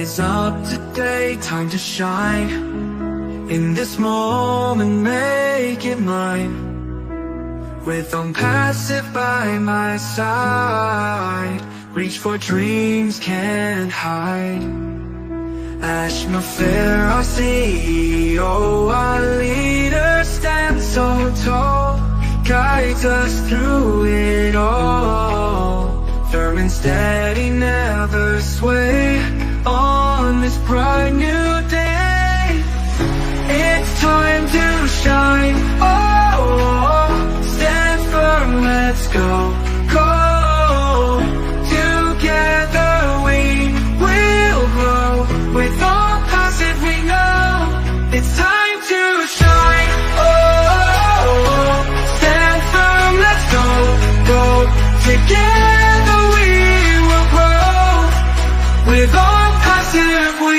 Rise up today, time to shine. In this moment, make it mine. With OnPassive by my side, reach for dreams, can't hide. Ash Mufareh, our CEO, our leader, stands so tall, guides us through it all. Firm and steady, never sway, on this bright new day. It's time to shine, oh, stand firm, let's go, go. Together we will grow, with OnPassive we know, it's time to shine, oh, stand firm, let's go, go. Together we will grow, with OnPassive we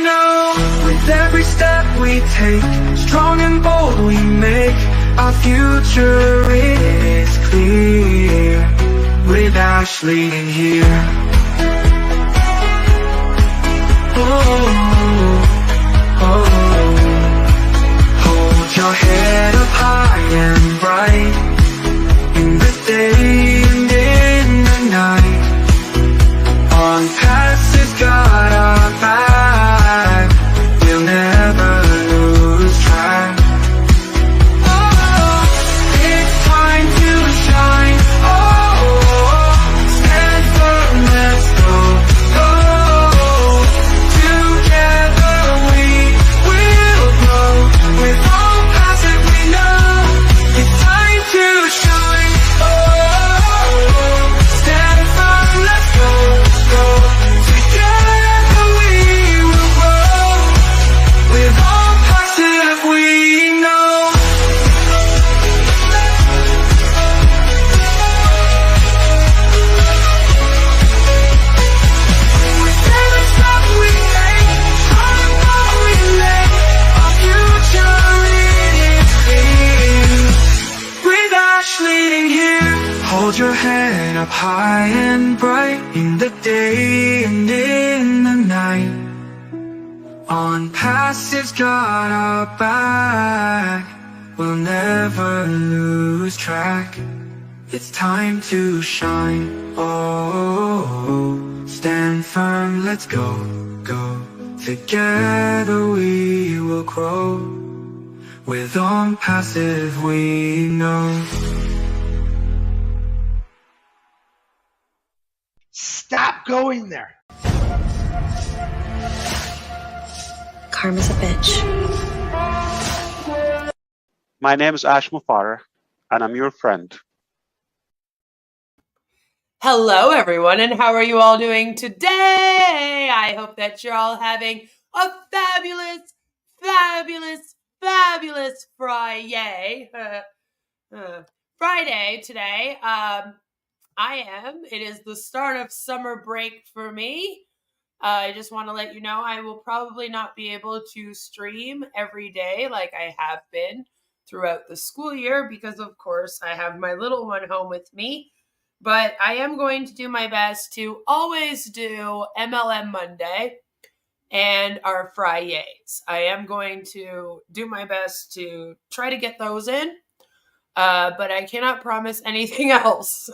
know. With every step we take, strong and bold we make, our future is clear, with Ash leading here. Hold your head up high and bright, in the day and in the night. OnPassive's got our back, we'll never lose track. Oh, it's time to shine, oh, stand firm, let's go, go. Together we will grow, with OnPassive we know, it's time to shine, oh, stand firm, let's go, go. Together we will grow, with OnPassive we know. With every step we take, strong and bold we make, our future is clear, with Ash leading here. Hold your head up high and bright, in the day and in the night. OnPassive's got our back, we'll never lose track. It's time to shine, oh, stand firm, let's go, go. Together we will grow, with OnPassive we know. Stop going there. Karma's a bitch. My name is Ash Mufareh, and I'm your friend. Hello, everyone, and how are you all doing today? I hope that you're all having a fabulous, fabulous, fabulous FriYAY. Friday today. It is the start of summer break for me. I just want to let you know I will probably not be able to stream every day like I have been throughout the school year because, of course, I have my little one home with me. But I am going to do my best to always do MLM Monday and our FriYAYs. I am going to do my best to try to get those in, but I cannot promise anything else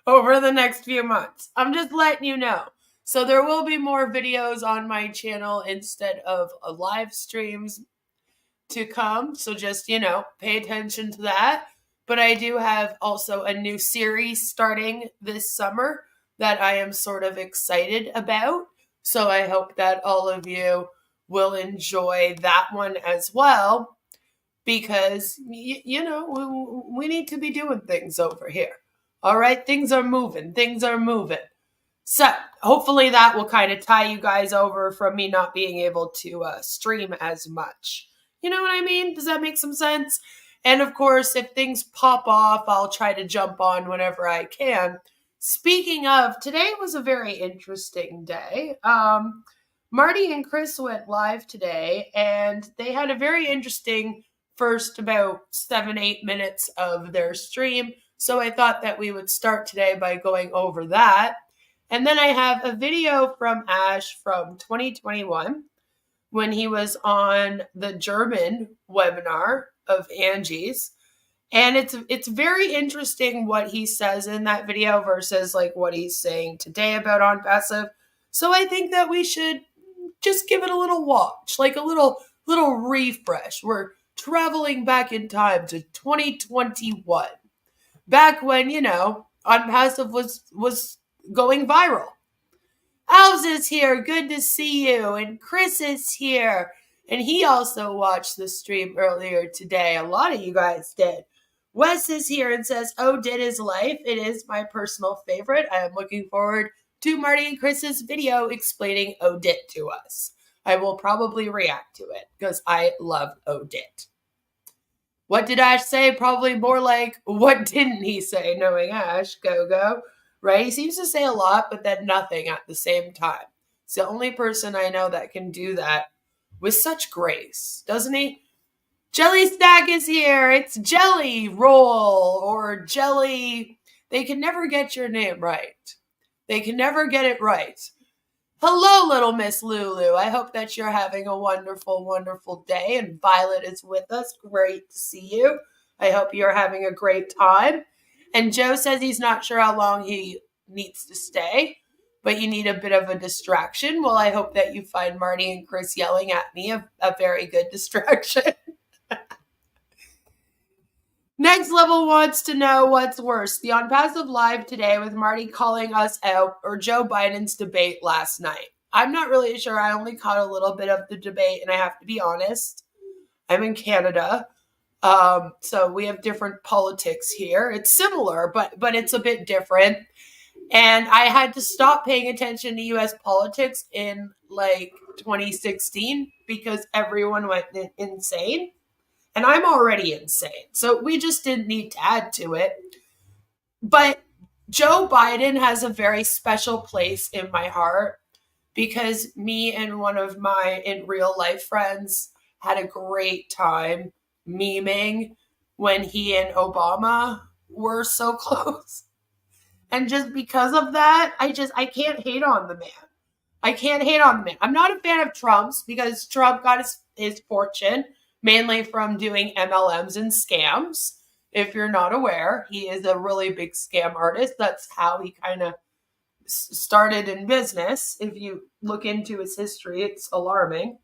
over the next few months. I'm just letting you know. So there will be more videos on my channel instead of live streams to come. So just, pay attention to that. But I do have also a new series starting this summer that I am sort of excited about. So I hope that all of you will enjoy that one as well. Because, we need to be doing things over here. All right? Things are moving. Things are moving. So hopefully that will kind of tie you guys over from me not being able to stream as much. You know what I mean? Does that make some sense? And of course, if things pop off, I'll try to jump on whenever I can. Speaking of, today was a very interesting day. Marty and Chris went live today, and they had a very interesting first about 7-8 minutes of their stream. So I thought that we would start today by going over that. And then I have a video from Ash from 2021 when he was on the German webinar of Angie's. And it's very interesting what he says in that video versus like what he's saying today about OnPassive. So I think that we should just give it a little watch, like a little refresh. We're traveling back in time to 2021, back when, you know, OnPassive was going viral. Alves is here. Good to see you. And Chris is here. And he also watched the stream earlier today. A lot of you guys did. Wes is here and says, "Oh, did his life? It is my personal favorite. I am looking forward to Marty and Chris's video explaining Odit to us. I will probably react to it because I love Odit." What did Ash say? Probably more like, what didn't he say? Knowing Ash, go, right? He seems to say a lot, but then nothing at the same time. It's the only person I know that can do that with such grace, doesn't he? Jelly Stack is here. It's Jelly Roll or Jelly. They can never get your name right. They can never get it right. Hello, little Miss Lulu. I hope that you're having a wonderful, wonderful day. And Violet is with us. Great to see you. I hope you're having a great time. And Joe says he's not sure how long he needs to stay, but you need a bit of a distraction. Well, I hope that you find Marty and Chris yelling at me a very good distraction. Next Level wants to know what's worse, the OnPassive Live today with Marty calling us out or Joe Biden's debate last night. I'm not really sure. I only caught a little bit of the debate, and I have to be honest. I'm in Canada, so we have different politics here. It's similar, but it's a bit different. And I had to stop paying attention to U.S. politics in like 2016 because everyone went insane. And I'm already insane. So we just didn't need to add to it. But Joe Biden has a very special place in my heart because me and one of my in real life friends had a great time memeing when he and Obama were so close. And just because of that, I can't hate on the man. I can't hate on the man. I'm not a fan of Trump's because Trump got his fortune mainly from doing MLMs and scams. If you're not aware, he is a really big scam artist. That's how he kind of started in business. If you look into his history, it's alarming.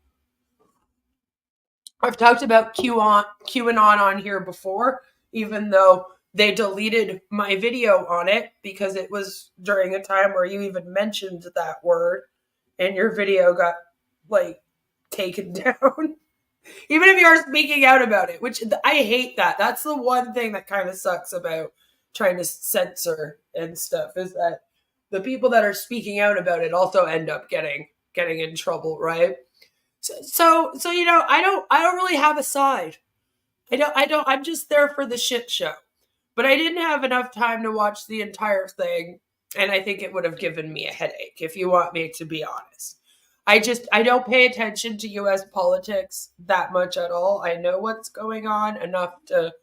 I've talked about QAnon on here before, even though they deleted my video on it because it was during a time where you even mentioned that word and your video got like taken down. Even if you're speaking out about it, which I hate that. That's the one thing that kind of sucks about trying to censor and stuff is that the people that are speaking out about it also end up getting in trouble, right? So you know, I don't really have a side. I'm just there for the shit show. But I didn't have enough time to watch the entire thing, and I think it would have given me a headache, if you want me to be honest. I don't pay attention to U.S. politics that much at all. I know what's going on enough to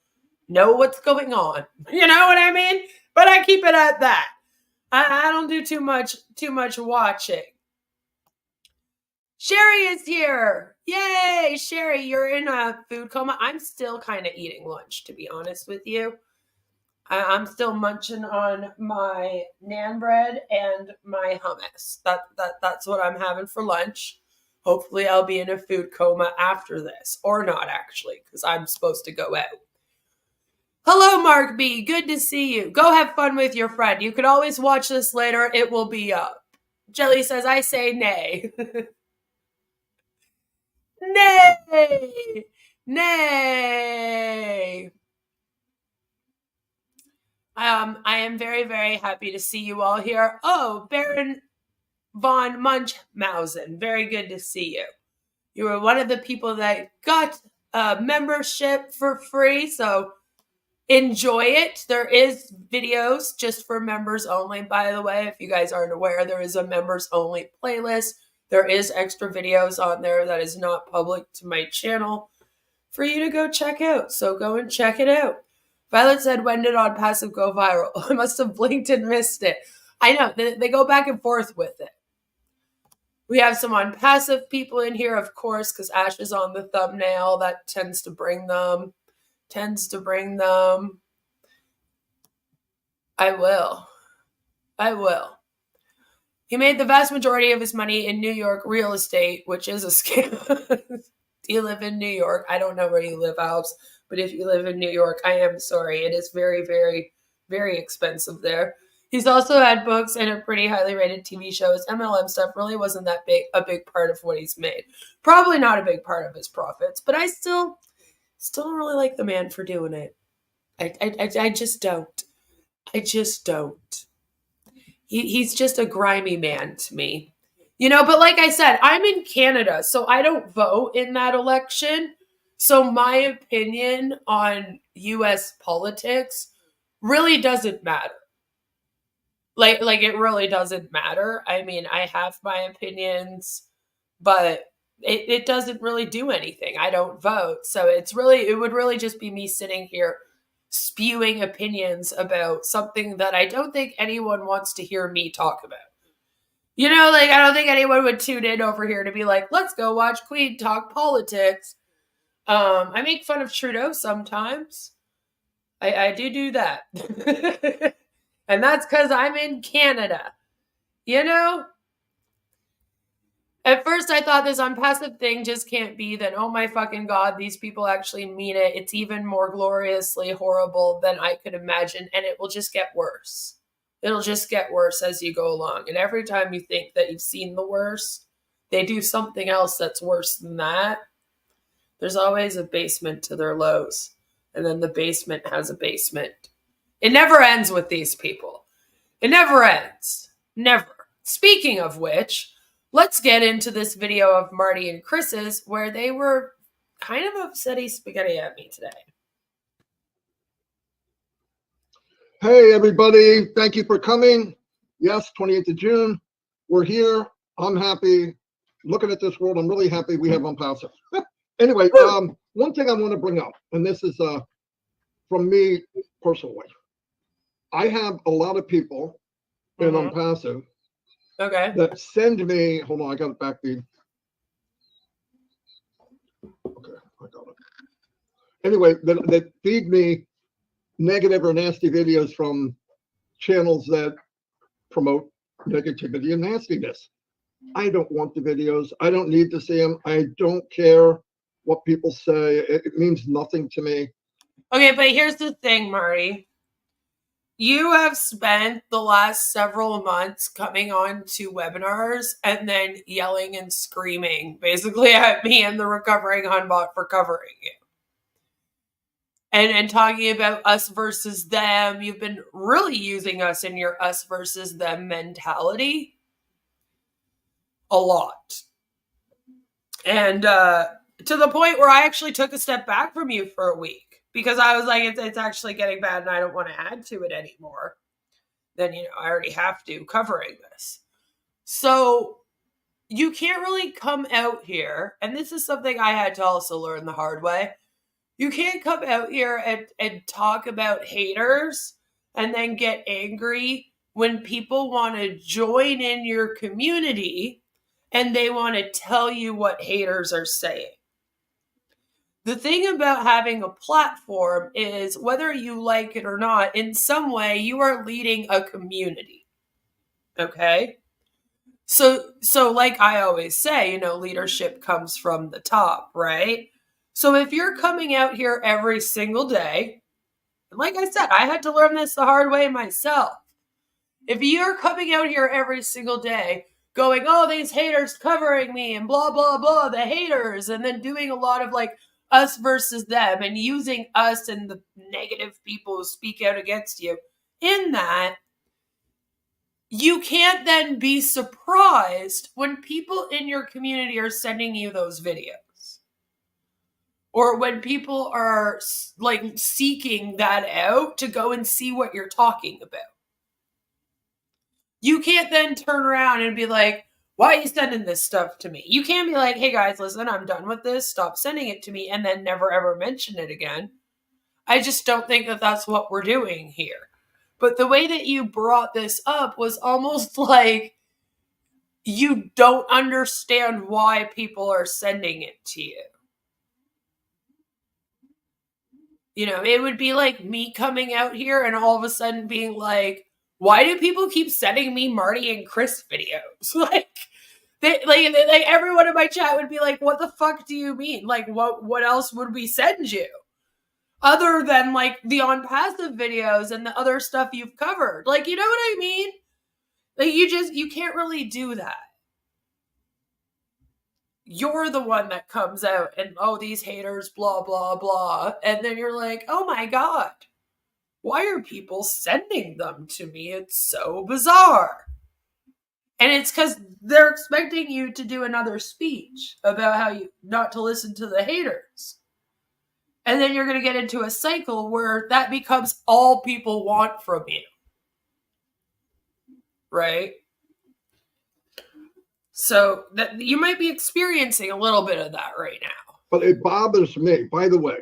know what's going on. You know what I mean? But I keep it at that. I don't do too much watching. Sherry is here. Yay, Sherry, you're in a food coma. I'm still kind of eating lunch, to be honest with you. I'm still munching on my naan bread and my hummus. That's what I'm having for lunch. Hopefully I'll be in a food coma after this. Or not, actually, because I'm supposed to go out. Hello, Mark B. Good to see you. Go have fun with your friend. You could always watch this later. It will be up. Jelly says, I say nay. Nay! Nay! I am very, very happy to see you all here. Oh, Baron von Munchausen. Very good to see you. You were one of the people that got a membership for free, so enjoy it. There is videos just for members only, by the way. If you guys aren't aware, there is a members only playlist. There is extra videos on there that is not public to my channel for you to go check out. So go and check it out. Violet said, when did OnPassive go viral? I must have blinked and missed it. I know, they go back and forth with it. We have some OnPassive people in here, of course, because Ash is on the thumbnail. That tends to bring them. I will. He made the vast majority of his money in New York real estate, which is a scam. Do you live in New York? I don't know where you live, Alps, but if you live in New York, I am sorry. It is very, very, very expensive there. He's also had books and a pretty highly rated TV show. His MLM stuff really wasn't that a big part of what he's made. Probably not a big part of his profits, but I still don't really like the man for doing it. I just don't. He's just a grimy man to me. But like I said, I'm in Canada, so I don't vote in that election. So my opinion on US politics really doesn't matter. Like it really doesn't matter. I mean, I have my opinions, but it doesn't really do anything. I don't vote. So it would really just be me sitting here spewing opinions about something that I don't think anyone wants to hear me talk about. I don't think anyone would tune in over here to be like, let's go watch Queen talk politics. I make fun of Trudeau sometimes. I do that. And that's because I'm in Canada. At first I thought this OnPassive thing just can't be. Then, oh my fucking God, these people actually mean it. It's even more gloriously horrible than I could imagine. And it will just get worse. It'll just get worse as you go along. And every time you think that you've seen the worst, they do something else that's worse than that. There's always a basement to their lows. And then the basement has a basement. It never ends with these people. It never ends. Never. Speaking of which, let's get into this video of Marty and Chris's where they were kind of upsetty spaghetti at me today. Hey, everybody. Thank you for coming. Yes, 28th of June. We're here. I'm happy. Looking at this world, I'm really happy we have OnPassive. Anyway, one thing I want to bring up, and this is from me personally. I have a lot of people in OnPassive that send me, hold on, I got it back. Okay, I got it. Anyway, that feed me negative or nasty videos from channels that promote negativity and nastiness. I don't want the videos. I don't need to see them. I don't care what people say. It means nothing to me. Okay, but here's the thing, Marty. You have spent the last several months coming on to webinars and then yelling and screaming basically at me and the Recovering Hunbot for covering you. And talking about us versus them. You've been really using us in your us versus them mentality a lot. And to the point where I actually took a step back from you for a week. Because I was like, it's actually getting bad and I don't want to add to it anymore. Then, I already have to covering this. So you can't really come out here. And this is something I had to also learn the hard way. You can't come out here and talk about haters and then get angry when people want to join in your community and they want to tell you what haters are saying. The thing about having a platform is whether you like it or not, in some way you are leading a community. Okay? So like I always say, leadership comes from the top, right? So if you're coming out here every single day, and like I said, I had to learn this the hard way myself. If you're coming out here every single day going, oh, these haters covering me and blah, blah, blah, the haters, and then doing a lot of like us versus them and using us and the negative people who speak out against you in that, you can't then be surprised when people in your community are sending you those videos. Or when people are like seeking that out to go and see what you're talking about. You can't then turn around and be like, why are you sending this stuff to me? You can't be like, hey guys, listen, I'm done with this. Stop sending it to me and then never ever mention it again. I just don't think that that's what we're doing here. But the way that you brought this up was almost like you don't understand why people are sending it to you. You know, it would be like me coming out here and all of a sudden being like, why do people keep sending me Marty and Chris videos? Like everyone in my chat would be like, what the fuck do you mean? Like, what else would we send you? Other than like the OnPassive videos and the other stuff you've covered. Like, you know what I mean? Like, you can't really do that. You're the one that comes out and, oh, these haters, blah, blah, blah. And then you're like, oh my God, why are people sending them to me? It's so bizarre. And it's because they're expecting you to do another speech about how you not to listen to the haters. And then you're going to get into a cycle where that becomes all people want from you. Right? So that you might be experiencing a little bit of that right now. But it bothers me. By the way,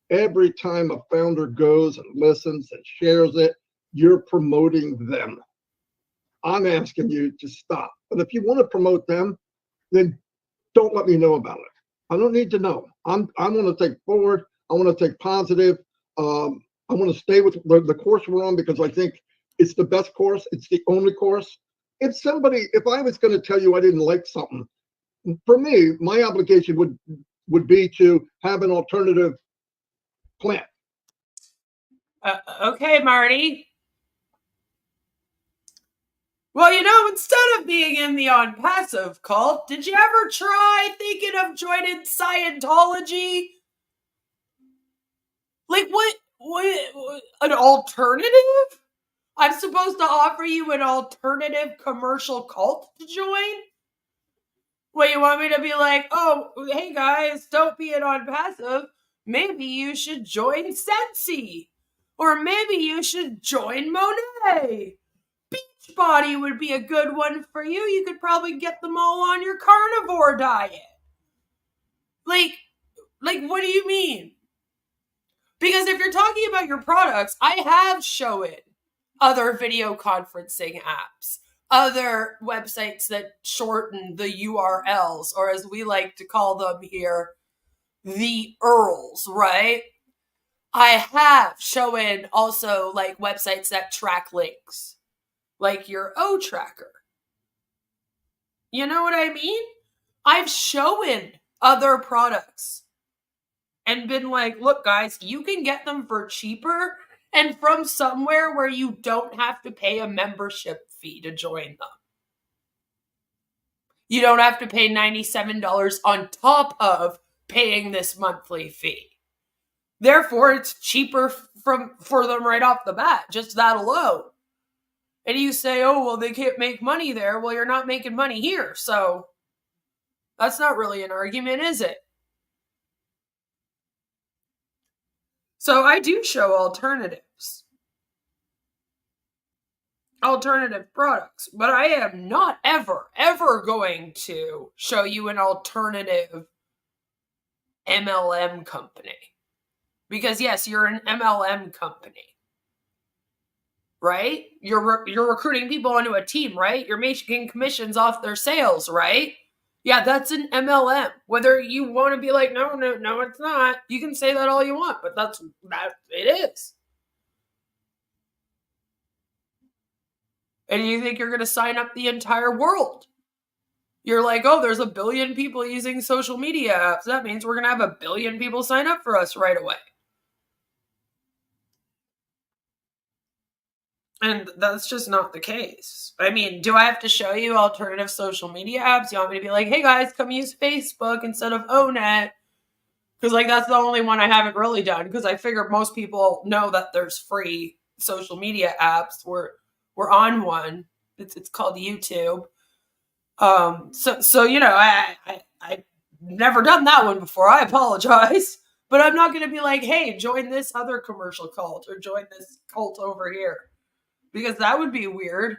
every time a founder goes and listens and shares it, you're promoting them. I'm asking you to stop. But if you want to promote them, then don't let me know about it. I don't need to know. I want to take forward. I want to take positive. I want to stay with the course we're on because I think it's the best course. It's the only course. If I was going to tell you I didn't like something, for me, my obligation would be to have an alternative plan. Okay, Marty. Well, you know, instead of being in the OnPassive cult, did you ever try thinking of joining Scientology? Like, what an alternative? I'm supposed to offer you an alternative commercial cult to join? What, you want me to be like, oh, hey guys, don't be an OnPassive. Maybe you should join Sensi. Or maybe you should join Monet. Beachbody would be a good one for you. You could probably get them all on your carnivore diet. Like, what do you mean? Because if you're talking about your products, I have shown other video conferencing apps, other websites that shorten the URLs, or as we like to call them here, the URLs, right? I have shown also like websites that track links, like your O tracker. You know what I mean? I've shown other products and been like, look guys, you can get them for cheaper and from somewhere where you don't have to pay a membership fee to join them. You don't have to pay $97 on top of paying this monthly fee. Therefore, it's cheaper for them right off the bat, just that alone. And you say, oh, well, they can't make money there. Well, you're not making money here. So that's not really an argument, is it? So I do show alternatives. Alternative products. But I am not ever going to show you an alternative MLM company. Because yes, you're an MLM company. Right? You're recruiting people onto a team, right? You're making commissions off their sales, right? Yeah, that's an MLM. Whether you want to be like, no, it's not. You can say that all you want, but that it is. And you think you're going to sign up the entire world. You're like, oh, there's 1 billion people using social media apps. That means we're going to have 1 billion people sign up for us right away. And that's just not the case. I mean, do I have to show you alternative social media apps? You want me to be like, hey guys, come use Facebook instead of Onet? Because like that's the only one I haven't really done. Because I figured most people know that there's free social media apps. We're on one. It's called YouTube. So you know, I've never done that one before. I apologize. But I'm not going to be like, hey, join this other commercial cult or join this cult over here. Because that would be weird.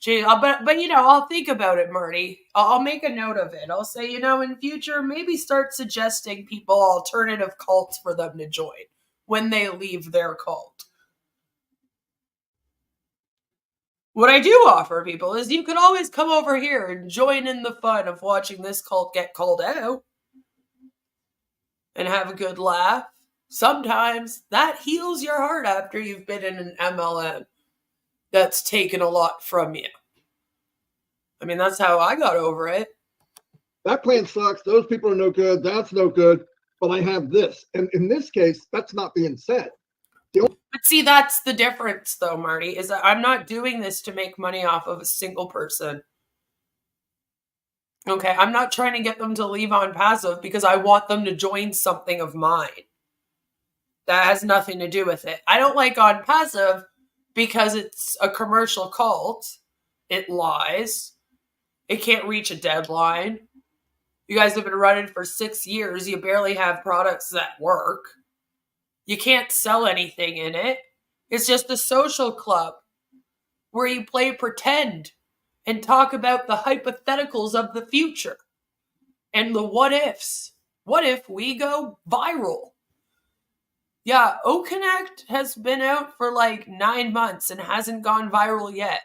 Gee, but you know, I'll think about it, Marty. I'll make a note of it. I'll say, you know, in future, maybe start suggesting people alternative cults for them to join when they leave their cult. What I do offer people is you can always come over here and join in the fun of watching this cult get called out and have a good laugh. Sometimes that heals your heart after you've been in an MLM that's taken a lot from you. I mean, that's how I got over it. That plan sucks. Those people are no good. That's no good. But I have this. And in this case, that's not being said. But see, that's the difference, though, Marty, is that I'm not doing this to make money off of a single person. Okay, I'm not trying to get them to leave OnPassive because I want them to join something of mine. That has nothing to do with it. I don't like OnPassive because it's a commercial cult. It lies. It can't reach a deadline. You guys have been running for 6 years. You barely have products that work. You can't sell anything in it. It's just a social club where you play pretend and talk about the hypotheticals of the future and the what ifs. What if we go viral? Yeah, OConnect has been out for like 9 months and hasn't gone viral yet.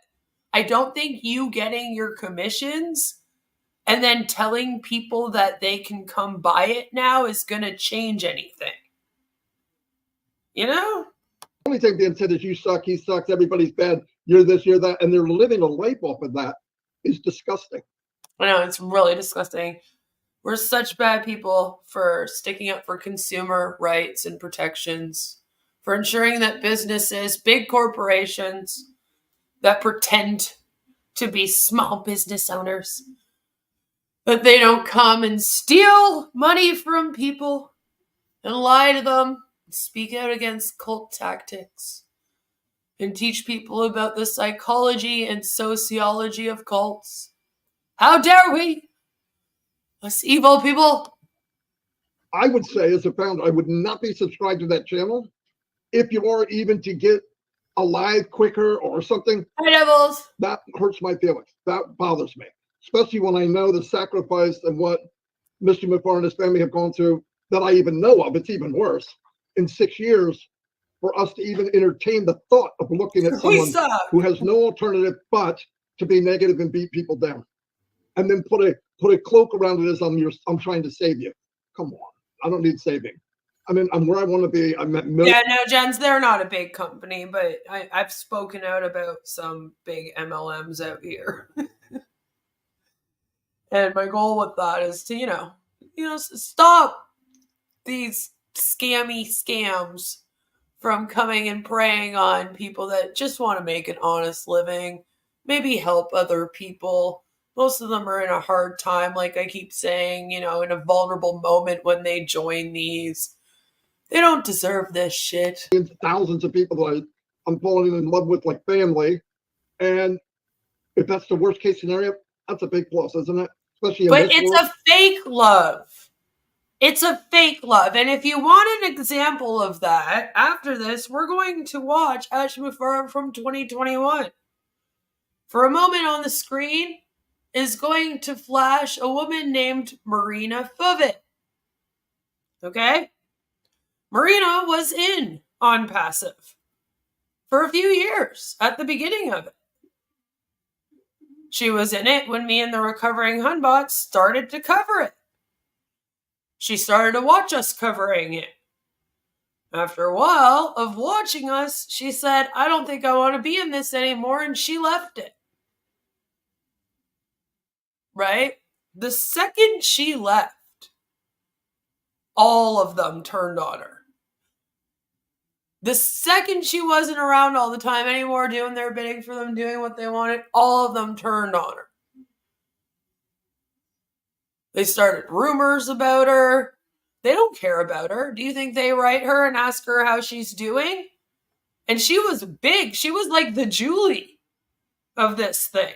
I don't think you getting your commissions and then telling people that they can come buy it now is going to change anything. You know? The only thing being said is you suck, he sucks, everybody's bad, you're this, you're that, and they're living a life off of that is disgusting. I know, it's really disgusting. We're such bad people for sticking up for consumer rights and protections, for ensuring that businesses, big corporations that pretend to be small business owners, that they don't come and steal money from people and lie to them, speak out against cult tactics, and teach people about the psychology and sociology of cults. How dare we? Us evil people. I would say, as a founder, I would not be subscribed to that channel if you are even to get alive quicker or something. Hi, devils. That hurts my feelings. That bothers me, especially when I know the sacrifice and what Mr. Mufareh and his family have gone through that I even know of. It's even worse. In 6 years, for us to even entertain the thought of looking at someone who has no alternative but to be negative and beat people down, and then put a cloak around it as I'm trying to save you. Come on, I don't need saving. I mean, I'm where I want to be. I'm at Yeah, no, Jens, they're not a big company, but I've spoken out about some big MLMs out here. And my goal with that is to, you know, stop these scammy scams from coming and preying on people that just want to make an honest living, maybe help other people. Most of them are in a hard time, like I keep saying, in a vulnerable moment when they join these. They don't deserve this shit. Thousands of people that I'm falling in love with like family. And if that's the worst case scenario, that's a big plus, isn't it? Especially in But this it's world. a fake love. It's a fake love. And if you want an example of that, after this, we're going to watch Ash Mufareh from 2021. For a moment on the screen is going to flash a woman named Marina Fovet. Okay? Marina was in OnPassive for a few years at the beginning of it. She was in it when me and the Recovering Hunbot started to cover it. She started to watch us covering it. After a while of watching us, she said, I don't think I want to be in this anymore, and she left it. Right? The second she left, all of them turned on her. The second she wasn't around all the time anymore, doing their bidding for them, doing what they wanted, all of them turned on her. They started rumors about her. They don't care about her. Do you think they write her and ask her how she's doing? And she was big. She was like the Julie of this thing.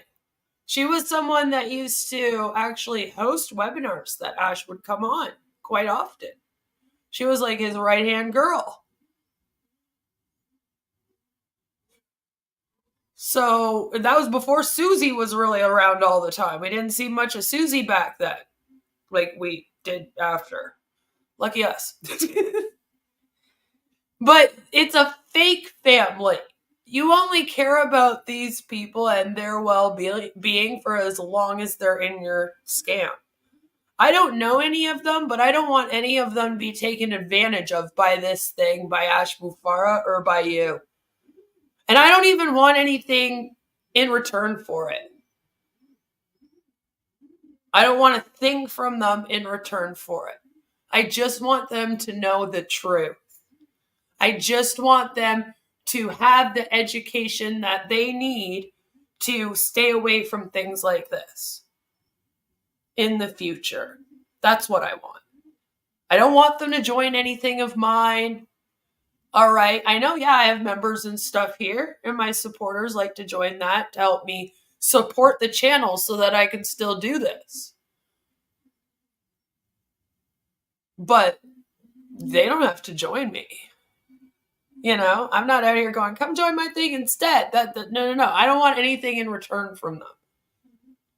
She was someone that used to actually host webinars that Ash would come on quite often. She was like his right-hand girl. So that was before Susie was really around all the time. We didn't see much of Susie back then, like we did after. Lucky us. But it's a fake family. you only care about these people and their well-being for as long as they're in your scam. I don't know any of them, but I don't want any of them to be taken advantage of by this thing, by Ash Mufareh, or by you. And I don't even want anything in return for it. I don't want a thing from them in return for it. I just want them to know the truth. I just want them to have the education that they need to stay away from things like this in the future. That's what I want. I don't want them to join anything of mine. All right. I know, yeah, I have members and stuff here, and my supporters like to join that to help me support the channel so that I can still do this. But they don't have to join me. You know, I'm not out here going, come join my thing instead. No. I don't want anything in return from them.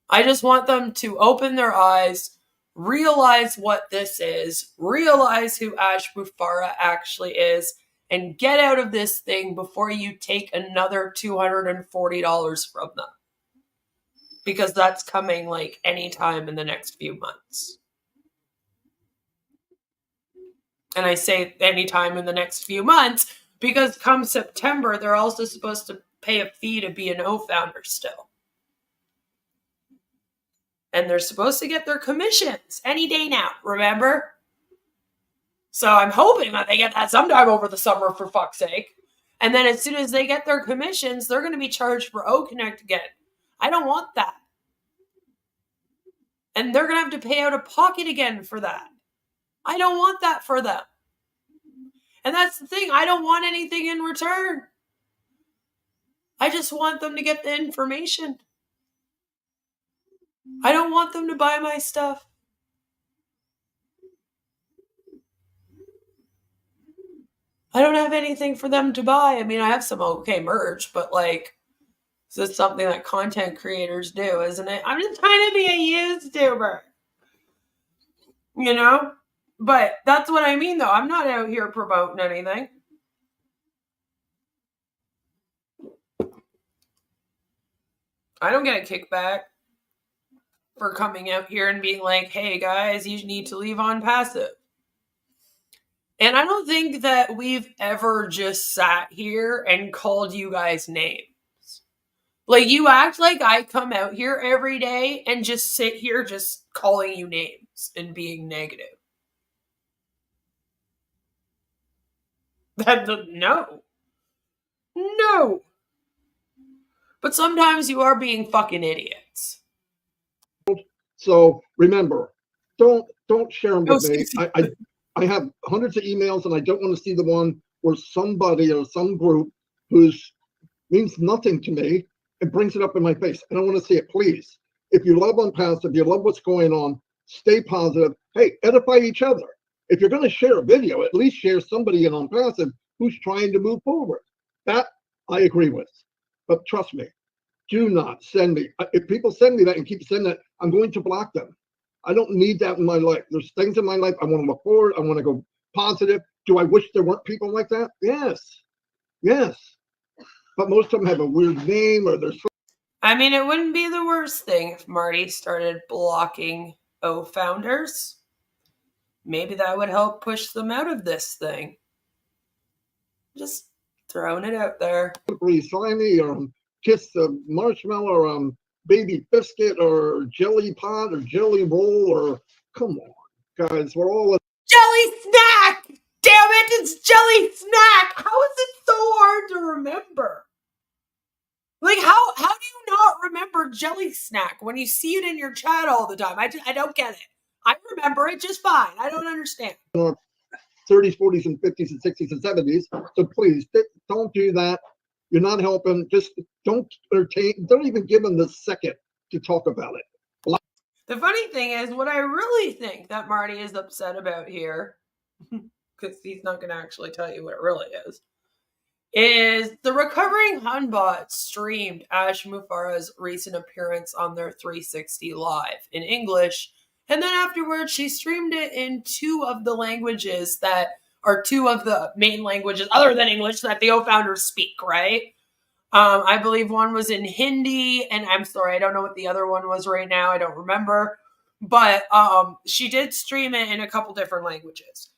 I just want them to open their eyes, realize what this is, realize who Ash Mufareh actually is, and get out of this thing before you take another $240 from them. Because that's coming like anytime in the next few months. And I say anytime in the next few months because come September, they're also supposed to pay a fee to be an O founder still. And they're supposed to get their commissions any day now, remember? So I'm hoping that they get that sometime over the summer, for fuck's sake. And then as soon as they get their commissions, they're going to be charged for O Connect again. I don't want that. And they're going to have to pay out of pocket again for that. I don't want that for them. And that's the thing. I don't want anything in return. I just want them to get the information. I don't want them to buy my stuff. I don't have anything for them to buy. I mean, I have some okay merch, but like, this is something that content creators do, isn't it? I'm just trying to be a YouTuber. You know? But that's what I mean, though. I'm not out here promoting anything. I don't get a kickback for coming out here and being like, hey, guys, you need to leave OnPassive. And I don't think that we've ever just sat here and called you guys names. Like, you act like I come out here every day and just sit here just calling you names and being negative. No. But sometimes you are being fucking idiots. So remember, don't share them with me. I have hundreds of emails, and I don't want to see the one where somebody or some group who's means nothing to me and brings it up in my face. I don't want to see it. Please, if you love OnPassive, you love what's going on, stay positive. Hey, edify each other. If you're going to share a video, at least share somebody in OnPassive who's trying to move forward. That I agree with. But trust me, do not send me. If people send me that and keep sending it, I'm going to block them. I don't need that in my life. There's things in my life I want to look forward. I want to go positive. Do I wish there weren't people like that? Yes. But most of them have a weird name, or they're. I mean, it wouldn't be the worst thing if Marty started blocking O founders. Maybe that would help push them out of this thing. Just throwing it out there. Slimy, or kiss the marshmallow, or baby biscuit, or jelly pot, or jelly roll, or come on, guys, we're all jelly snack. Damn it, it's jelly snack. How is it so hard to remember? Like, how do you not remember jelly snack when you see it in your chat all the time? I don't get it. I remember it just fine. I don't understand. 30s, 40s, and 50s, and 60s, and 70s. So please, don't do that. You're not helping. Just don't entertain. Don't even give them the second to talk about it. The funny thing is, what I really think that Marty is upset about here, because he's not going to actually tell you what it really is the Recovering Hunbot streamed Ash Mufareh's recent appearance on their 360 Live in English. And then afterwards, she streamed it in two of the languages that are two of the main languages other than English that the O founders speak, right? I believe one was in Hindi, and I'm sorry, I don't know what the other one was right now. I don't remember. But she did stream it in a couple different languages.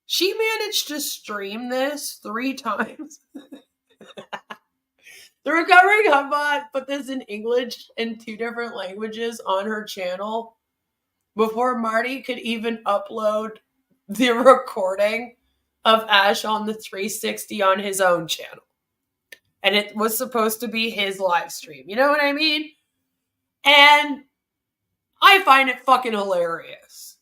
She managed to stream this 3 times. The Recovering Hunbot put this in English and 2 different languages on her channel before Marty could even upload the recording of Ash on the 360 on his own channel. And it was supposed to be his live stream. You know what I mean? And I find it fucking hilarious.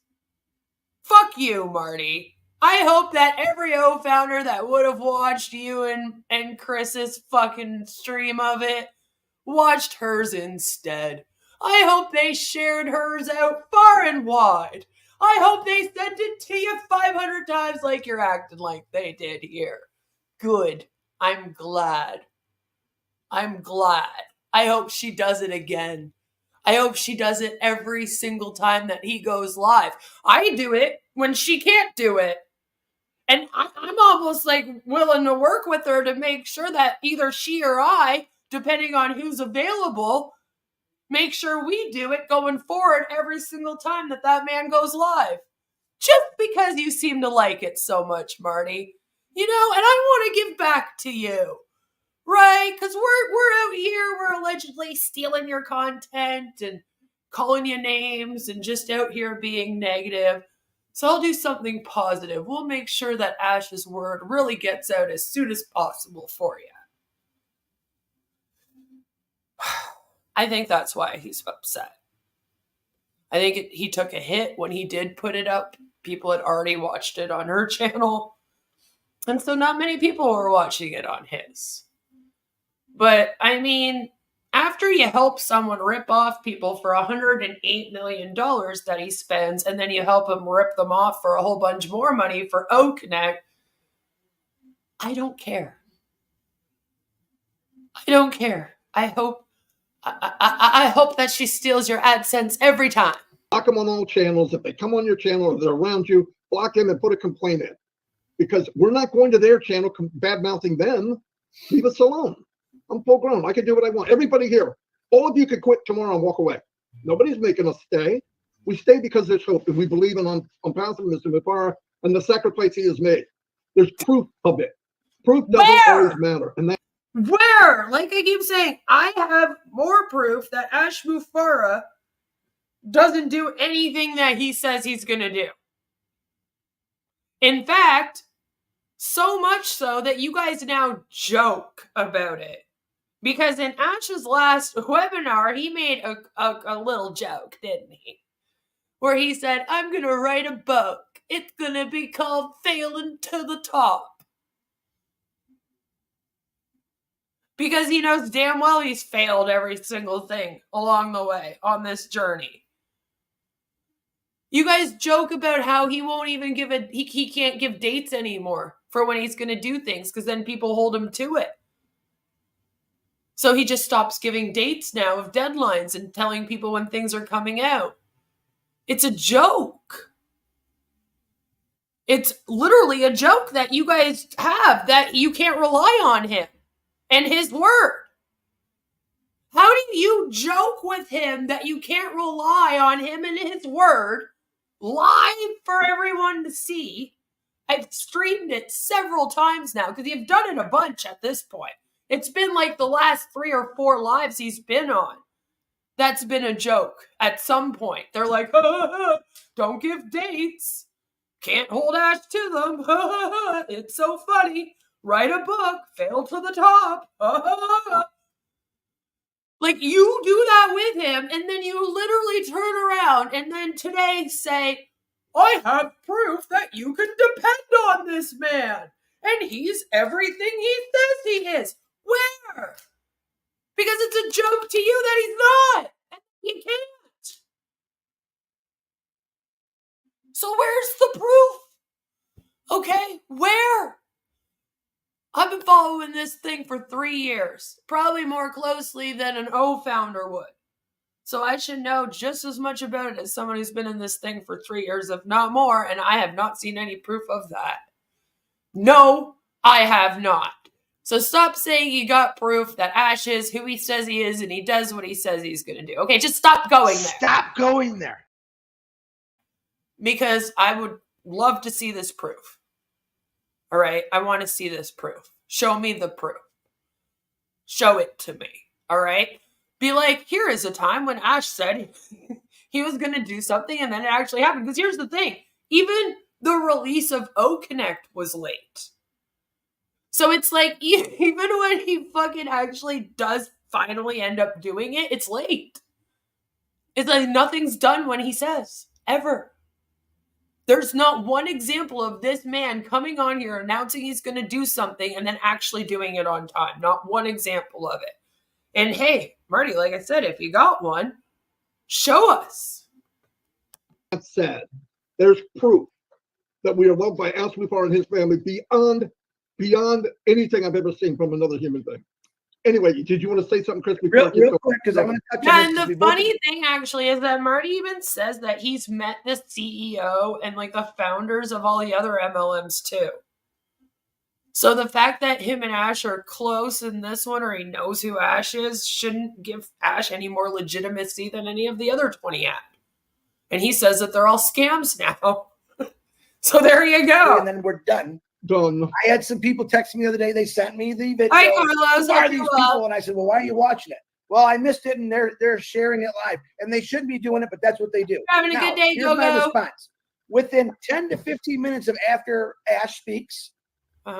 Fuck you, Marty. I hope that every O-founder that would have watched you and Chris's fucking stream of it watched hers instead. I hope they shared hers out far and wide. I hope they sent it to you 500 times like you're acting like they did here. Good. I'm glad. I'm glad. I hope she does it again. I hope she does it every single time that he goes live. I do it when she can't do it. And I'm almost like willing to work with her to make sure that either she or I, depending on who's available, make sure we do it going forward every single time that that man goes live. Just because you seem to like it so much, Marty. You know, and I want to give back to you. Right? Because we're out here, we're allegedly stealing your content and calling you names and just out here being negative. So I'll do something positive. We'll make sure that Ash's word really gets out as soon as possible for you. I think that's why he's upset. I think he took a hit when he did put it up. People had already watched it on her channel. And so not many people were watching it on his. But, I mean, after you help someone rip off people for $108 million that he spends, and then you help him rip them off for a whole bunch more money for OConnect, I don't care. I don't care. I hope that she steals your AdSense every time. Block them on all channels. If they come on your channel or they're around you, block them and put a complaint in. Because we're not going to their channel bad-mouthing them. Leave us alone. I'm full grown. I can do what I want. Everybody here, all of you could quit tomorrow and walk away. Nobody's making us stay. We stay because there's hope, and we believe in OnPassive, Mr. Mufareh, and the sacrifice he has made. There's proof of it. Proof doesn't always matter. And where? Like I keep saying, I have more proof that Ash Mufareh doesn't do anything that he says he's going to do. In fact, so much so that you guys now joke about it. Because in Ash's last webinar, he made a little joke, didn't he? Where he said, I'm going to write a book. It's going to be called Failing to the Top. Because he knows damn well he's failed every single thing along the way on this journey. You guys joke about how he won't even give he can't give dates anymore for when he's going to do things because then people hold him to it. So he just stops giving dates now of deadlines and telling people when things are coming out. It's a joke. It's literally a joke that you guys have, that you can't rely on him and his word. How do you joke with him that you can't rely on him and his word live for everyone to see? I've streamed it several times now because you've done it a bunch at this point. It's been like the last 3 or 4 lives he's been on. That's been a joke at some point. They're like, don't give dates. Can't hold Ash to them. It's so funny. Write a book. Fail to the top. Like, you do that with him, and then you literally turn around and then today say, I have proof that you can depend on this man. And he's everything he says he is. Where? Because it's a joke to you that he's not. And he can't. So where's the proof? Okay, where? I've been following this thing for 3 years. Probably more closely than an O founder would. So I should know just as much about it as someone who's been in this thing for 3 years, if not more, and I have not seen any proof of that. No, I have not. So So stop saying you got proof that Ash is who he says he is and he does what he says he's going to do. Okay, just stop going there. Stop going there. Because I would love to see this proof. All right? I want to see this proof. Show me the proof. Show it to me. All right? Be like, here is a time when Ash said he was going to do something and then it actually happened. Because here's the thing. Even the release of O-Connect was late. So it's like, even when he fucking actually does finally end up doing it, it's late. It's like nothing's done when he says. Ever. There's not one example of this man coming on here announcing he's going to do something and then actually doing it on time. Not one example of it. And hey, Marty, like I said, if you got one, show us. That said, there's proof that we are loved by Ash Mufareh and his family beyond anything I've ever seen from another human being. Anyway, did you want to say something, Chris? Real quick, because I'm going to touch on Yeah, this. and the funny thing actually is that Marty even says that he's met the CEO and like the founders of all the other MLMs too. So the fact that him and Ash are close in this one, or he knows who Ash is, shouldn't give Ash any more legitimacy than any of the other 20 had. And he says that they're all scams now. So there you go. And then we're done. Done. I had some people text me the other day. They sent me the video. Hi, Carlos. Who are these people? And I said, well, why are you watching it? Well, I missed it, and they're sharing it live. And they shouldn't be doing it, but that's what they do. Having a good day, here's my Go-Go. response. Within 10 to 15 minutes of after Ash speaks,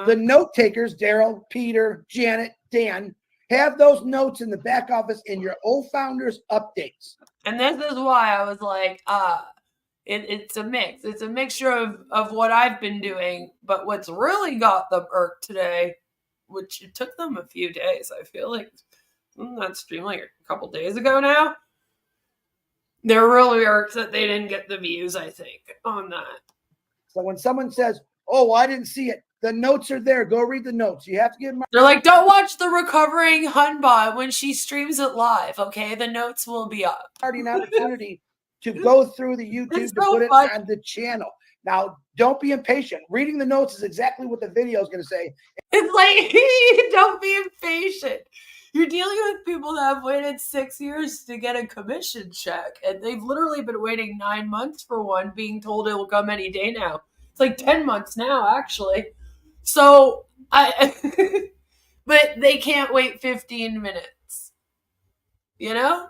the note takers, Daryl, Peter, Janet, Dan, have those notes in the back office in your old founders updates. And this is why I was like, it's a mix. It's a mixture of what I've been doing, but what's really got them irked today, which it took them a few days. I feel like that stream like a couple days ago now. They're really irked that they didn't get the views, I think, on that. So when someone says, oh, well, I didn't see it, the notes are there. Go read the notes. You have to give them. They're like, don't watch the Recovering Hunbot when she streams it live, okay? The notes will be up. Marty an opportunity to go through the YouTube It's to so put it fun. on the channel. Now, don't be impatient. Reading the notes is exactly what the video is going to say. It's like, don't be impatient. You're dealing with people that have waited 6 years to get a commission check, and they've literally been waiting 9 months for one, being told it will come any day now. It's like 10 months now, actually. So, but they can't wait 15 minutes. You know?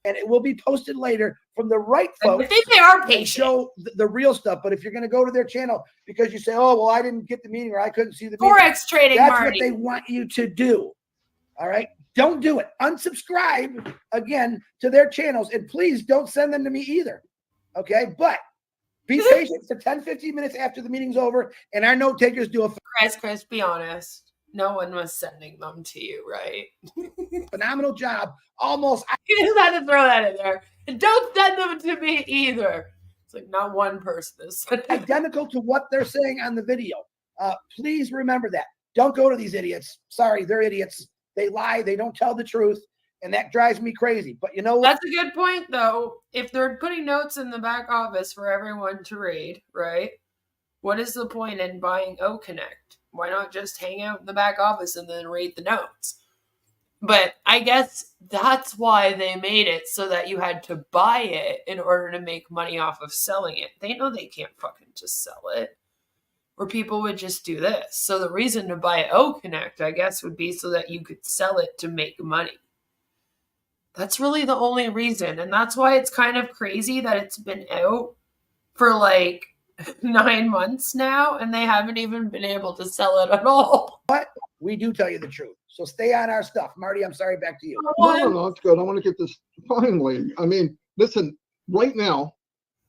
And it will be posted later from the right I folks. think they are They patient. show the real stuff. But if you're going to go to their channel because you say, oh, well, I didn't get the meeting or I couldn't see the meeting. Forex trading, That's Marty. what they want you to do. All right? Don't do it. Unsubscribe, again, to their channels. And please don't send them to me either. Okay? But be patient for 10, 15 minutes after the meeting's over. And our note takers do a Chris, be honest. No one was sending them to you, right? phenomenal job. Almost. You just had to throw that in there. And don't send them to me either. It's like not one person is sending them. Identical to what they're saying on the video. Please remember that. Don't go to these idiots. Sorry, they're idiots. They lie. They don't tell the truth. And that drives me crazy. But you know what? That's a good point, though. If they're putting notes in the back office for everyone to read, right? What is the point in buying O-Connect? Why not just hang out in the back office and then read the notes? But I guess that's why they made it so that you had to buy it in order to make money off of selling it. They know they can't fucking just sell it. Or people would just do this. So the reason to buy O-Connect, I guess, would be so that you could sell it to make money. That's really the only reason. And that's why it's kind of crazy that it's been out for like 9 months now and they haven't even been able to sell it at all. But we do tell you the truth. So stay on our stuff. Marty, I'm sorry, back to you. No, it's good. I want to get this finally. I mean, listen, right now.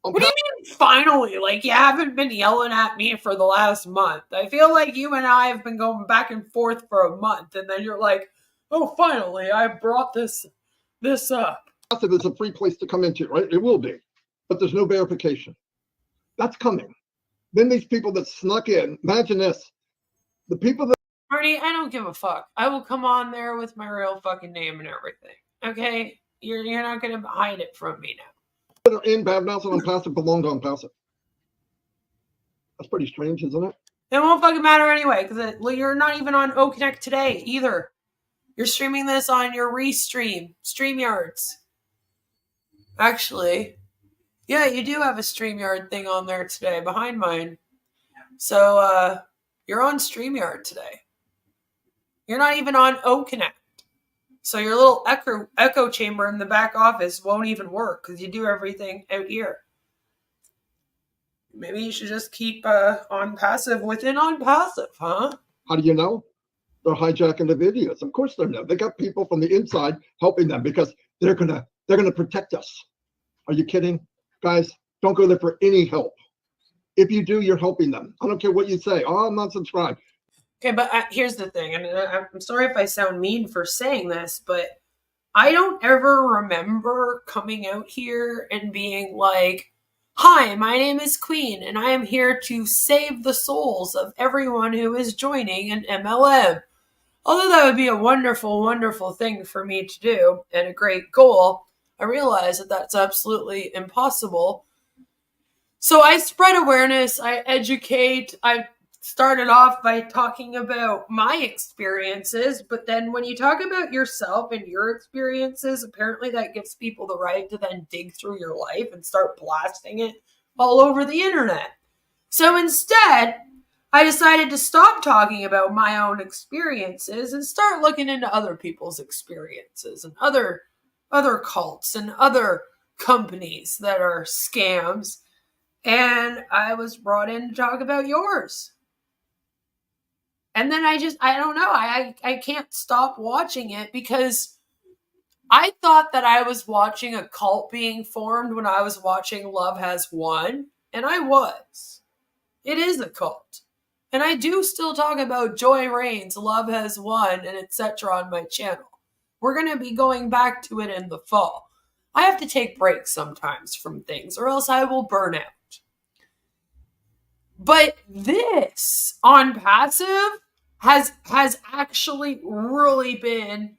What do you mean finally? Like you haven't been yelling at me for the last month. I feel like you and I have been going back and forth for a month and then you're like, oh, finally, I brought this up. It's a free place to come into, right? It will be. But there's no verification. That's coming. Then these people that snuck in, imagine this. The people that Marty, I don't give a fuck. I will come on there with my real fucking name and everything. Okay? You're not going to hide it from me now. are in Bad Mouth and OnPassive belong to OnPassive. That's pretty strange, isn't it? It won't fucking matter anyway, because you're not even on OConnect today either. You're streaming this on your Restream, StreamYards. Actually, yeah, you do have a StreamYard thing on there today behind mine. So, you're on StreamYard today. You're not even on OConnect. So your little echo chamber in the back office won't even work because you do everything out here. Maybe you should just keep OnPassive within OnPassive, huh? How do you know? They're hijacking the videos. Of course they're not. They got people from the inside helping them because they're gonna protect us. Are you kidding? Guys, don't go there for any help. If you do, you're helping them. I don't care what you say. Oh, I'm not subscribed. Okay, but here's the thing, and I'm sorry if I sound mean for saying this, but I don't ever remember coming out here and being like, "Hi, my name is Queen, and I am here to save the souls of everyone who is joining an MLM." Although that would be a wonderful, wonderful thing for me to do and a great goal, I realize that that's absolutely impossible. So I spread awareness, I educate, I started off by talking about my experiences, but then when you talk about yourself and your experiences, apparently that gives people the right to then dig through your life and start blasting it all over the internet. So instead, I decided to stop talking about my own experiences and start looking into other people's experiences and other cults and other companies that are scams. And I was brought in to talk about yours. And then I don't know. I can't stop watching it because I thought that I was watching a cult being formed when I was watching Love Has Won. And I was. It is a cult. And I do still talk about Joy Reigns, Love Has Won, and etc. on my channel. We're going to be going back to it in the fall. I have to take breaks sometimes from things or else I will burn out. But this OnPassive has actually really been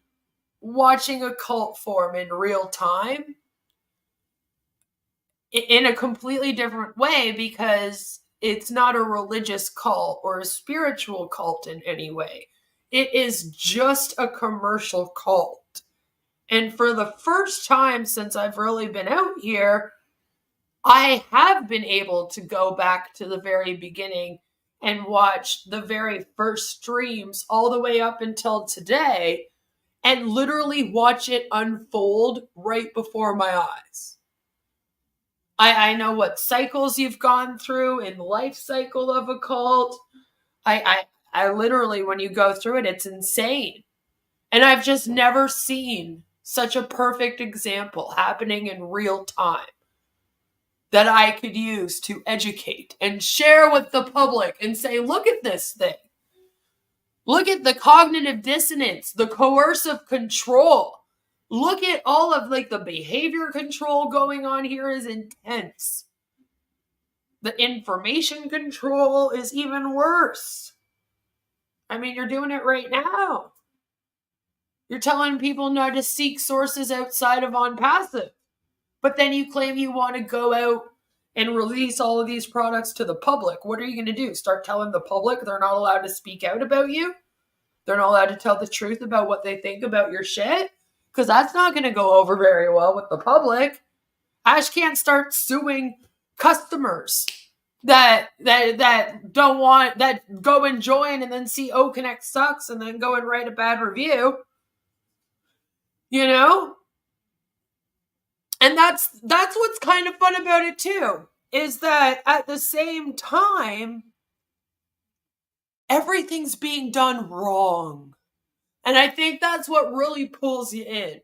watching a cult form in real time in a completely different way because it's not a religious cult or a spiritual cult in any way. It is just a commercial cult. And for the first time since I've really been out here, I have been able to go back to the very beginning and watch the very first streams all the way up until today and literally watch it unfold right before my eyes. I know what cycles you've gone through in the life cycle of a cult. I literally, when you go through it, it's insane. And I've just never seen such a perfect example happening in real time that I could use to educate and share with the public and say, look at this thing. Look at the cognitive dissonance, the coercive control. Look at all of the behavior control going on here is intense. The information control is even worse. I mean, you're doing it right now. You're telling people not to seek sources outside of OnPassive. But then you claim you want to go out and release all of these products to the public. What are you going to do? Start telling the public they're not allowed to speak out about you? They're not allowed to tell the truth about what they think about your shit? Because that's not going to go over very well with the public. Ash can't start suing customers that don't want, that go and join and then see OConnect sucks and then go and write a bad review. You know? And that's what's kind of fun about it too, is that at the same time, everything's being done wrong. And I think that's what really pulls you in,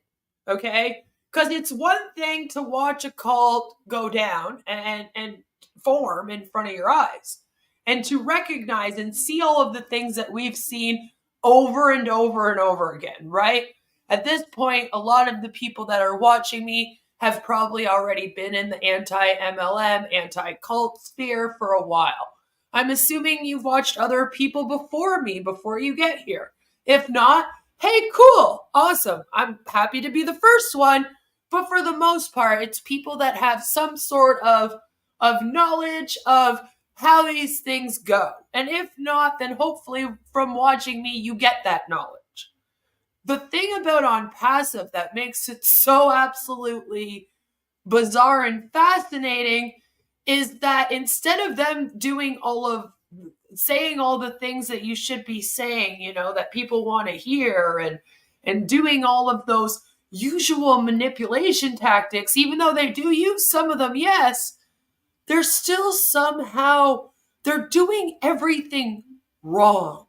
okay? Because it's one thing to watch a cult go down and form in front of your eyes, and to recognize and see all of the things that we've seen over and over and over again, right? At this point, a lot of the people that are watching me have probably already been in the anti-MLM, anti-cult sphere for a while. I'm assuming you've watched other people before me, before you get here. If not, hey, cool, awesome. I'm happy to be the first one. But for the most part, it's people that have some sort of knowledge of how these things go. And if not, then hopefully from watching me, you get that knowledge. The thing about OnPassive that makes it so absolutely bizarre and fascinating is that instead of them doing saying all the things that you should be saying, you know, that people want to hear, and doing all of those usual manipulation tactics, even though they do use some of them, yes, they're still somehow, they're doing everything wrong.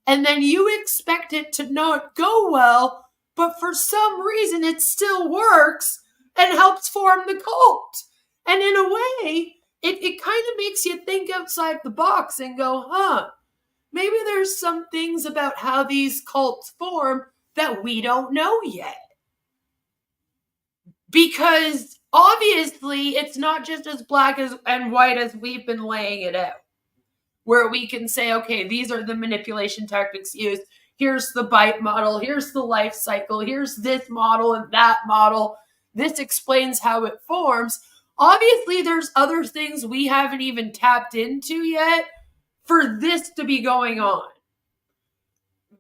And then you expect it to not go well, but for some reason it still works and helps form the cult. And in a way, it kind of makes you think outside the box and go, maybe there's some things about how these cults form that we don't know yet. Because obviously it's not just as black and white as we've been laying it out, where we can say, okay, these are the manipulation tactics used. Here's the bite model. Here's the life cycle. Here's this model and that model. This explains how it forms. Obviously, there's other things we haven't even tapped into yet for this to be going on.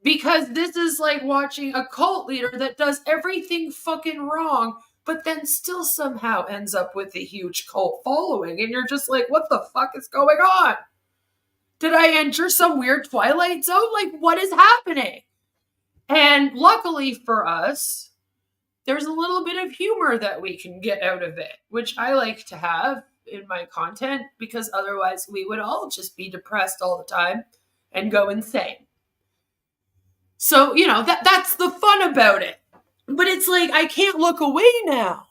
Because this is like watching a cult leader that does everything fucking wrong, but then still somehow ends up with a huge cult following. And you're just like, what the fuck is going on? Did I enter some weird Twilight Zone? Like, what is happening? And luckily for us, there's a little bit of humor that we can get out of it, which I like to have in my content, because otherwise we would all just be depressed all the time and go insane. So, you know, that's the fun about it. But it's like, I can't look away now.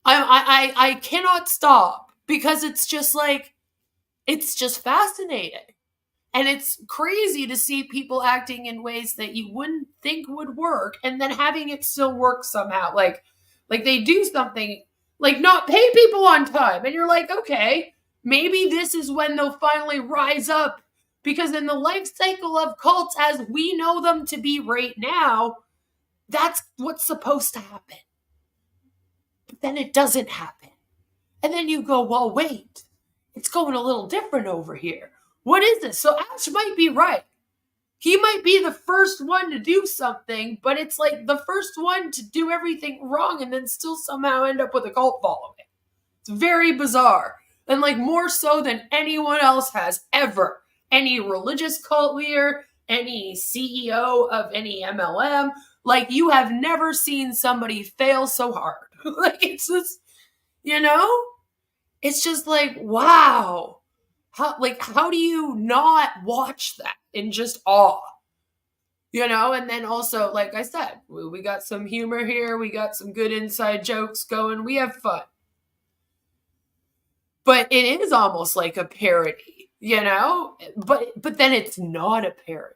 I cannot stop, because it's just like, it's just fascinating. And it's crazy to see people acting in ways that you wouldn't think would work, and then having it still work somehow. Like they do something, like not pay people on time. And you're like, okay, maybe this is when they'll finally rise up. Because in the life cycle of cults as we know them to be right now, that's what's supposed to happen. But then it doesn't happen. And then you go, well, wait, it's going a little different over here. What is this? So Ash might be right. He might be the first one to do something, but it's like the first one to do everything wrong and then still somehow end up with a cult following. It's very bizarre. And like more so than anyone else has ever. Any religious cult leader, any CEO of any MLM, like you have never seen somebody fail so hard. Like it's just, you know, it's just like, wow. How do you not watch that in just awe? You know, and then also, like I said, we got some humor here. We got some good inside jokes going. We have fun. But it is almost like a parody, you know? But then it's not a parody.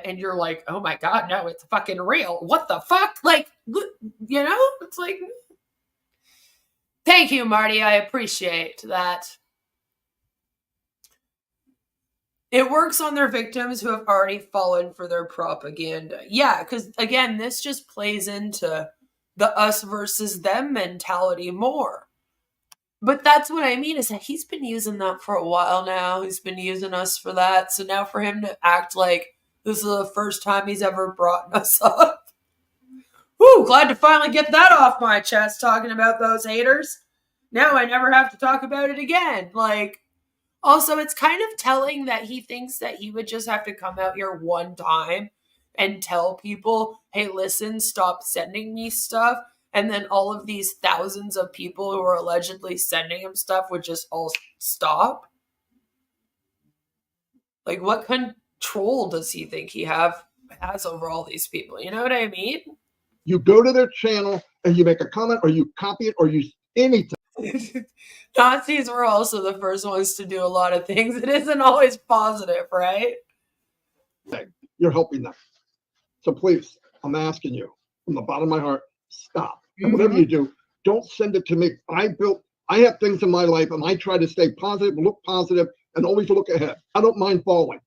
And you're like, oh my God, no, it's fucking real. What the fuck? Like, you know? It's like, thank you, Marty. I appreciate that. It works on their victims who have already fallen for their propaganda. Yeah, because again, this just plays into the us versus them mentality more. But that's what I mean, is that he's been using that for a while now. He's been using us for that. So now for him to act like this is the first time he's ever brought us up. Whew, glad to finally get that off my chest, talking about those haters. Now I never have to talk about it again. Like, also, it's kind of telling that he thinks that he would just have to come out here one time and tell people, hey, listen, stop sending me stuff. And then all of these thousands of people who are allegedly sending him stuff would just all stop. Like, what control does he think he has over all these people? You know what I mean? You go to their channel and you make a comment, or you copy it, or you anything. Nazis were also the first ones to do a lot of things. It isn't always positive, right? You're helping them. So please, I'm asking you from the bottom of my heart, stop. And whatever you do, don't send it to me. I have things in my life, and I try to stay positive, look positive, and always look ahead. I don't mind falling.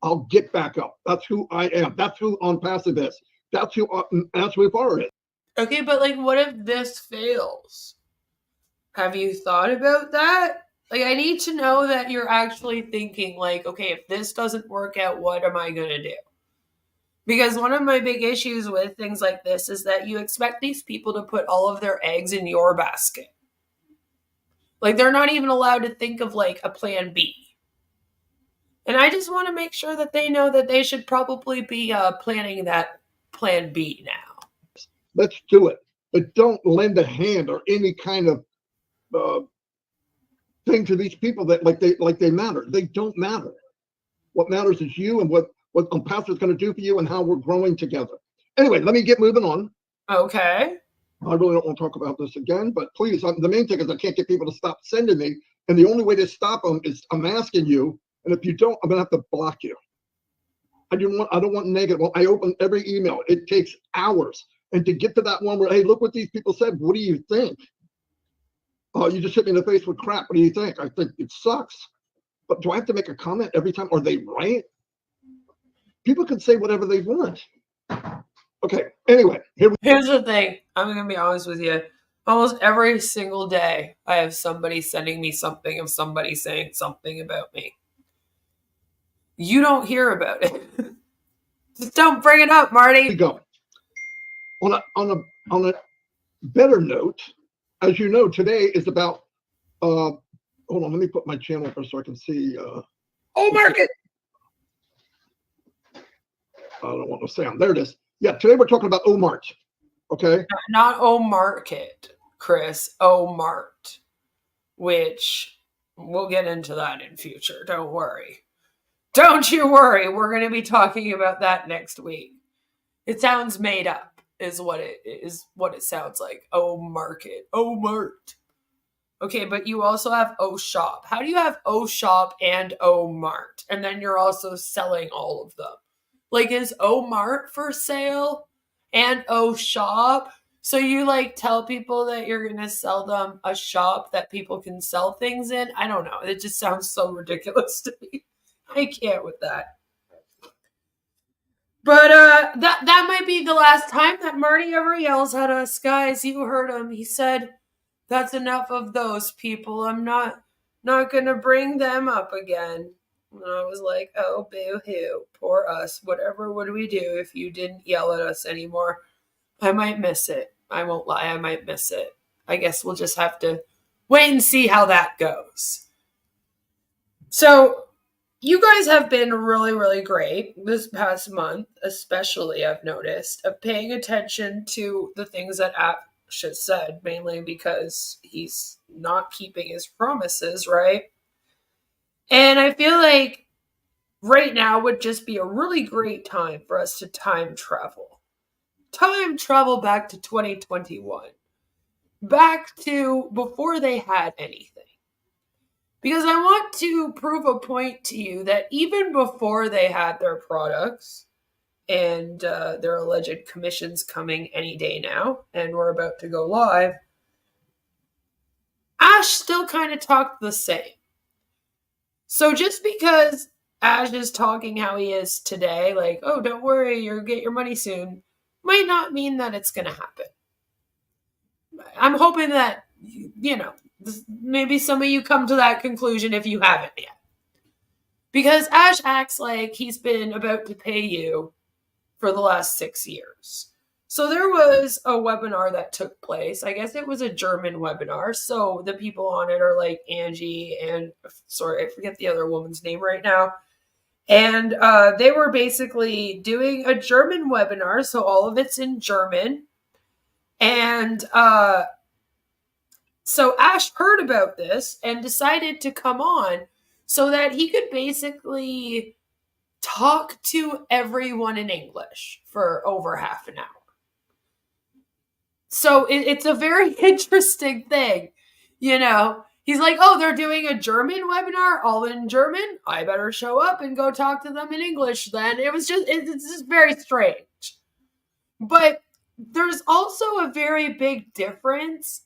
I'll get back up. That's who I am. That's who OnPassive is. That's who Ash Mufareh is. Okay, but like, what if this fails? Have you thought about that? Like, I need to know that you're actually thinking, like, okay, if this doesn't work out, what am I going to do? Because one of my big issues with things like this is that you expect these people to put all of their eggs in your basket. Like, they're not even allowed to think of, like, a plan B. And I just want to make sure that they know that they should probably be planning that plan B now. Let's do it. But don't lend a hand or any kind of thing to these people that like they matter. They don't matter. What matters is you and what OnPassive is going to do for you and how we're growing together. Anyway, let me get moving on. Okay. I really don't want to talk about this again, but please, the main thing is I can't get people to stop sending me. And the only way to stop them is I'm asking you. And if you don't, I'm going to have to block you. I don't want negative. Well, I open every email. It takes hours. And to get to that one where, hey, look what these people said. What do you think? Oh, you just hit me in the face with crap. What do you think? I think it sucks. But do I have to make a comment every time? Are they right? People can say whatever they want. Okay. Anyway, Here's the thing. I'm going to be honest with you. Almost every single day, I have somebody sending me something of somebody saying something about me. You don't hear about it. Just don't bring it up, Marty. we go. On a better note, as you know, today is about hold on, let me put my channel up so I can see Oh, market. I don't want to sound. There it is. Yeah, today we're talking about Omart. Okay. Not O-Market, Chris. O-Mart. Which we'll get into that in future. Don't worry. Don't you worry. We're going to be talking about that next week. It sounds made up, is what it sounds like. O-Market. O-Mart. Okay, but you also have O-Shop. How do you have O-Shop and O-Mart? And then you're also selling all of them. Like, is O-Mart for sale and O-Shop? So you, like, tell people that you're going to sell them a shop that people can sell things in? I don't know. It just sounds so ridiculous to me. I can't with that. But that might be the last time that Marty ever yells at us, guys. You heard him. He said, that's enough of those people. I'm not going to bring them up again. And I was like, oh, boo-hoo. Poor us. Whatever would we do if you didn't yell at us anymore? I might miss it. I won't lie. I might miss it. I guess we'll just have to wait and see how that goes. So you guys have been really, really great this past month, especially, I've noticed, of paying attention to the things that Ash has said, mainly because he's not keeping his promises, right? And I feel like right now would just be a really great time for us to time travel. Time travel back to 2021. Back to before they had anything. Because I want to prove a point to you that even before they had their products and their alleged commissions coming any day now, and we're about to go live, Ash still kind of talked the same. So just because Ash is talking how he is today, like, oh, don't worry, you'll get your money soon, might not mean that it's going to happen. I'm hoping that, you know, maybe some of you come to that conclusion if you haven't yet. Because Ash acts like he's been about to pay you for the last 6 years. So there was a webinar that took place. I guess it was a German webinar. So the people on it are like Angie and, sorry, I forget the other woman's name right now. And they were basically doing a German webinar. So all of it's in German. And so Ash heard about this and decided to come on so that he could basically talk to everyone in English for over half an hour. So it's a very interesting thing, you know. He's like, oh, they're doing a German webinar, all in German. I better show up and go talk to them in English then. It's just very strange. But there's also a very big difference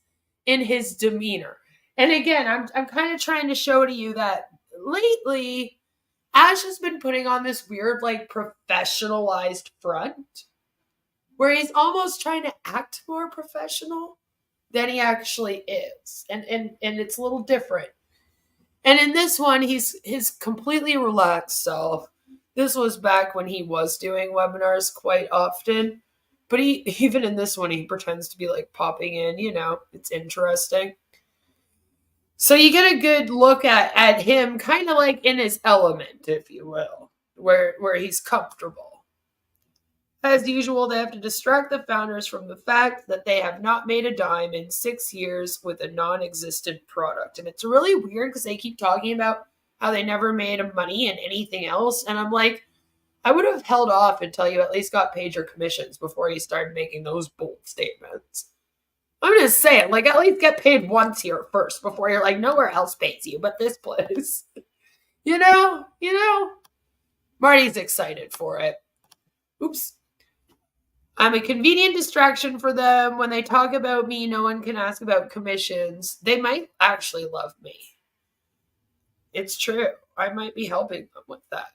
in his demeanor. And again, I'm kind of trying to show to you that lately, Ash has been putting on this weird, like, professionalized front where he's almost trying to act more professional than he actually is. And it's a little different. And in this one, he's his completely relaxed self. This was back when he was doing webinars quite often. But even in this one, he pretends to be like popping in, it's interesting. So you get a good look at him kind of like in his element, if you will, where he's comfortable. As usual, they have to distract the founders from the fact that they have not made a dime in 6 years with a non-existent product. And it's really weird because they keep talking about how they never made money in anything else. And I'm like, I would have held off until you at least got paid your commissions before you started making those bold statements. I'm just saying, like, at least get paid once here first before you're like, nowhere else pays you but this place. You know? Marty's excited for it. Oops. I'm a convenient distraction for them. When they talk about me, no one can ask about commissions. They might actually love me. It's true. I might be helping them with that.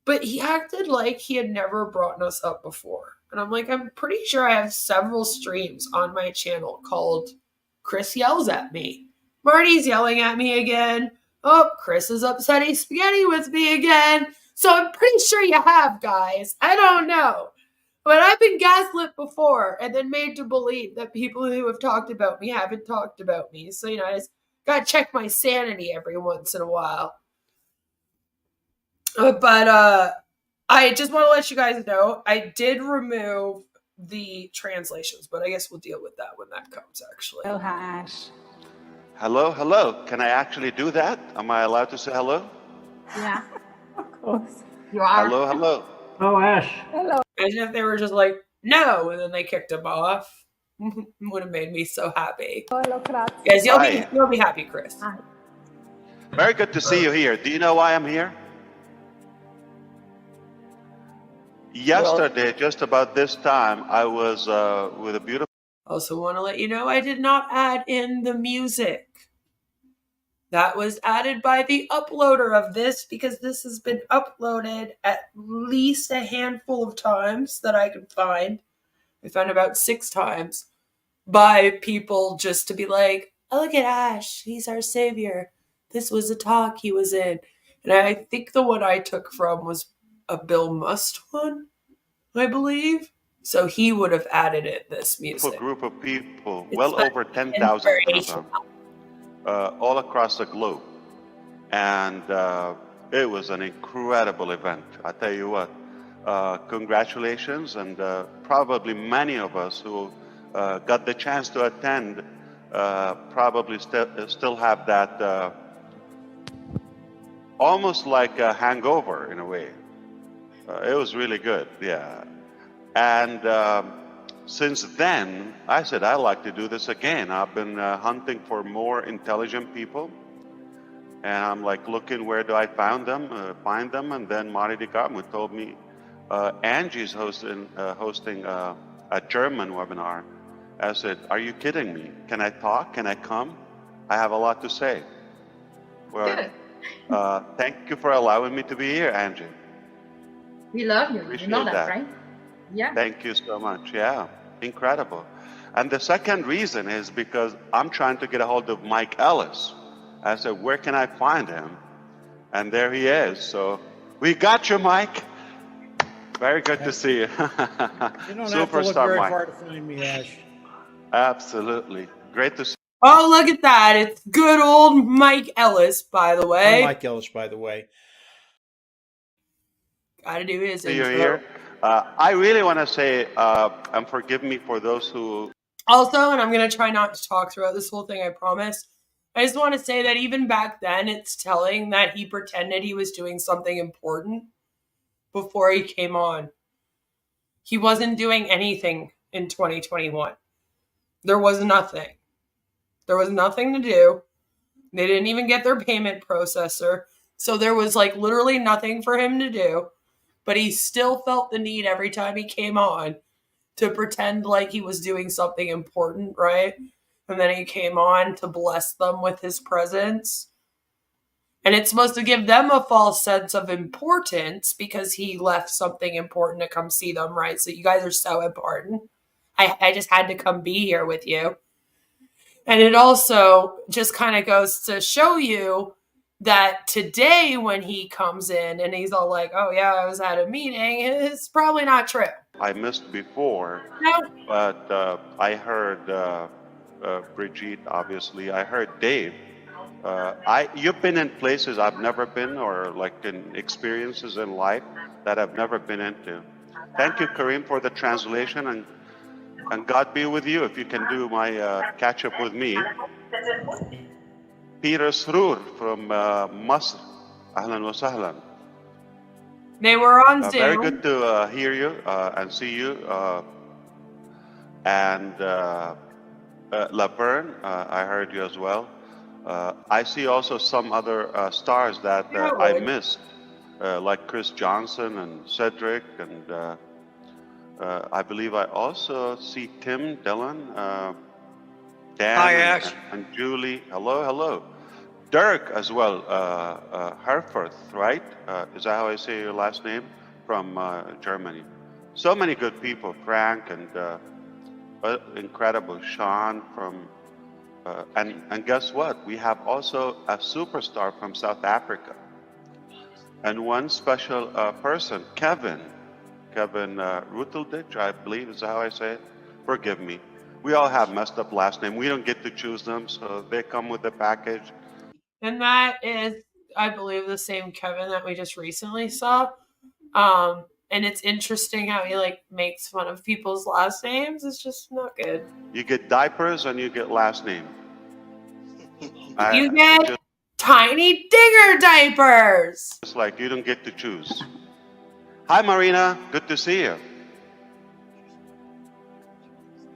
But he acted like he had never brought us up before. And I'm like, I'm pretty sure I have several streams on my channel called Chris Yells at Me. Marty's yelling at me again. Oh, Chris is upsetting spaghetti with me again. So I'm pretty sure you have, guys. I don't know. But I've been gaslit before and then made to believe that people who have talked about me haven't talked about me. So, I just got to check my sanity every once in a while. But I just want to let you guys know, I did remove the translations, but I guess we'll deal with that when that comes, actually. Oh, hi, Ash. Hello. Can I actually do that? Am I allowed to say hello? Yeah, of course. You are. Hello. Oh, Ash. Hello. Imagine if they were just like, no, and then they kicked him off. Would have made me so happy. Hello, Krat. Guys, you'll be happy, Chris. Hi. Very good to see you here. Do you know why I'm here? Yesterday, just about this time, I was with a beautiful... Also want to let you know I did not add in the music. That was added by the uploader of this because this has been uploaded at least a handful of times that I could find. I found about 6 times by people just to be like, oh, look at Ash. He's our savior. This was a talk he was in. And I think the one I took from was a Bill Must one, I believe. So he would have added it, this music. group of people, It's well like over 10,000 of them, inspirational. all across the globe. And it was an incredible event. I tell you what, congratulations. And probably many of us who got the chance to attend probably still have that almost like a hangover in a way. It was really good, yeah. And since then, I said, I'd like to do this again. I've been hunting for more intelligent people. And I'm like looking, where do I find them? And then Marty told me, Angie's hosting a German webinar. I said, are you kidding me? Can I talk? Can I come? I have a lot to say. Well, thank you for allowing me to be here, Angie. We love you. Appreciate You know that, that. right? Yeah. Thank you so much. Yeah, incredible. And the second reason is because I'm trying to get a hold of Mike Ellis. I said, where can I find him? And there he is. So we got you, Mike. Very good to see you. You don't have to look Superstar very Mike. far to find me, Ash. Absolutely. Great to see Oh, look at that. It's good old Mike Ellis, by the way. I'm Mike Ellis, by the way. Gotta do his you intro. here. I really want to say, and forgive me for those who... Also, and I'm going to try not to talk throughout this whole thing, I promise. I just want to say that even back then, it's telling that he pretended he was doing something important before he came on. He wasn't doing anything in 2021. There was nothing. There was nothing to do. They didn't even get their payment processor. So there was like literally nothing for him to do. But he still felt the need every time he came on to pretend like he was doing something important, right? And then he came on to bless them with his presence. And it's supposed to give them a false sense of importance because he left something important to come see them, right? So you guys are so important. I just had to come be here with you. And it also just kind of goes to show you that today when he comes in and he's all like, oh yeah, I was at a meeting, it's probably not true. I missed before, No. but I heard Brigitte, obviously. I heard Dave. You've been in places I've never been, or like in experiences in life that I've never been into. Thank you, Kareem, for the translation, and God be with you if you can do my catch up with me. Peter Sroor from Masr. Ahlan wa sahlan. They were on Zoom. Very good to hear you and see you. And Laverne, I heard you as well. I see also some other stars that I missed, like Chris Johnson and Cedric, and I believe I also see Tim Dillon, Dan, Hi, Ash. and Julie. Hello, hello. Dirk as well, Herforth, right? Is that how I say your last name? From Germany. So many good people, Frank and incredible Sean from, and guess what? We have also a superstar from South Africa. And one special person, Kevin Rutelditch, I believe is how I say it. Forgive me. We all have messed up last name. We don't get to choose them, so they come with the package. And that is, I believe, the same Kevin that we just recently saw. And it's interesting how he like makes fun of people's last names. It's just not good. You get diapers and you get last name. You get tiny dinger diapers. It's like you don't get to choose. Hi, Marina. Good to see you.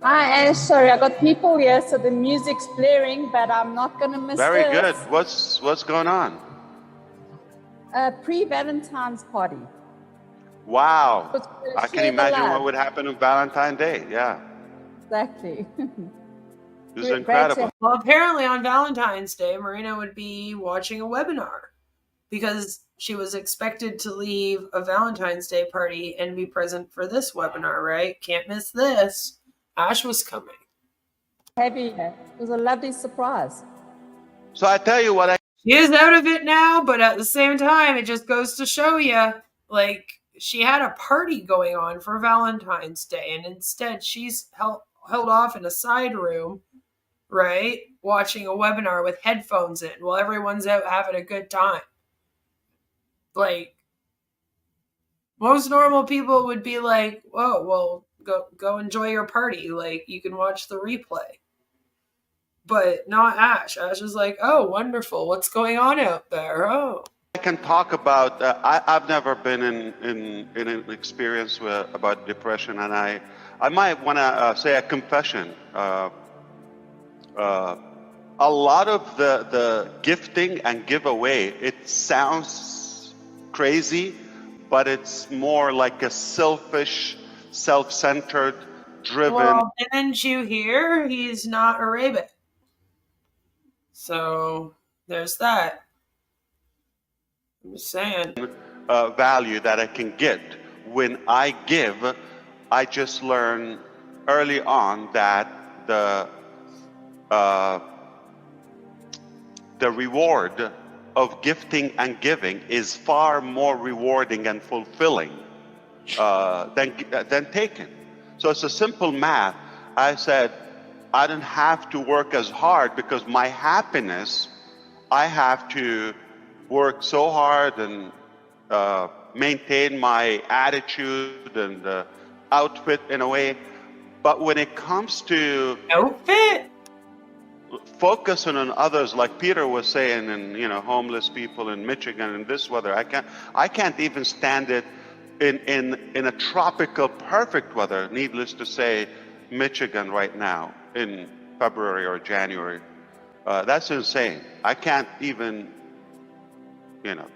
Hi, Ash. Sorry, I got people here, so the music's blaring, but I'm not going to miss Very this. good. What's going on? A pre-Valentine's party. Wow. It's gonna I can share the imagine love. what would happen on Valentine's Day. Yeah. Exactly. This is incredible. Well, apparently on Valentine's Day, Marina would be watching a webinar because she was expected to leave a Valentine's Day party and be present for this webinar, right? Can't miss this. Ash was coming. Heavy. It was a lovely surprise. So I tell you what, She is out of it now, but at the same time, it just goes to show you, like, she had a party going on for Valentine's Day, and instead she's held off in a side room, right, watching a webinar with headphones in while everyone's out having a good time. Like, most normal people would be like, "Whoa, well, go enjoy your party. Like, you can watch the replay." But not Ash. Ash is like, "Oh, wonderful. What's going on out there? Oh." I can talk about. I've never been in an experience about depression, and I might want to say a confession. A lot of the gifting and giveaway, it sounds crazy, but it's more like a selfish, self-centered, driven. Well, didn't you hear? He's not Arabic. So there's that. I'm just saying. Value that I can get when I give. I just learn early on that the reward of gifting and giving is far more rewarding and fulfilling than taking. So it's a simple math. I said, I don't have to work as hard because my happiness, I have to work so hard and maintain my attitude and outfit in a way. But when it comes to outfit, focusing on others, like Peter was saying, and homeless people in Michigan in this weather, I can't even stand it in a tropical perfect weather. Needless to say, Michigan right now in February or January, that's insane. I can't even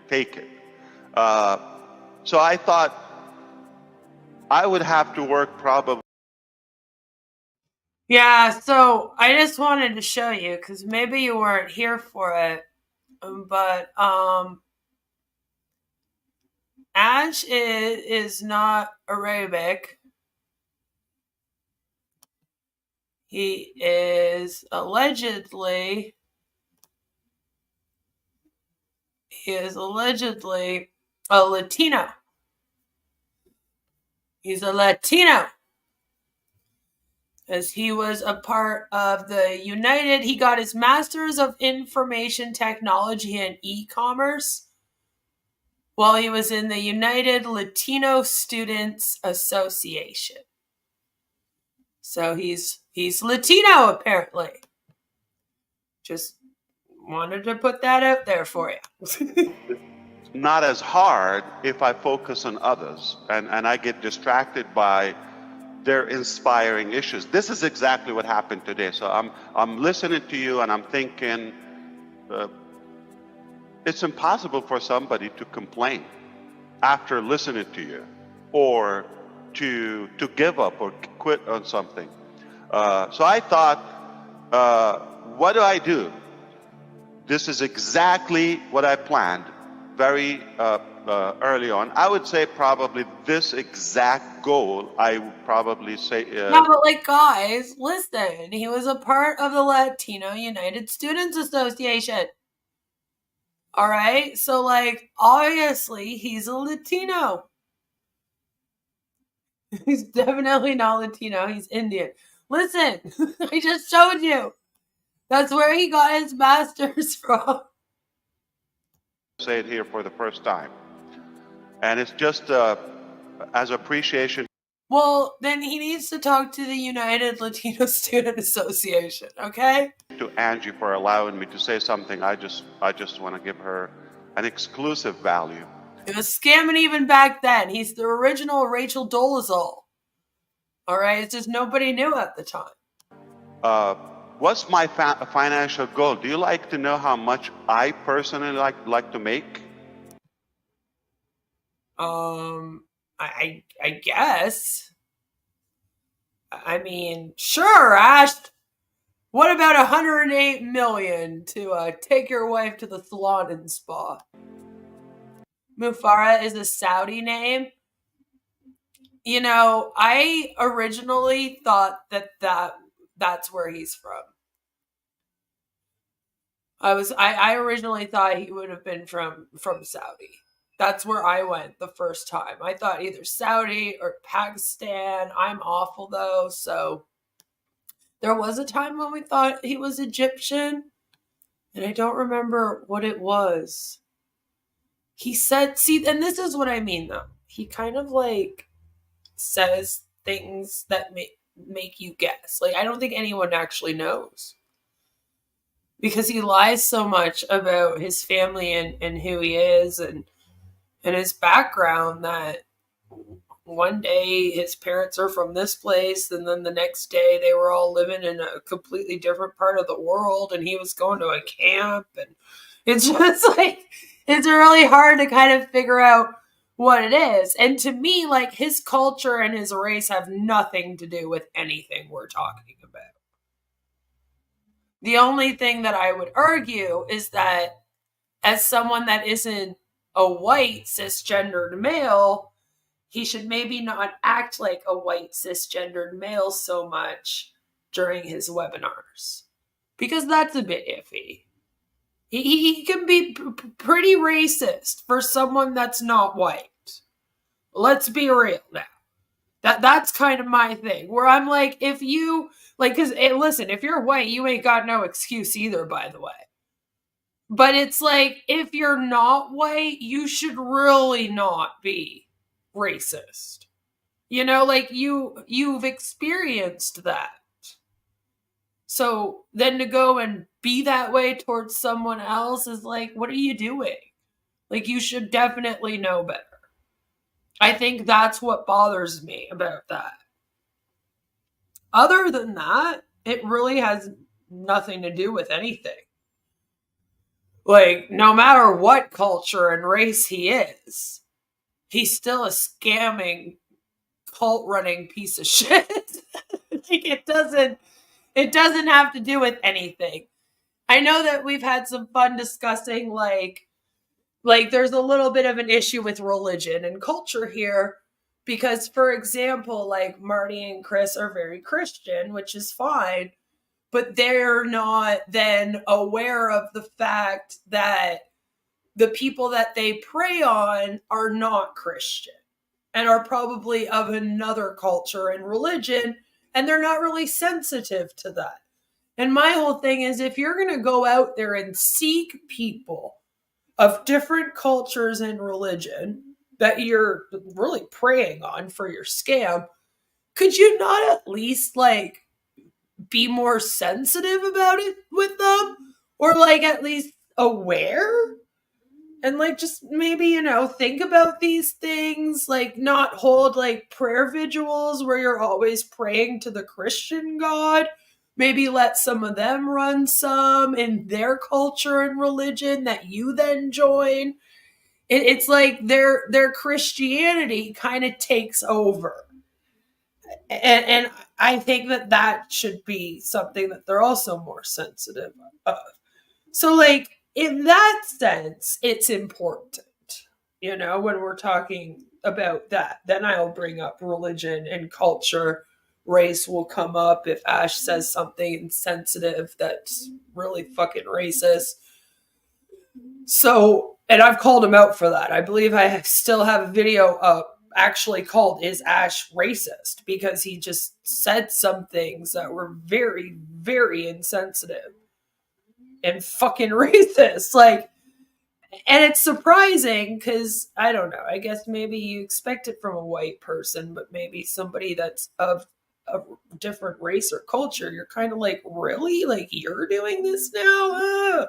take it. So I thought I would have to work probably. Yeah, so I just wanted to show you because maybe you weren't here for it, but Ash is not Arabic. He is allegedly a Latino. He's a Latino. As he was a part of he got his Master's of Information Technology and E-Commerce while he was in the United Latino Students Association. So he's Latino, apparently. Just wanted to put that out there for you. Not as hard if I focus on others and I get distracted by their inspiring issues. This is exactly what happened today. So I'm listening to you and I'm thinking, it's impossible for somebody to complain after listening to you, or to give up or quit on something. So I thought, what do I do? This is exactly what I planned very early on. I would say probably this exact goal, I would probably say... No, but like, guys, listen. He was a part of the Latino United Students Association. All right? So, like, obviously, he's a Latino. He's definitely not Latino. He's Indian. Listen, I just showed you. That's where he got his master's from. Say it here for the first time. And it's just as appreciation. Well, then he needs to talk to the United Latino Student Association, okay? To Angie for allowing me to say something. I just want to give her an exclusive value. It was scamming even back then. He's the original Rachel Dolezal. All right? It's just nobody knew at the time. What's my financial goal? Do you like to know how much I personally like to make? I guess. I mean, sure, Ash. What about 108 million to take your wife to the salon and spa? Mufareh is a Saudi name. You know, I originally thought that's where he's from. I originally thought he would have been from Saudi. That's where I went the first time. I thought either Saudi or Pakistan. I'm awful though, so there was a time when we thought he was Egyptian, and I don't remember what it was. He said, see, and this is what I mean though. He kind of like says things that make you guess. Like, I don't think anyone actually knows. Because he lies so much about his family and who he is and his background that one day his parents are from this place, and then the next day they were all living in a completely different part of the world, and he was going to a camp, and it's just like, it's really hard to kind of figure out what it is. And to me, like, his culture and his race have nothing to do with anything we're talking about. The only thing that I would argue is that as someone that isn't a white cisgendered male, he should maybe not act like a white cisgendered male so much during his webinars, because that's a bit iffy. He can be pretty racist for someone that's not white. Let's be real now. That's kind of my thing, where I'm like, if you, like, because, listen, if you're white, you ain't got no excuse either, by the way. But it's like, if you're not white, you should really not be racist. You know, like, you've experienced that. So then to go and be that way towards someone else is like, what are you doing? Like, you should definitely know better. I think that's what bothers me about that. Other than that, it really has nothing to do with anything. Like, no matter what culture and race he is, he's still a scamming, cult-running piece of shit. Like, it doesn't have to do with anything. I know that we've had some fun discussing, like there's a little bit of an issue with religion and culture here, Because, for example, like Marty and Chris are very Christian, which is fine, but they're not then aware of the fact that the people that they prey on are not Christian and are probably of another culture and religion, and they're not really sensitive to that. And my whole thing is, if you're going to go out there and seek people of different cultures and religion that you're really preying on for your scam, could you not at least like be more sensitive about it with them, or like at least aware, and like just maybe, you know, think about these things, like not hold like prayer vigils where you're always praying to the Christian God. Maybe let some of them run some in their culture and religion that you then join. It's like their Christianity kind of takes over. And I think that should be something that they're also more sensitive of. So, like, in that sense, it's important, you know, when we're talking about that. Then I'll bring up religion and culture. Race will come up if Ash says something insensitive that's really fucking racist. So, and I've called him out for that. I believe I still have a video up actually called "Is Ash Racist?" because he just said some things that were very, very insensitive and fucking racist. Like, and it's surprising because I don't know. I guess maybe you expect it from a white person, but maybe somebody that's of a different race or culture, you're kind of like, really? Like, you're doing this now? Ugh.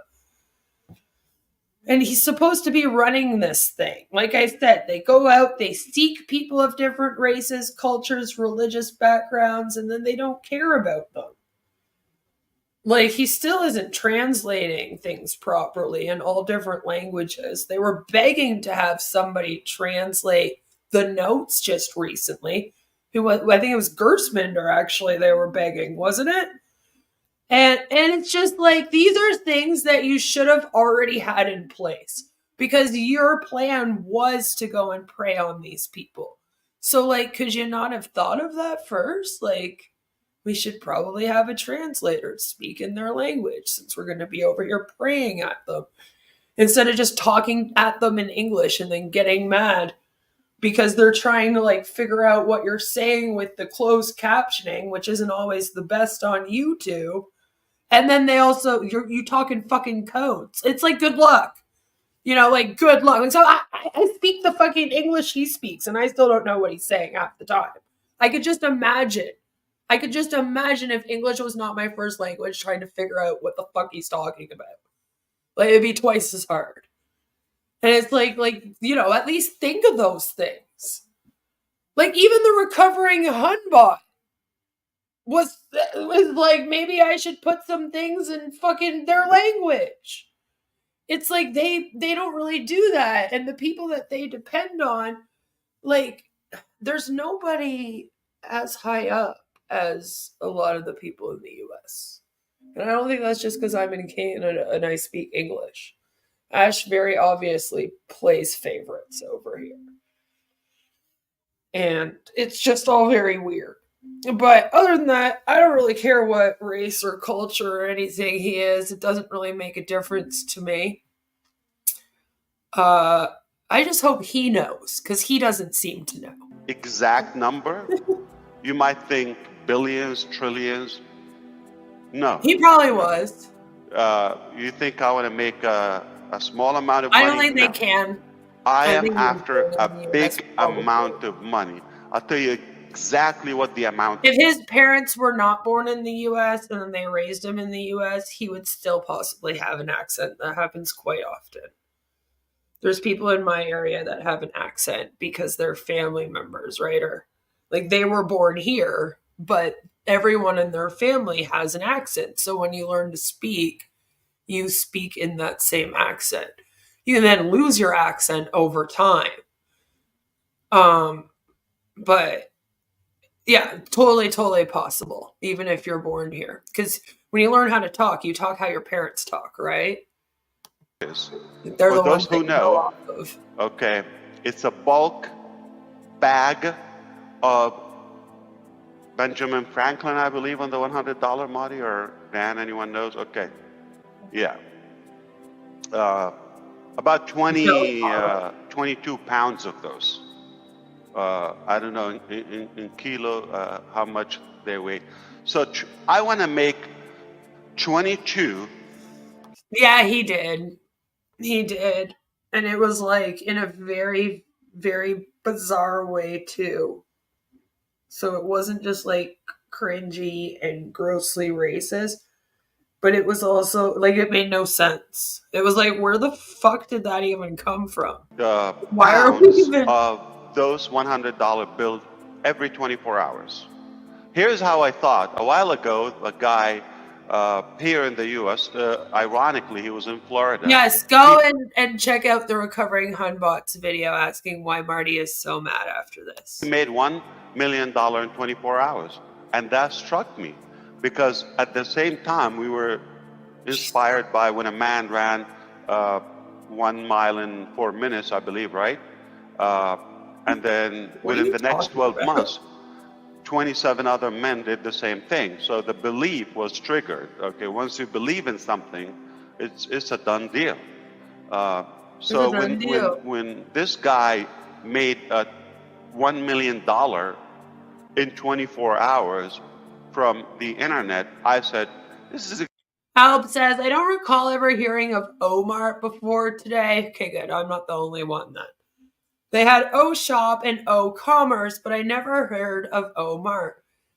And he's supposed to be running this thing. Like I said, they go out, they seek people of different races, cultures, religious backgrounds, and then they don't care about them. Like, he still isn't translating things properly in all different languages. They were begging to have somebody translate the notes just recently. I think it was Gersminder, actually, they were begging, wasn't it? And it's just like, these are things that you should have already had in place because your plan was to go and prey on these people. So, like, could you not have thought of that first? Like, we should probably have a translator speak in their language since we're going to be over here praying at them instead of just talking at them in English and then getting mad because they're trying to like figure out what you're saying with the closed captioning, which isn't always the best on YouTube. And then they also, you talking fucking codes. It's like, good luck. You know, like, good luck. And so I speak the fucking English he speaks, and I still don't know what he's saying half the time. I could just imagine if English was not my first language trying to figure out what the fuck he's talking about. Like, it'd be twice as hard. And it's like, you know, at least think of those things. Like, even the Recovering Hunbot was like, maybe I should put some things in fucking their language. It's like they don't really do that. And the people that they depend on, like, there's nobody as high up as a lot of the people in the US. And I don't think that's just because I'm in Canada and I speak English. Ash very obviously plays favorites over here. And it's just all very weird. But other than that, I don't really care what race or culture or anything he is. It doesn't really make a difference to me. I just hope he knows, because he doesn't seem to know. Exact number? You might think billions, trillions. No. He probably was. You think I want to make a small amount of money? I don't think No. they can. I am think after a the US big probably amount of money. I'll tell you exactly what the amount If his parents were not born in the US and then they raised him in the US, he would still possibly have an accent. That happens quite often. There's people in my area that have an accent because they're family members, right? Or like they were born here, but everyone in their family has an accent. So when you learn to speak, you speak in that same accent. You can then lose your accent over time. But yeah, totally possible, even if you're born here. Because when you learn how to talk, you talk how your parents talk, right? is. They're For the those ones that who you go know, off of. okay, it's a bulk bag of Benjamin Franklin, I believe, on the $100, Marty, or Dan, anyone knows? Okay. Yeah. About 22 pounds of those. I don't know in kilo how much they weigh. So I want to make 22. Yeah, he did. He did. And it was like in a very, very bizarre way too. So it wasn't just like cringy and grossly racist, but it was also like it made no sense. It was like, where the fuck did that even come from? Why are we Pounds even of those $100 bills every 24 hours. Here's how I thought. A while ago, a guy here in the U.S., ironically, he was in Florida. Yes, go and check out the Recovering Hunbot's video asking why Marty is so mad after this. He made $1 million in 24 hours. And that struck me because at the same time, we were inspired by when a man ran 1 mile in 4 minutes, I believe, right? And then within the next 12 months, 27 other men did the same thing. So the belief was triggered. Okay, once you believe in something, it's a done deal. So when this guy made $1 million in 24 hours from the internet, I said, this is Alp says, I don't recall ever hearing of Omart before today. Okay, good. I'm not the only one then. They had O Shop and O Commerce, but I never heard of Omart.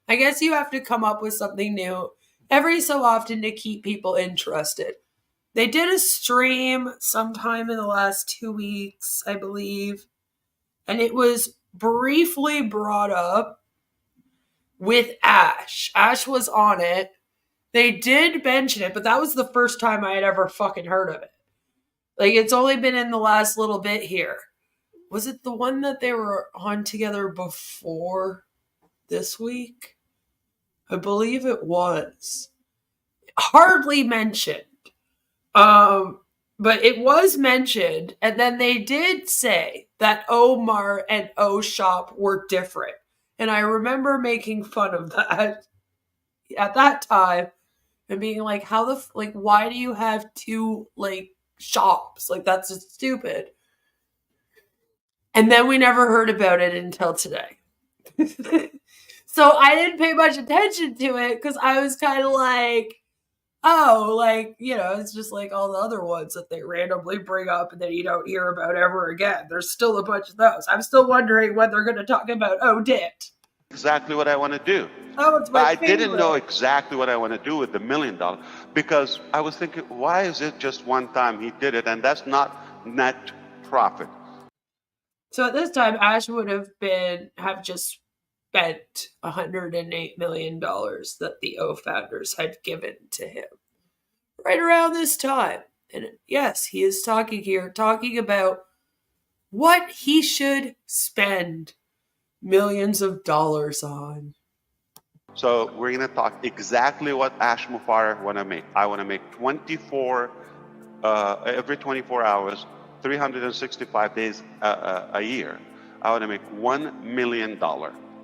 I guess you have to come up with something new every so often to keep people interested. They did a stream sometime in the last 2 weeks, I believe, and it was briefly brought up with Ash. Ash was on it. They did mention it, but that was the first time I had ever fucking heard of it. Like, it's only been in the last little bit here. Was it the one that they were on together before this week? I believe it was. Hardly mentioned. But it was mentioned, and then they did say that Omar and O Shop were different. And I remember making fun of that at that time and being like, why do you have two, shops? Like, that's just stupid. And then we never heard about it until today. So I didn't pay much attention to it because I was kind of like, it's just like all the other ones that they randomly bring up and then you don't hear about ever again. There's still a bunch of those. I'm still wondering when they're going to talk about Odit. Exactly what I want to do. Oh, it's my favorite. I didn't know exactly what I want to do with the $1 million because I was thinking, why is it just one time he did it? And that's not net profit. So at this time, Ash would have just spent $108 million that the O founders had given to him right around this time. And yes, he is talking about what he should spend millions of dollars on. So we're going to talk exactly what Ash Mufareh want to make. I want to make every 24 hours, 365 days a year. I want to make $1 million.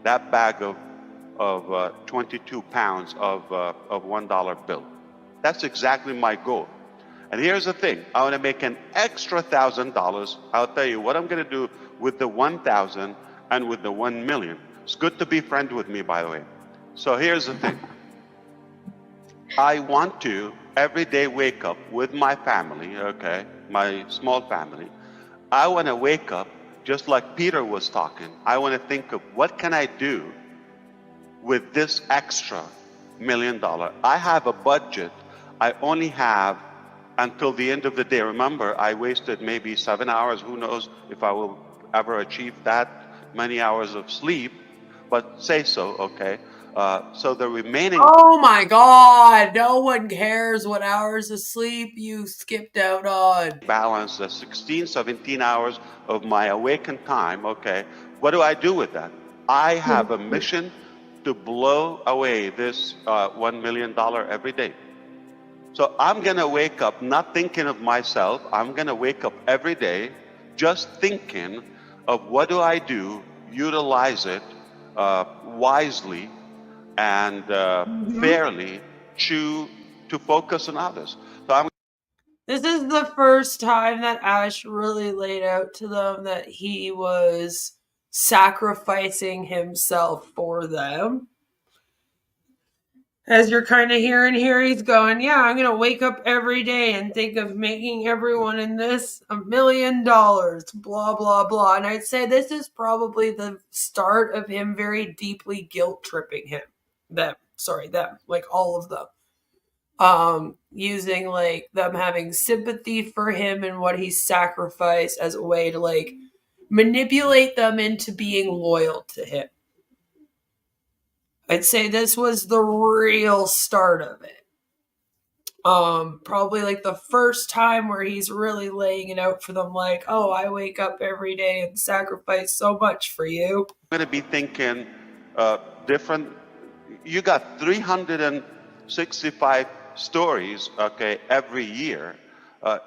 That bag of 22 pounds of $1 bill. That's exactly my goal. And here's the thing. I want to make an extra $1,000. I'll tell you what I'm going to do with the 1,000 and with the 1 million. It's good to be friends with me, by the way. So here's the thing. I want to every day wake up with my family, okay, my small family. I want to wake up just like Peter was talking. I want to think of what can I do with this extra $1 million. I have a budget. I only have until the end of the day. Remember, I wasted maybe 7 hours. Who knows if I will ever achieve that many hours of sleep, but say so, okay? So the remaining... Oh my God, no one cares what hours of sleep you skipped out on. Balance the 16, 17 hours of my awakened time, okay? What do I do with that? I have a mission to blow away this $1 million every day. So I'm gonna wake up not thinking of myself. I'm gonna wake up every day just thinking of what do I do utilize it wisely and fairly to focus on others. So I'm This is the first time that Ash really laid out to them that he was sacrificing himself for them. As you're kind of hearing here, he's going, yeah, I'm going to wake up every day and think of making everyone in this $1 million, blah, blah, blah. And I'd say this is probably the start of him very deeply guilt tripping them, like all of them. Using like them having sympathy for him and what he sacrificed as a way to like manipulate them into being loyal to him. I'd say this was the real start of it. Probably like the first time where he's really laying it out for them, like, oh, I wake up every day and sacrifice so much for you. going to be thinking different. You got 365 stories, okay, every year.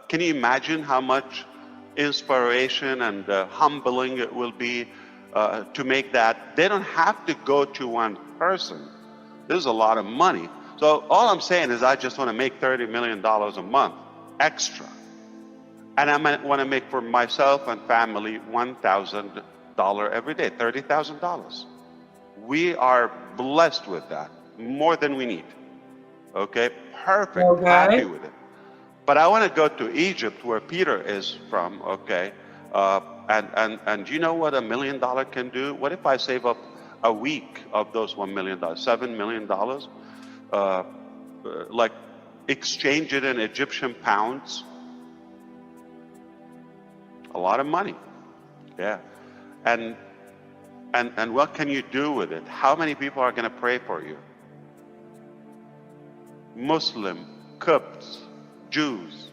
Can you imagine how much inspiration and humbling it will be to make that? They don't have to go to one person. There's a lot of money. So all I'm saying is I just want to make $30 million a month extra. And I want to make for myself and family $1,000 every day, $30,000. We are blessed with that, more than we need. Okay, perfect, Okay. happy with it. But I want to go to Egypt, where Peter is from, okay? And you know what $1 million can do? What if I save up a week of those $1 million, $7 million? Like exchange it in Egyptian pounds. A lot of money, yeah. And what can you do with it? How many people are going to pray for you? Muslim, Copts, Jews,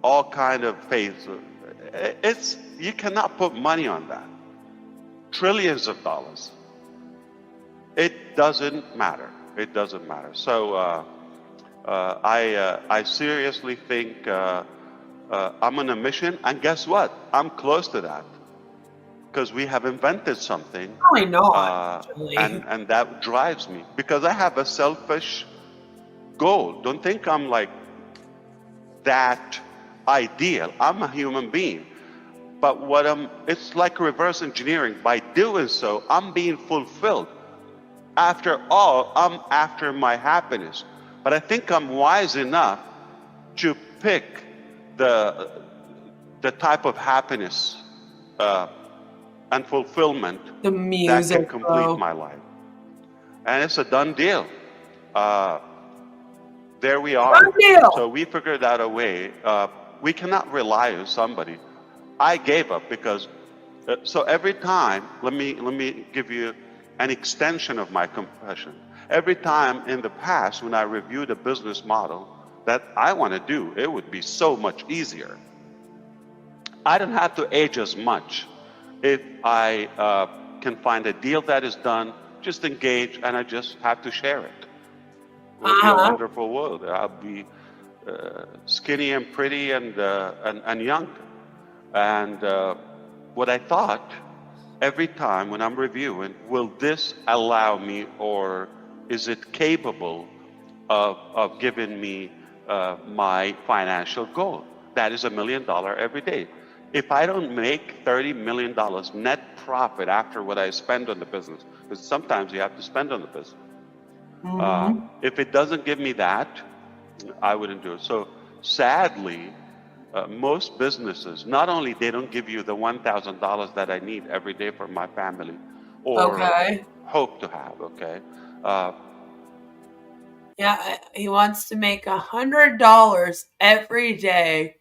all kind of faiths. You cannot put money on that. Trillions of dollars. It doesn't matter. It doesn't matter. So I seriously think I'm on a mission, and guess what? I'm close to that, because we have invented something. Probably not, actually. And that drives me, because I have a selfish goal. Don't think I'm like that ideal. I'm a human being. But it's like reverse engineering. By doing so, I'm being fulfilled. After all, I'm after my happiness. But I think I'm wise enough to pick the type of happiness and fulfillment The that music, can complete bro. my life. And it's a done deal. There we are. Done deal. So we figured out a way. We cannot rely on somebody. I gave up because, so every time, let me give you an extension of my confession. Every time in the past when I reviewed a business model that I want to do, it would be so much easier. I don't have to age as much. If I can find a deal that is done, just engage, and I just have to share it. It will be a wonderful world. I'll be skinny and pretty and young. And what I thought, every time when I'm reviewing, will this allow me, or is it capable of giving me my financial goal? That is $1 million every day. If I don't make $30 million net profit after what I spend on the business, because sometimes you have to spend on the business. If it doesn't give me that, I wouldn't do it. So sadly, most businesses, not only they don't give you the $1,000 that I need every day for my family, or hope to have, okay? Yeah, he wants to make $100 every day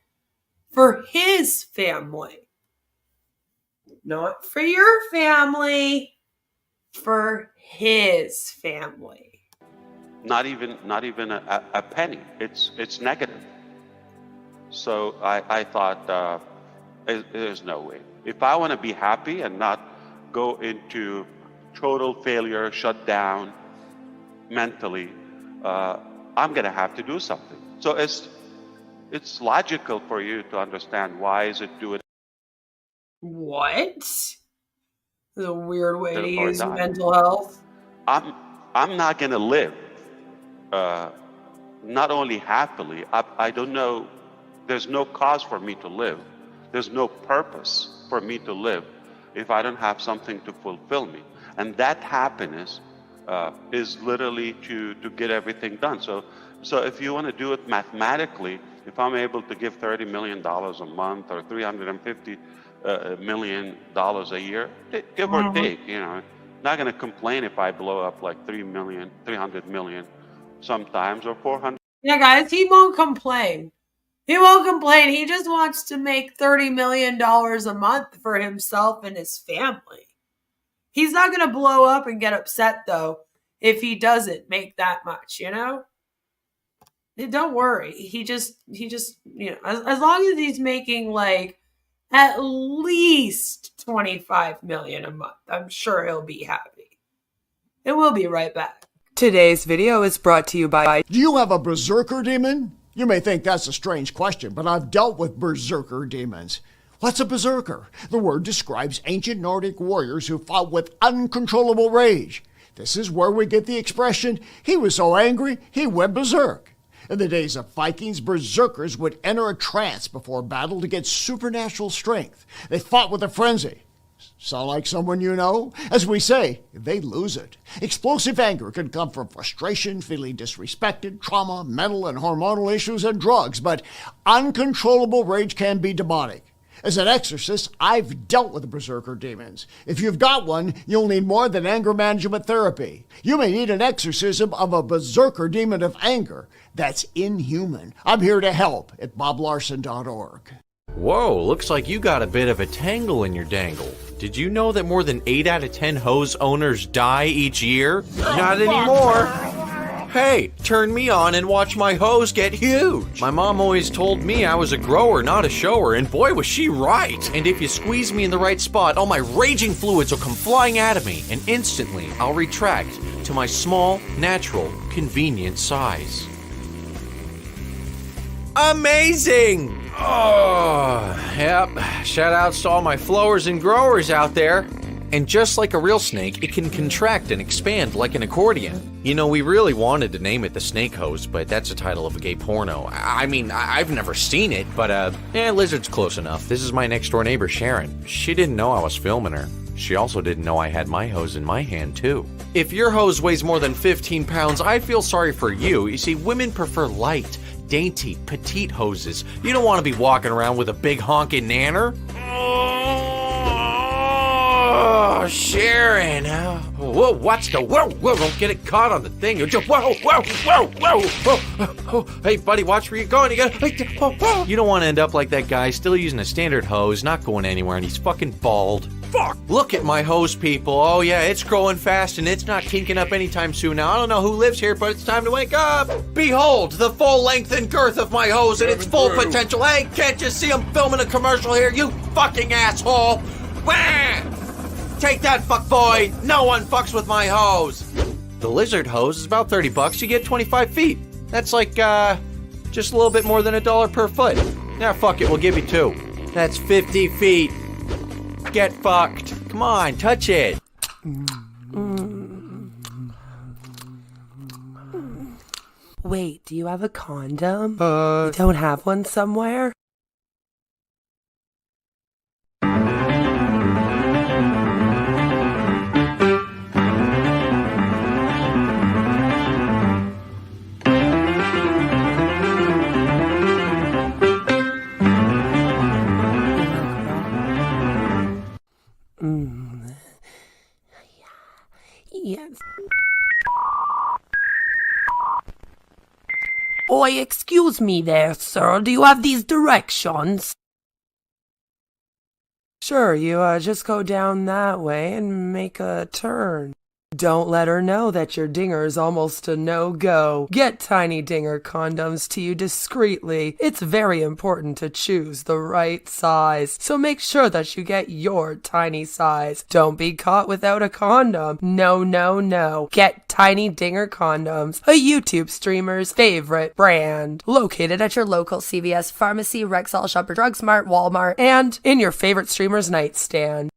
for his family. Not for your family, for his family. Not even a penny. It's negative. So I thought there's no way. If I want to be happy and not go into total failure, shut down mentally, I'm gonna have to do something. So it's logical for you to understand why is it do it. What? It's a weird way to or use die. mental health. I'm not gonna live. Not only happily, I don't know, there's no cause for me to live. There's no purpose for me to live if I don't have something to fulfill me. And that happiness is literally to get everything done. So if you want to do it mathematically, if I'm able to give $30 million a month or $350 million a year, give or take, you know, not going to complain if I blow up like 300 million sometimes, or 400. Yeah, guys, he won't complain. He won't complain. He just wants to make $30 million a month for himself and his family. He's not going to blow up and get upset, though, if he doesn't make that much, you know? Don't worry. He just, you know, as long as he's making like at least 25 million a month, I'm sure he'll be happy. And we'll be right back. Today's video is brought to you by... Do you have a berserker demon? You may think that's a strange question, but I've dealt with berserker demons. What's a berserker? The word describes ancient Nordic warriors who fought with uncontrollable rage. This is where we get the expression, he was so angry, he went berserk. In the days of Vikings, berserkers would enter a trance before battle to get supernatural strength. They fought with a frenzy. Sound like someone you know? As we say, they lose it. Explosive anger can come from frustration, feeling disrespected, trauma, mental and hormonal issues, and drugs, but uncontrollable rage can be demonic. As an exorcist, I've dealt with berserker demons. If you've got one, you'll need more than anger management therapy. You may need an exorcism of a berserker demon of anger. That's inhuman. I'm here to help at boblarson.org. Whoa, looks like you got a bit of a tangle in your dangle. Did you know that more than 8 out of 10 hose owners die each year? Not anymore. Hey, turn me on and watch my hose get huge. My mom always told me I was a grower, not a shower, and boy was she right. And if you squeeze me in the right spot, all my raging fluids will come flying out of me, and instantly I'll retract to my small, natural, convenient size. Amazing! Oh, yep. Shout outs to all my flowers and growers out there. And just like a real snake, it can contract and expand like an accordion. You know, we really wanted to name it the Snake Hose, but that's the title of a gay porno. I mean, I've never seen it, but lizard's close enough. This is my next door neighbor, Sharon. She didn't know I was filming her. She also didn't know I had my hose in my hand, too. If your hose weighs more than 15 pounds, I feel sorry for you. You see, women prefer light, dainty, petite hoses. You don't want to be walking around with a big honking nanner. Oh, Sharon. Whoa, watch the whoa, don't get it caught on the thing. Whoa. Hey, buddy, watch where you're going. You don't want to end up like that guy, still using a standard hose, not going anywhere, and he's fucking bald. Fuck! Look at my hose, people. Oh, yeah, it's growing fast, and it's not kinking up anytime soon. Now, I don't know who lives here, but it's time to wake up. Behold, the full length and girth of my hose and its full potential. Hey, can't you see I'm filming a commercial here, you fucking asshole? Wah! Take that, fuckboy. No one fucks with my hose. The lizard hose is about $30. You get 25 feet. That's like, just a little bit more than $1 per foot. Now, fuck it, we'll give you 2. That's 50 feet. Get fucked. Come on, touch it. Wait, do you have a condom? You don't have one somewhere? Yes. Oi, excuse me there, sir. Do you have these directions? Sure, you just go down that way and make a turn. Don't let her know that your dinger is almost a no-go. Get Tiny Dinger condoms to you discreetly. It's very important to choose the right size, so make sure that you get your tiny size. Don't be caught without a condom. No. Get Tiny Dinger condoms, a YouTube streamer's favorite brand. Located at your local CVS, pharmacy, Rexall, Shopper, Drug Smart, Walmart, and in your favorite streamer's nightstand.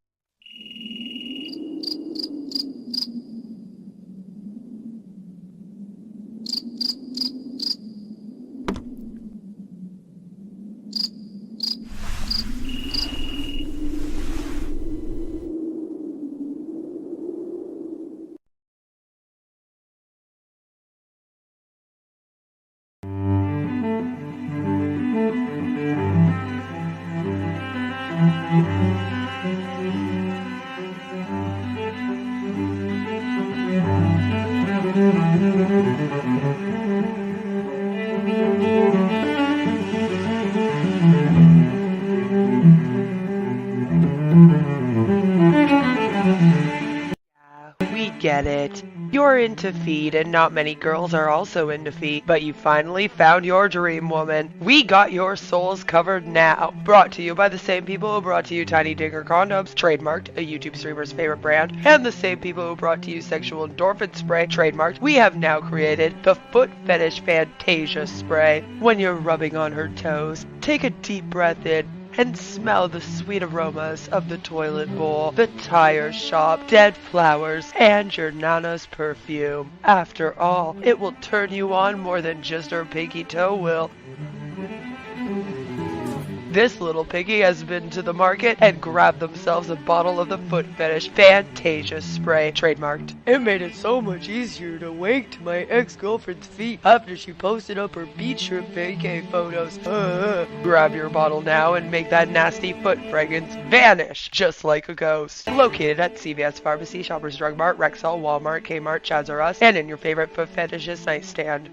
get it. You're into feet, and not many girls are also into feet, but you finally found your dream woman. We got your souls covered now. Brought to you by the same people who brought to you Tiny Digger Condoms, trademarked, a YouTube streamer's favorite brand, and the same people who brought to you Sexual Endorphin Spray, trademarked. We have now created the Foot Fetish Fantasia Spray. When you're rubbing on her toes, take a deep breath in and smell the sweet aromas of the toilet bowl, the tire shop, dead flowers, and your nana's perfume. After all, it will turn you on more than just her pinky toe will. This little piggy has been to the market and grabbed themselves a bottle of the Foot Fetish Fantasia Spray, trademarked. It made it so much easier to wake to my ex-girlfriend's feet after she posted up her beach trip vacay photos. Grab your bottle now and make that nasty foot fragrance vanish just like a ghost. Located at CVS Pharmacy, Shoppers Drug Mart, Rexall, Walmart, Kmart, Chaz R Us, and in your favorite foot fetishist nightstand.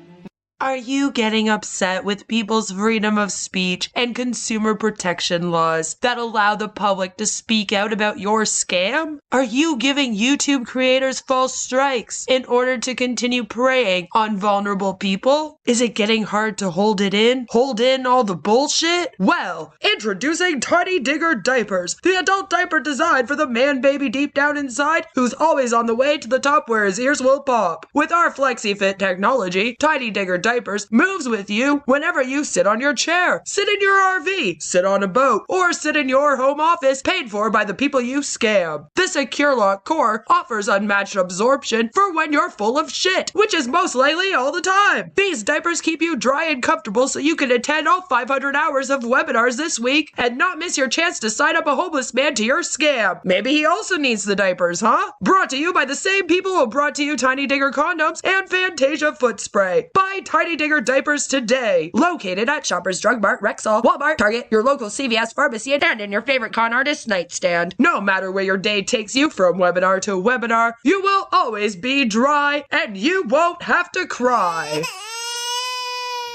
Are you getting upset with people's freedom of speech and consumer protection laws that allow the public to speak out about your scam? Are you giving YouTube creators false strikes in order to continue preying on vulnerable people? Is it getting hard to hold it in? Hold in all the bullshit? Well, introducing Tiny Digger Diapers, the adult diaper designed for the man baby deep down inside who's always on the way to the top where his ears will pop. With our FlexiFit technology, Tiny Digger Diapers moves with you whenever you sit on your chair, sit in your RV, sit on a boat, or sit in your home office paid for by the people you scam. The Secure Lock Core offers unmatched absorption for when you're full of shit, which is most likely all the time. These diapers keep you dry and comfortable so you can attend all 500 hours of webinars this week and not miss your chance to sign up a homeless man to your scam. Maybe he also needs the diapers, huh? Brought to you by the same people who brought to you Tiny Digger Condoms and Fantasia Foot Spray. Buy Tiny Digger Diapers today. Located at Shoppers Drug Mart, Rexall, Walmart, Target, your local CVS pharmacy, and in your favorite con artist nightstand. No matter where your day takes you from webinar to webinar, you will always be dry and you won't have to cry.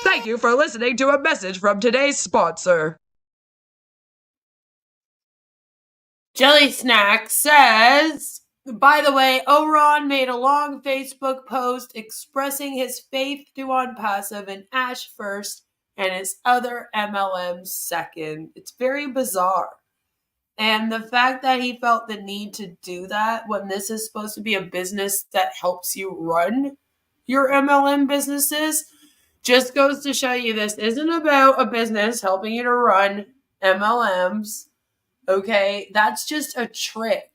Thank you for listening to a message from today's sponsor. Jelly Snack says, by the way, Oron made a long Facebook post expressing his faith to OnPassive and Ash first and his other MLM second. It's very bizarre. And the fact that he felt the need to do that when this is supposed to be a business that helps you run your MLM businesses just goes to show you this isn't about a business helping you to run MLMs. Okay, that's just a trick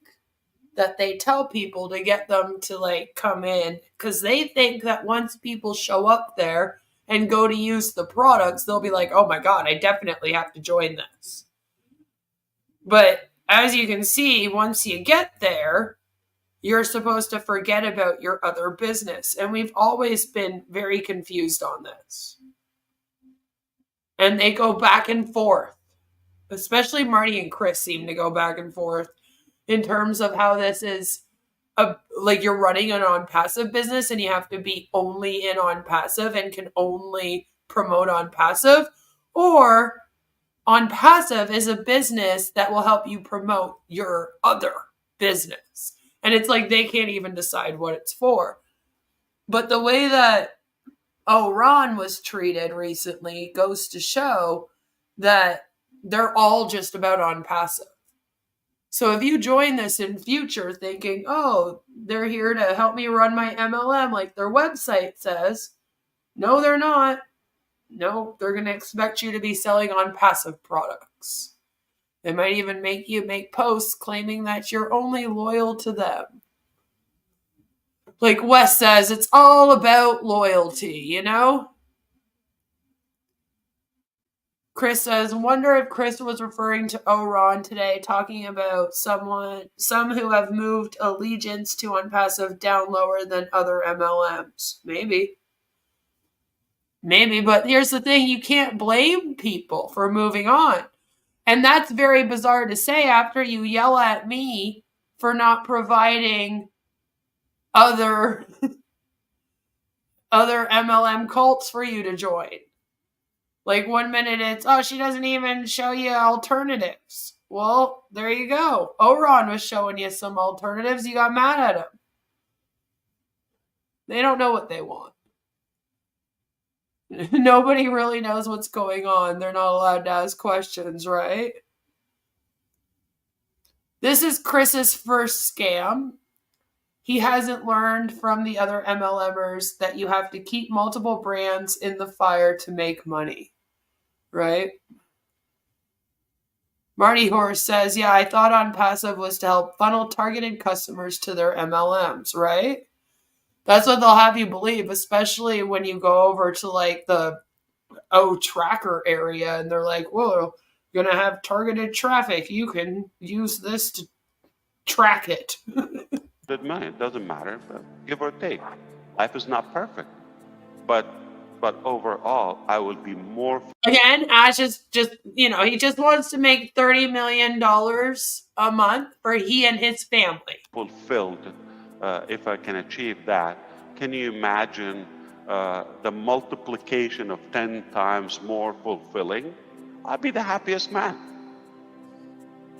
that they tell people to get them to like come in because they think that once people show up there and go to use the products, they'll be like, oh my God, I definitely have to join this. But as you can see, once you get there, you're supposed to forget about your other business. And we've always been very confused on this. And they go back and forth. Especially Marty and Chris seem to go back and forth in terms of how this is like you're running an OnPassive business and you have to be only in OnPassive and can only promote OnPassive, or OnPassive is a business that will help you promote your other business. And it's like they can't even decide what it's for. But the way that Oron was treated recently goes to show that they're all just about OnPassive. So if you join this in future thinking, oh, they're here to help me run my MLM like their website says, no, they're not. No, they're going to expect you to be selling OnPassive products. They might even make you make posts claiming that you're only loyal to them. Like Wes says, it's all about loyalty, you know? Chris says, wonder if Chris was referring to Oron today, talking about some who have moved allegiance to OnPassive down lower than other MLMs. Maybe, but here's the thing, you can't blame people for moving on. And that's very bizarre to say after you yell at me for not providing other MLM cults for you to join. Like 1 minute it's, oh, she doesn't even show you alternatives. Well, there you go. Oron was showing you some alternatives. You got mad at him. They don't know what they want. Nobody really knows what's going on. They're not allowed to ask questions, right? This is Chris's first scam. He hasn't learned from the other MLMers that you have to keep multiple brands in the fire to make money, right? Marty Horse says, yeah, I thought OnPassive was to help funnel targeted customers to their MLMs, right? That's what they'll have you believe, especially when you go over to like the tracker area and they're like, whoa, you're going to have targeted traffic. You can use this to track it. It doesn't matter, but give or take. Life is not perfect, but overall, I will be more. Again, Ash is just, he just wants to make $30 million a month for he and his family. Fulfilled, if I can achieve that. Can you imagine the multiplication of 10 times more fulfilling? I'd be the happiest man.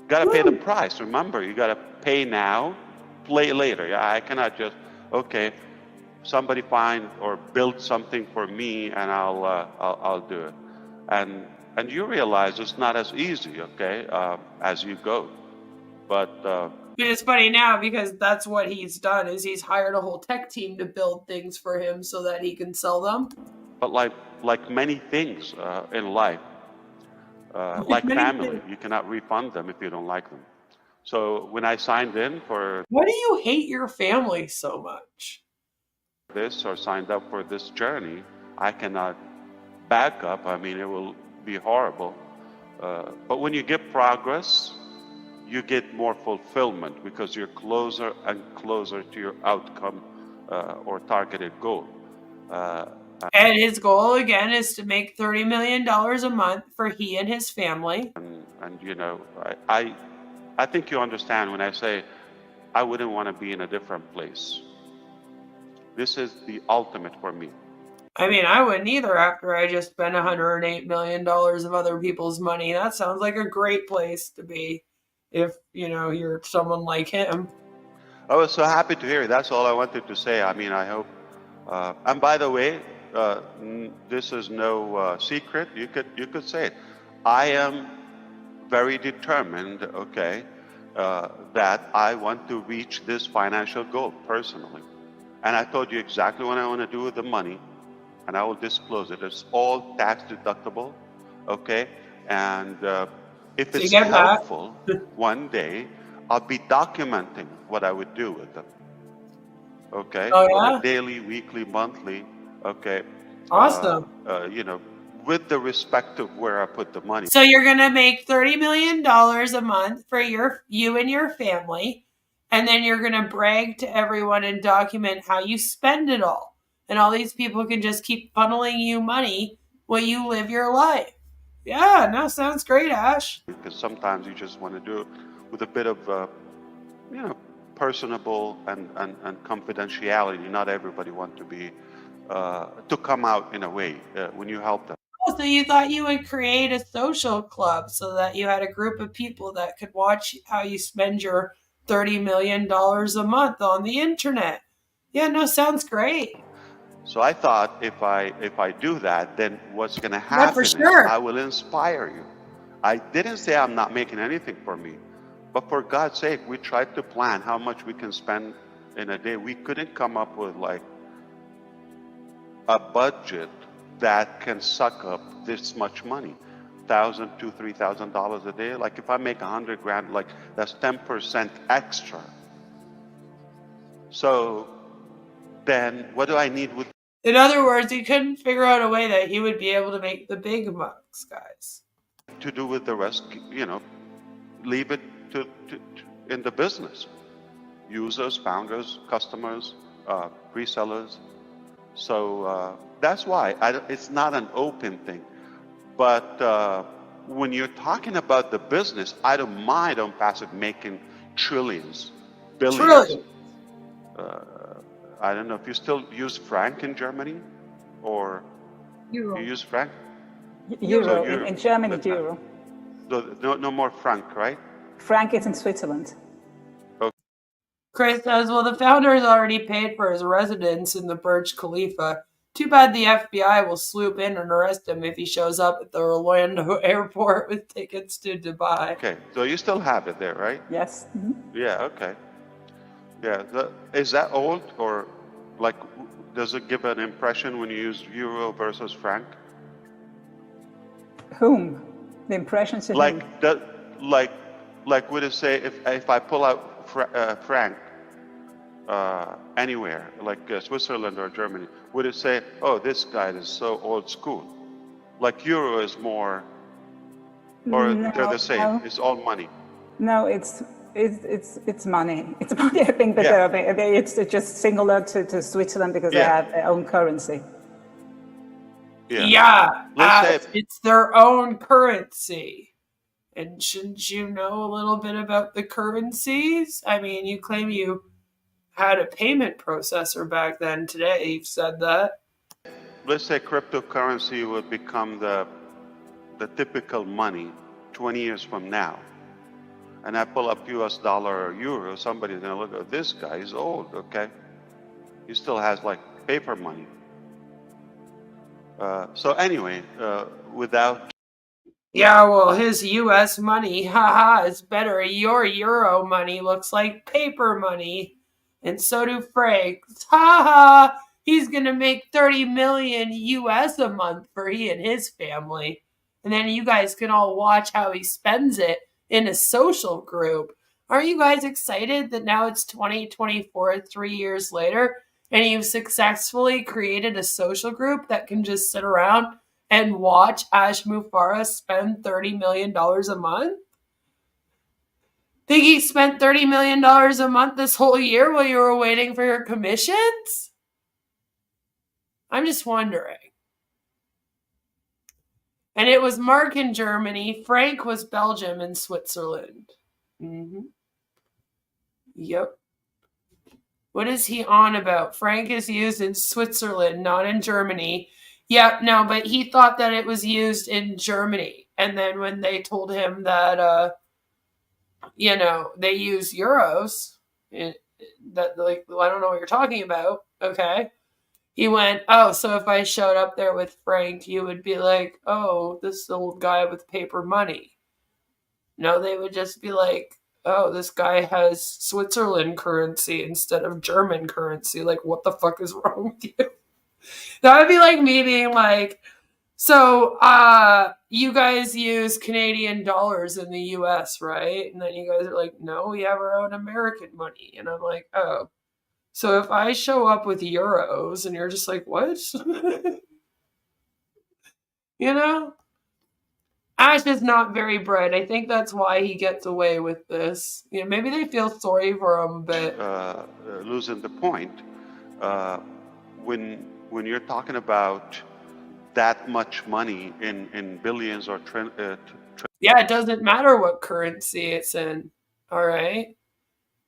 Got to pay the price. Remember, you got to pay now, play later. Yeah, I cannot just, okay, somebody find or build something for me and I'll do it. And you realize it's not as easy, okay, as you go. But it's funny now because that's what he's done is he's hired a whole tech team to build things for him so that he can sell them. But like many things in life, like family, you cannot refund them if you don't like them. So when I signed in for... Why do you hate your family so much? This or signed up for this journey, I cannot back up. I mean, it will be horrible. But when you get progress, you get more fulfillment because you're closer and closer to your outcome or targeted goal. And his goal, again, is to make $30 million a month for he and his family. And I think you understand when I say I wouldn't want to be in a different place. This is the ultimate for me. I mean, I wouldn't either after I just spent $108 million of other people's money. That sounds like a great place to be if, you're someone like him. I was so happy to hear it. That's all I wanted to say. I mean, I hope... and by the way, this is no secret. You could say it. I am very determined, okay, that I want to reach this financial goal personally. And I told you exactly what I want to do with the money, and I will disclose it. It's all tax deductible, okay? And if it's helpful, one day I'll be documenting what I would do with them. Okay? Oh, yeah? Daily, weekly, monthly, okay? Awesome. With the respect of where I put the money. So you're going to make $30 million a month for you and your family, and then you're going to brag to everyone and document how you spend it all. And all these people can just keep funneling you money while you live your life. Yeah, no, sounds great, Ash. Because sometimes you just want to do it with a bit of, personable and confidentiality. Not everybody wants to be, to come out in a way when you help them. Oh, so you thought you would create a social club so that you had a group of people that could watch how you spend your $30 million a month on the internet. Yeah, no, sounds great. So I thought if I do that, then what's going to happen is I will inspire you. I didn't say I'm not making anything for me, but for God's sake, we tried to plan how much we can spend in a day. We couldn't come up with like a budget that can suck up this much money. $1,000 to $3,000 a day. Like if I make $100,000, like that's 10% extra. So then what do I need with? In other words, he couldn't figure out a way that he would be able to make the big bucks, guys. To do with the rest, leave it to in the business. Users, founders, customers, resellers. So that's why it's not an open thing. But when you're talking about the business, I don't mind OnPassive making trillions, billions. Trillions. I don't know if you still use franc in Germany, or Euro. You use franc? Euro. So in Germany, it's euro. So no more franc, right? Franc is in Switzerland. Chris says, well, the founder has already paid for his residence in the Burj Khalifa. Too bad the FBI will swoop in and arrest him if he shows up at the Orlando airport with tickets to Dubai. Okay, so you still have it there, right? Yes. Yeah, okay. Yeah, is that old, or like, does it give an impression when you use euro versus franc? Whom? The impressions of whom? Like would it say if I pull out franc anywhere, like Switzerland or Germany, would it say, oh, this guy is so old school? Like euro is more, or they're the same? No. It's all money. No, it's money. It's money. I think that Yeah. it's just singular to Switzerland because they Yeah. have their own currency. Yeah, Let's say it's their own currency. And shouldn't you know a little bit about the currencies? I mean, you claim you had a payment processor back then. Today, you've said that. let's say cryptocurrency would become the typical money 20 years from now, and I pull up US dollar or euro, somebody's gonna look at this guy, he's old, okay? He still has like paper money. So anyway, without... Yeah, well, his US money, haha, is better. Your euro money looks like paper money. And so do Frank's. Haha, he's gonna make 30 million US a month for he and his family. And then you guys can all watch how he spends it in a social group. Aren't you guys excited that now it's 2024, 3 years later, and you've successfully created a social group that can just sit around and watch Ash Mufareh spend $30 million a month? Think he spent $30 million a month this whole year while you were waiting for your commissions? I'm just wondering. And it was Mark in Germany. Frank was Belgium and Switzerland. Yep. What is he on about? Frank is used in Switzerland, not in Germany. Yeah, no, but he thought that it was used in Germany. And then when they told him that, they use euros, that, like, I don't know what you're talking about. Okay. He went, oh, so if I showed up there with Frank, you would be like, oh, this old guy with paper money. No, they would just be like, oh, this guy has Switzerland currency instead of German currency. Like, what the fuck is wrong with you? That would be like me being like, so you guys use Canadian dollars in the US, right? And then you guys are like, no, we have our own American money. And I'm like, oh. So if I show up with euros and you're just like, what? Ash is not very bright. I think that's why he gets away with this. Maybe they feel sorry for him, but... losing the point. When you're talking about that much money in billions or yeah, it doesn't matter what currency it's in. All right?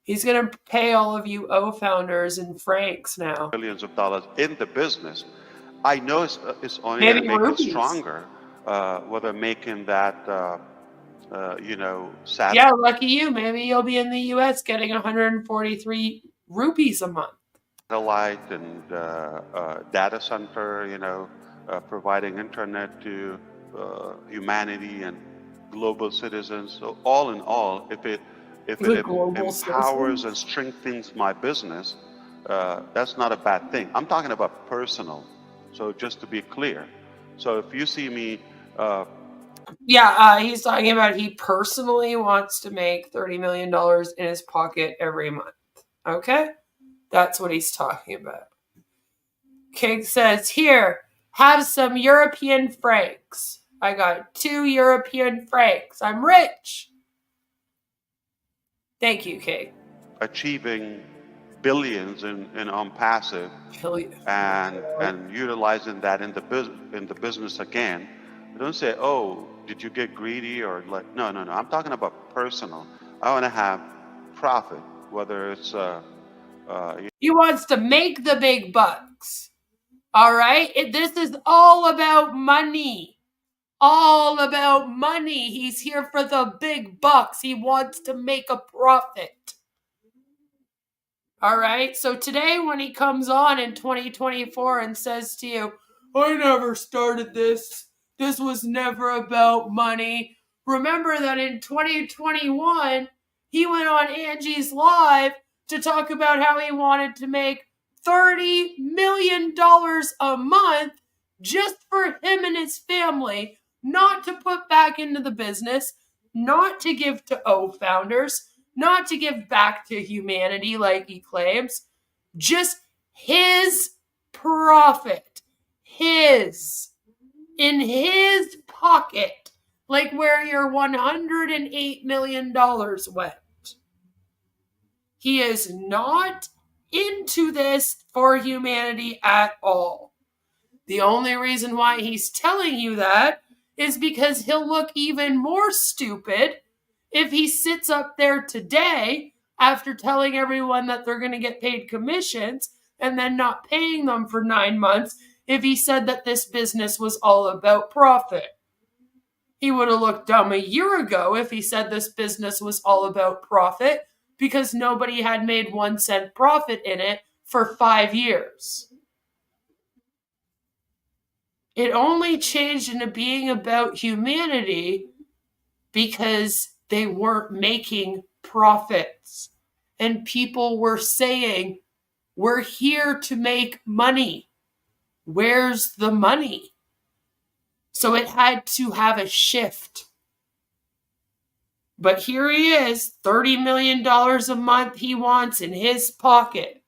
He's going to pay all of you O-founders in francs now. Billions of dollars in the business. I know it's only going to make it stronger, whether making that, sad. Yeah, lucky you. Maybe you'll be in the U.S. getting 143 rupees a month. Satellite and data center, providing internet to humanity and global citizens. So all in all, if it empowers and strengthens my business, that's not a bad thing. I'm talking about personal. So just to be clear. So if you see me... he's talking about he personally wants to make $30 million in his pocket every month. Okay? That's what he's talking about. King says, here, have some European francs. I got 2 European francs. I'm rich. Thank you, King. Achieving billions in OnPassive and utilizing that in the business again. Don't say, oh, did you get greedy or like, no. I'm talking about personal. I want to have profit, whether it's he wants to make the big bucks. All right? This is all about money. All about money. He's here for the big bucks. He wants to make a profit. All right. So today, when he comes on in 2024 and says to you, I never started this, this was never about money. Remember that in 2021, he went on Angie's Live to talk about how he wanted to make $30 million a month just for him and his family, not to put back into the business, not to give to founders, not to give back to humanity like he claims, just his profit, his, in his pocket, like where your $108 million went. He is not into this for humanity at all. The only reason why he's telling you that is because he'll look even more stupid if he sits up there today after telling everyone that they're going to get paid commissions and then not paying them for 9 months if he said that this business was all about profit. He would have looked dumb a year ago if he said this business was all about profit because nobody had made 1 cent profit in it for 5 years. It only changed into being about humanity because they weren't making profits. And people were saying, we're here to make money. Where's the money? So it had to have a shift. But here he is, $30 million a month he wants in his pocket.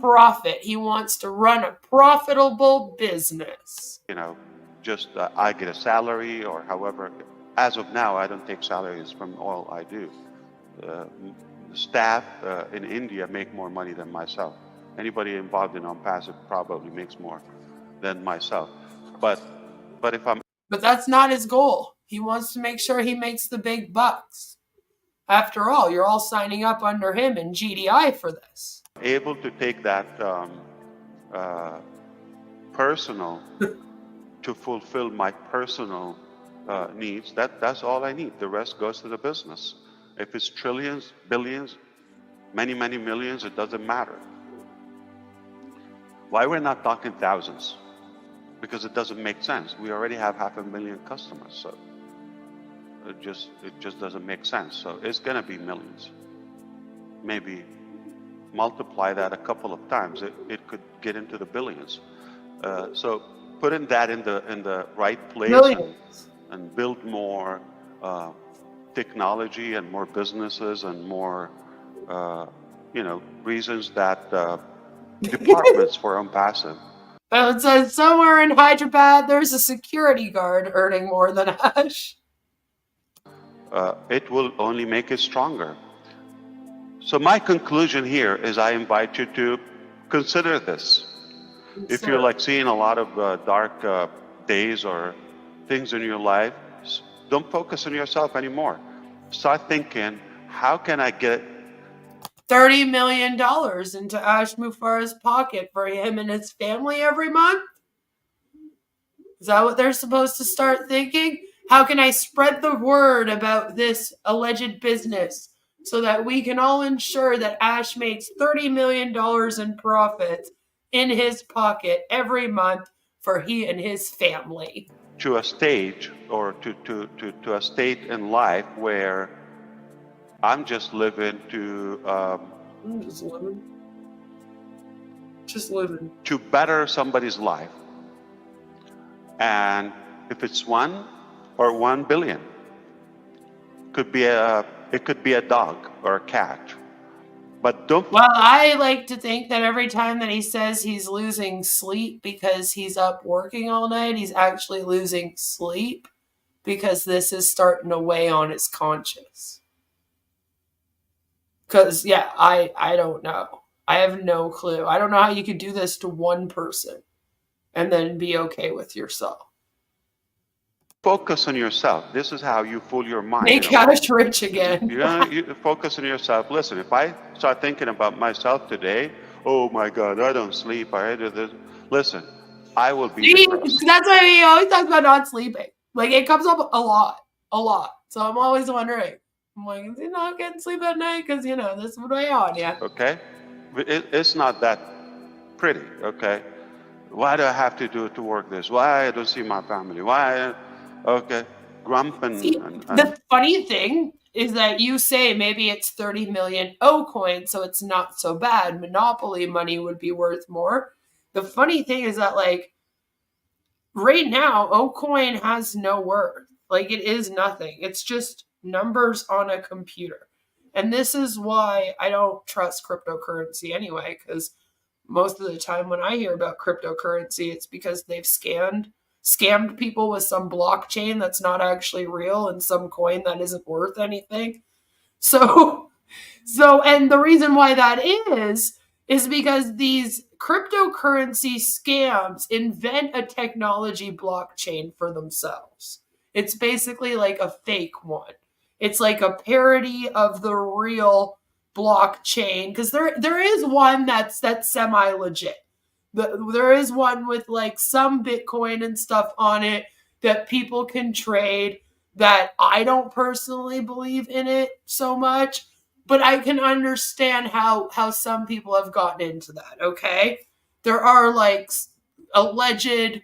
Profit. He wants to run a profitable business. You know, just I get a salary or however. As of now, I don't take salaries from all I do. The staff in India make more money than myself. Anybody involved in OnPassive probably makes more than myself. But if I'm... But that's not his goal. He wants to make sure he makes the big bucks. After all, you're all signing up under him and GDI for this. able to take that personal to fulfill my personal needs, that's all I need. The rest goes to the business. If it's trillions, billions, many, many millions, it doesn't matter. Why we're not talking thousands? Because it doesn't make sense. We already have 500,000 customers, so it just doesn't make sense. So it's gonna be millions. Maybe multiply that a couple of times, it could get into the billions. So putting that in the right place and build more technology and more businesses and more reasons that departments for OnPassive. Well, it says somewhere in Hyderabad there's a security guard earning more than Ash. It will only make it stronger. So my conclusion here is I invite you to consider this. If you're like seeing a lot of dark days or things in your life, don't focus on yourself anymore. Start thinking, how can I get $30 million into Ash Mufareh's pocket for him and his family every month? Is that what they're supposed to start thinking? How can I spread the word about this alleged business so that we can all ensure that Ash makes $30 million in profit in his pocket every month for he and his family? To a stage or to a state in life where I'm just living I'm just living. Just living. To better somebody's life. And if it's 1 or 1 billion, it could be a dog or a cat. But don't. Well, I like to think that every time that he says he's losing sleep because he's up working all night, he's actually losing sleep because this is starting to weigh on his conscience. Because, yeah, I don't know. I have no clue. I don't know how you could do this to one person and then be okay with yourself. Focus on yourself. This is how you fool your mind. Make Ash rich again. You focus on yourself. Listen, if I start thinking about myself today, oh my God, I don't sleep, I do this. Listen, I will be depressed. That's why he always talks about not sleeping. Like, it comes up a lot. So I'm always wondering, I'm like, is he not getting sleep at night? Because, this would weigh on you. Okay? It's not that pretty, okay? Why do I have to do it to work this? Why I don't see my family? Why? Okay, grump and The funny thing is that you say maybe it's 30 million O coins, so it's not so bad. Monopoly money would be worth more. The funny thing is that, like, right now, O coin has no worth. Like, it is nothing. It's just numbers on a computer. And this is why I don't trust cryptocurrency anyway, because most of the time when I hear about cryptocurrency, it's because they've scammed people with some blockchain that's not actually real and some coin that isn't worth anything. So and the reason why that is because these cryptocurrency scams invent a technology blockchain for themselves. It's basically like a fake one. It's like a parody of the real blockchain, because there is one that's semi legit. There is one with like some Bitcoin and stuff on it that people can trade, that I don't personally believe in it so much, but I can understand how some people have gotten into that, okay? There are like alleged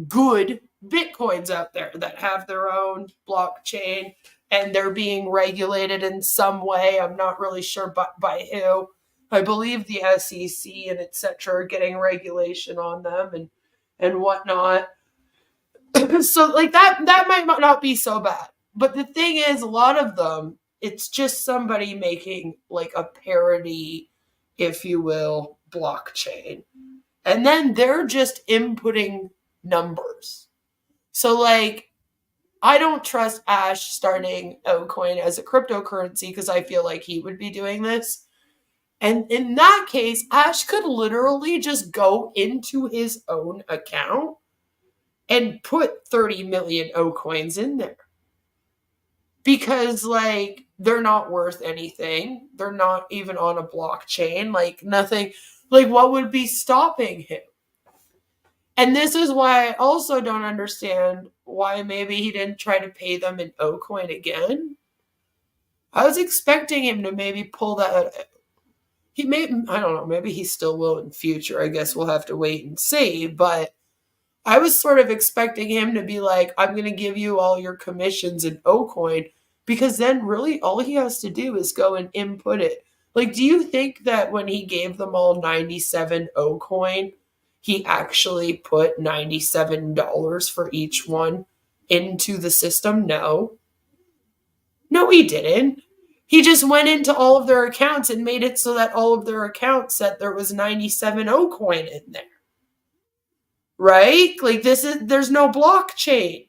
good Bitcoins out there that have their own blockchain and they're being regulated in some way. I'm not really sure by who. I believe the SEC and etc. are getting regulation on them and whatnot. So like that might not be so bad. But the thing is, a lot of them, it's just somebody making like a parody, if you will, blockchain. And then they're just inputting numbers. So like, I don't trust Ash starting Ocoin as a cryptocurrency because I feel like he would be doing this. And in that case, Ash could literally just go into his own account and put 30 million O coins in there. Because, like, they're not worth anything. They're not even on a blockchain. Like, nothing. Like, what would be stopping him? And this is why I also don't understand why maybe he didn't try to pay them in O coin again. I was expecting him to maybe pull that. I don't know, maybe he still will in future. I guess we'll have to wait and see. But I was sort of expecting him to be like, I'm going to give you all your commissions in O coin, because then really all he has to do is go and input it. Like, do you think that when he gave them all 97 O coin, he actually put $97 for each one into the system? No. No, he didn't. He just went into all of their accounts and made it so that all of their accounts said there was 97 O coin in there. Right? Like, there's no blockchain.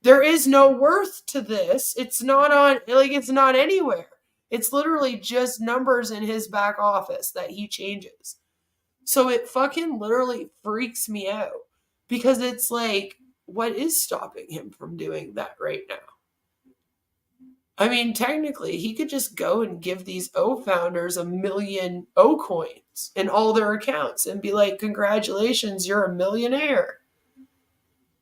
There is no worth to this. It's not on, like, it's not anywhere. It's literally just numbers in his back office that he changes. So it fucking literally freaks me out, because it's like, what is stopping him from doing that right now? I mean, technically, he could just go and give these O founders 1 million O coins in all their accounts and be like, congratulations, you're a millionaire.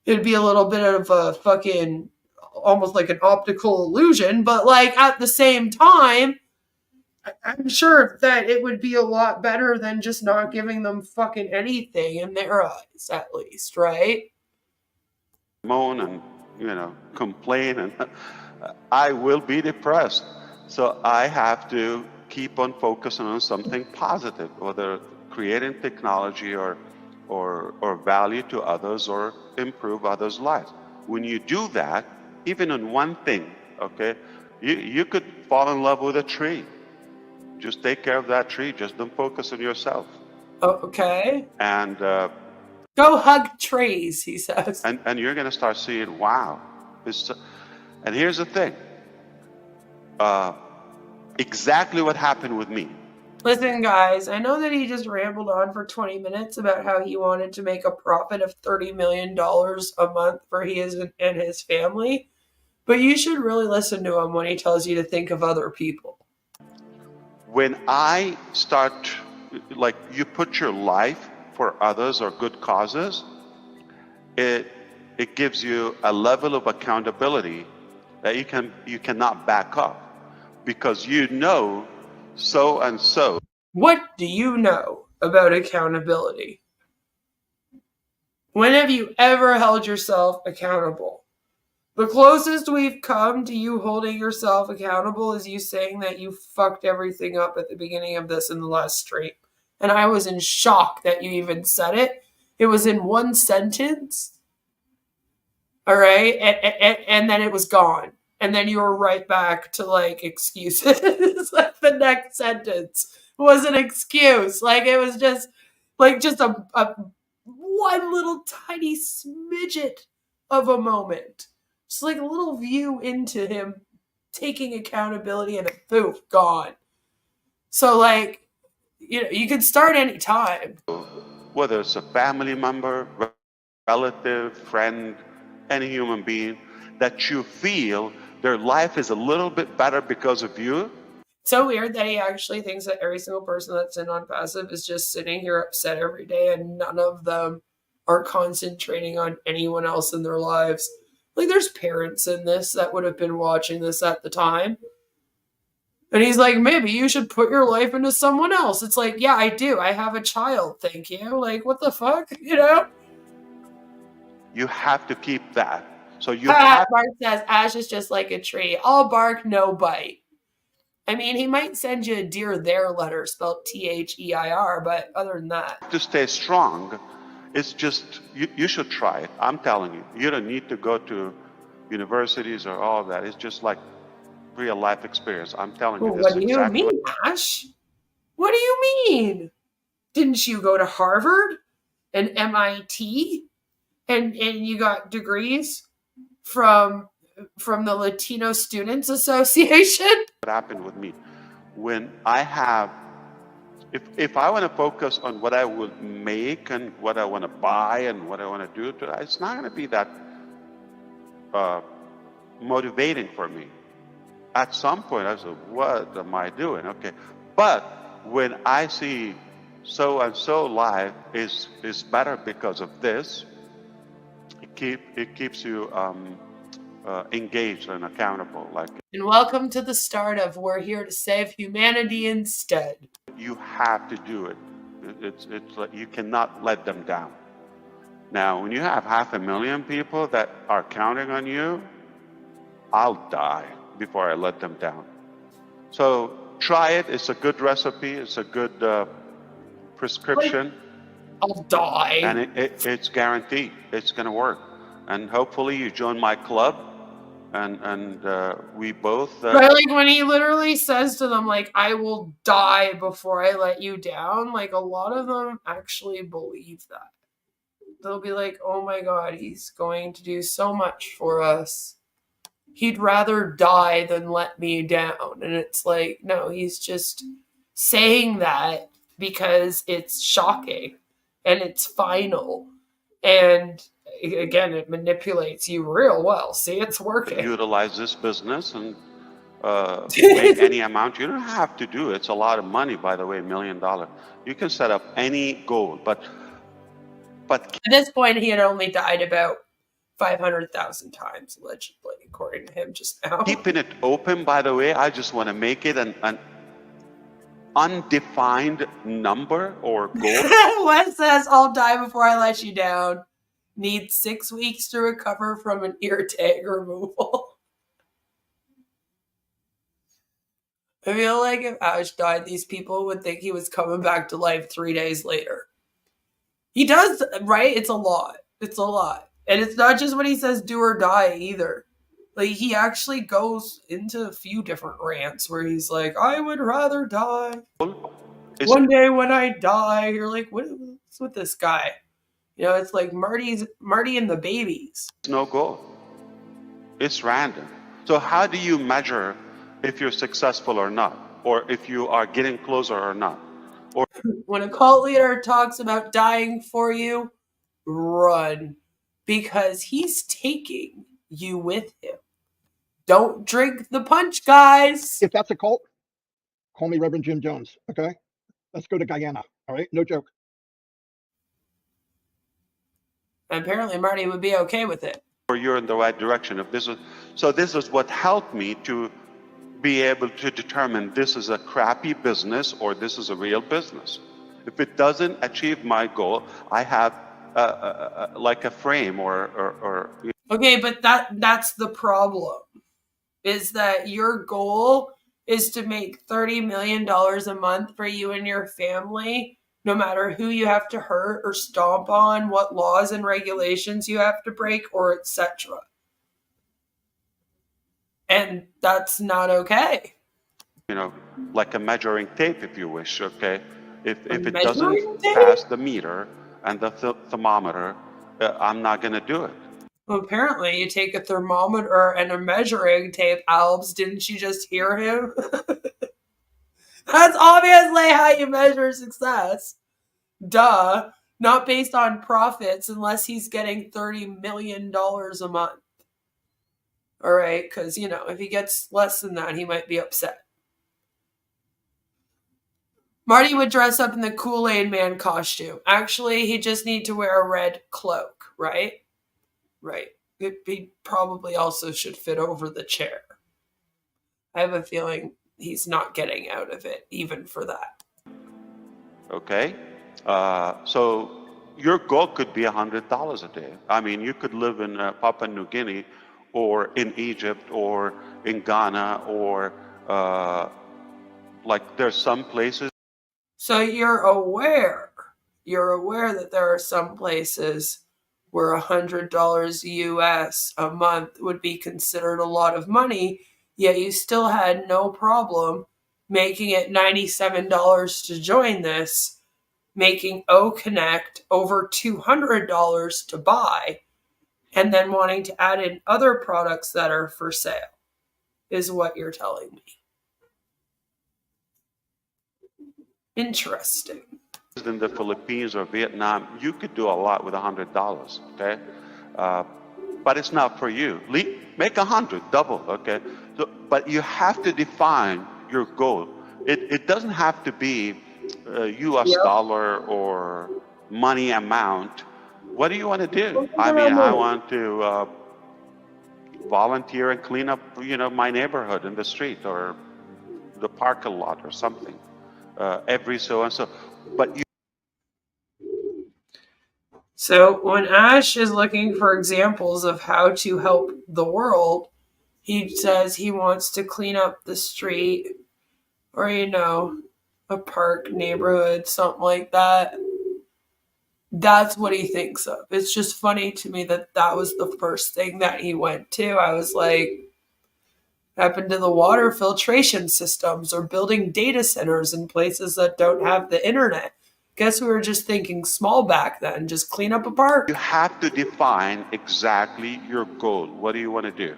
It'd be a little bit of a fucking, almost like an optical illusion, but like at the same time, I'm sure that it would be a lot better than just not giving them fucking anything in their eyes, at least, right? Moan and, complain, and I will be depressed. So I have to keep on focusing on something positive, whether creating technology or value to others or improve others' lives. When you do that, even on one thing, okay, you could fall in love with a tree. Just take care of that tree. Just don't focus on yourself. Okay. And go hug trees, he says. And you're going to start seeing, wow. And here's the thing. Exactly what happened with me. Listen, guys, I know that he just rambled on for 20 minutes about how he wanted to make a profit of $30 million a month for he and his family, but you should really listen to him when he tells you to think of other people. When I start, like, you put your life for others or good causes, it gives you a level of accountability that you cannot back up, because so and so What do you know about accountability? When have you ever held yourself accountable? The closest we've come to you holding yourself accountable is you saying that you fucked everything up at the beginning of this in the last stream. And I was in shock that you even said it. It was in one sentence. All right. And then it was gone. And then you were right back to like excuses. Like the next sentence was an excuse. Like it was just a one little tiny smidget of a moment. Just like a little view into him taking accountability and poof, gone. So like, you know, you could start any time. Whether it's a family member, relative, friend, any human being, that you feel their life is a little bit better because of you. So weird that he actually thinks that every single person that's in OnPassive is just sitting here upset every day and none of them are concentrating on anyone else in their lives. Like there's parents in this that would have been watching this at the time. And he's like, maybe you should put your life into someone else. It's like, yeah, I do. I have a child. Thank you. Like, what the fuck? You know? You have to keep that. So you Mark says, Ash is just like a tree. All bark, no bite. I mean, he might send you a dear there letter spelled Their, but other than that. To stay strong, it's just, you should try it. I'm telling you. You don't need to go to universities or all of that. It's just like real life experience. I'm telling you. What do you mean, Ash? What do you mean? Didn't you go to Harvard and MIT and you got degrees from the Latino Students Association? What happened with me when I have, if I want to focus on what I will make and what I want to buy and what I want to do, it's not going to be that motivating for me. At some point, I said, what am I doing? Okay. But when I see so-and-so life is better because of this, it keeps you engaged and accountable. And welcome to the start of We're Here to Save Humanity Instead. You have to do it. It's like you cannot let them down. Now, when you have 500,000 people that are counting on you, I'll die before I let them down. So try it. It's a good recipe. It's a good prescription. I'll die. And it's guaranteed. It's going to work. And hopefully you join my club and we both... Right, like when he literally says to them, like, I will die before I let you down, like a lot of them actually believe that. They'll be like, oh my God, he's going to do so much for us. He'd rather die than let me down. And it's like, no, he's just saying that because it's shocking and it's final. And again, it manipulates you real well. See, it's working. Utilize this business and make any amount. You don't have to do it. It's a lot of money, by the way, $1 million. You can set up any goal, but at this point, he had only died about 500,000 times, allegedly, according to him just now. Keeping it open, by the way, I just want to make it an undefined number or goal. Wes says, I'll die before I let you down. Need 6 weeks to recover from an ear tag removal. I feel like if Ash died, these people would think he was coming back to life 3 days later. He does, right? It's a lot. It's a lot. And it's not just when he says do or die either. Like, he actually goes into a few different rants where he's like, I would rather die. One day when I die, you're like, what's with this guy? You know, it's like Marty and the babies. No goal. It's random. So how do you measure if you're successful or not? Or if you are getting closer or not? Or when a cult leader talks about dying for you, run. Because he's taking you with him. Don't drink the punch, guys. If that's a cult, call me Reverend Jim Jones, okay? Let's go to Guyana, all right? No joke. Apparently Marty would be okay with it. you're in the right direction. This is what helped me to be able to determine this is a crappy business or this is a real business. If it doesn't achieve my goal, I have like a frame or Okay, but that's the problem, is that your goal is to make $30 million a month for you and your family, no matter who you have to hurt or stomp on, what laws and regulations you have to break, or etc. And that's not okay. like a measuring tape, if you wish, okay? If it measuring doesn't tape? pass the meter and the thermometer, I'm not going to do it. Well, apparently you take a thermometer and a measuring tape, Albs. Didn't you just hear him? That's obviously how you measure success. Duh. Not based on profits unless he's getting $30 million a month. All right, because, if he gets less than that, he might be upset. Marty would dress up in the Kool-Aid Man costume. Actually, he just need to wear a red cloak, right? Right. He probably also should fit over the chair. I have a feeling he's not getting out of it, even for that. Okay? So your goal could be $100 a day. I mean, you could live in Papua New Guinea or in Egypt or in Ghana or like there's some places. So you're aware that there are some places where $100 US a month would be considered a lot of money, yet you still had no problem making it $97 to join this, making OConnect over $200 to buy, and then wanting to add in other products that are for sale, is what you're telling me. Interesting. In the Philippines or Vietnam, you could do a lot with $100, okay? But it's not for you. Make 100, double, okay? So, but you have to define your goal. It doesn't have to be US dollar or money amount. What do you want to do? I mean, I want to volunteer and clean up, my neighborhood in the street or the parking lot or something. Every so and so. But So when Ash is looking for examples of how to help the world, he says he wants to clean up the street or, a park neighborhood, something like that. That's what he thinks of. It's just funny to me that was the first thing that he went to. I was like, happened to the water filtration systems or building data centers in places that don't have the internet? Guess we were just thinking small back then. Just clean up a park. you have to define exactly your goal. What do you want to do?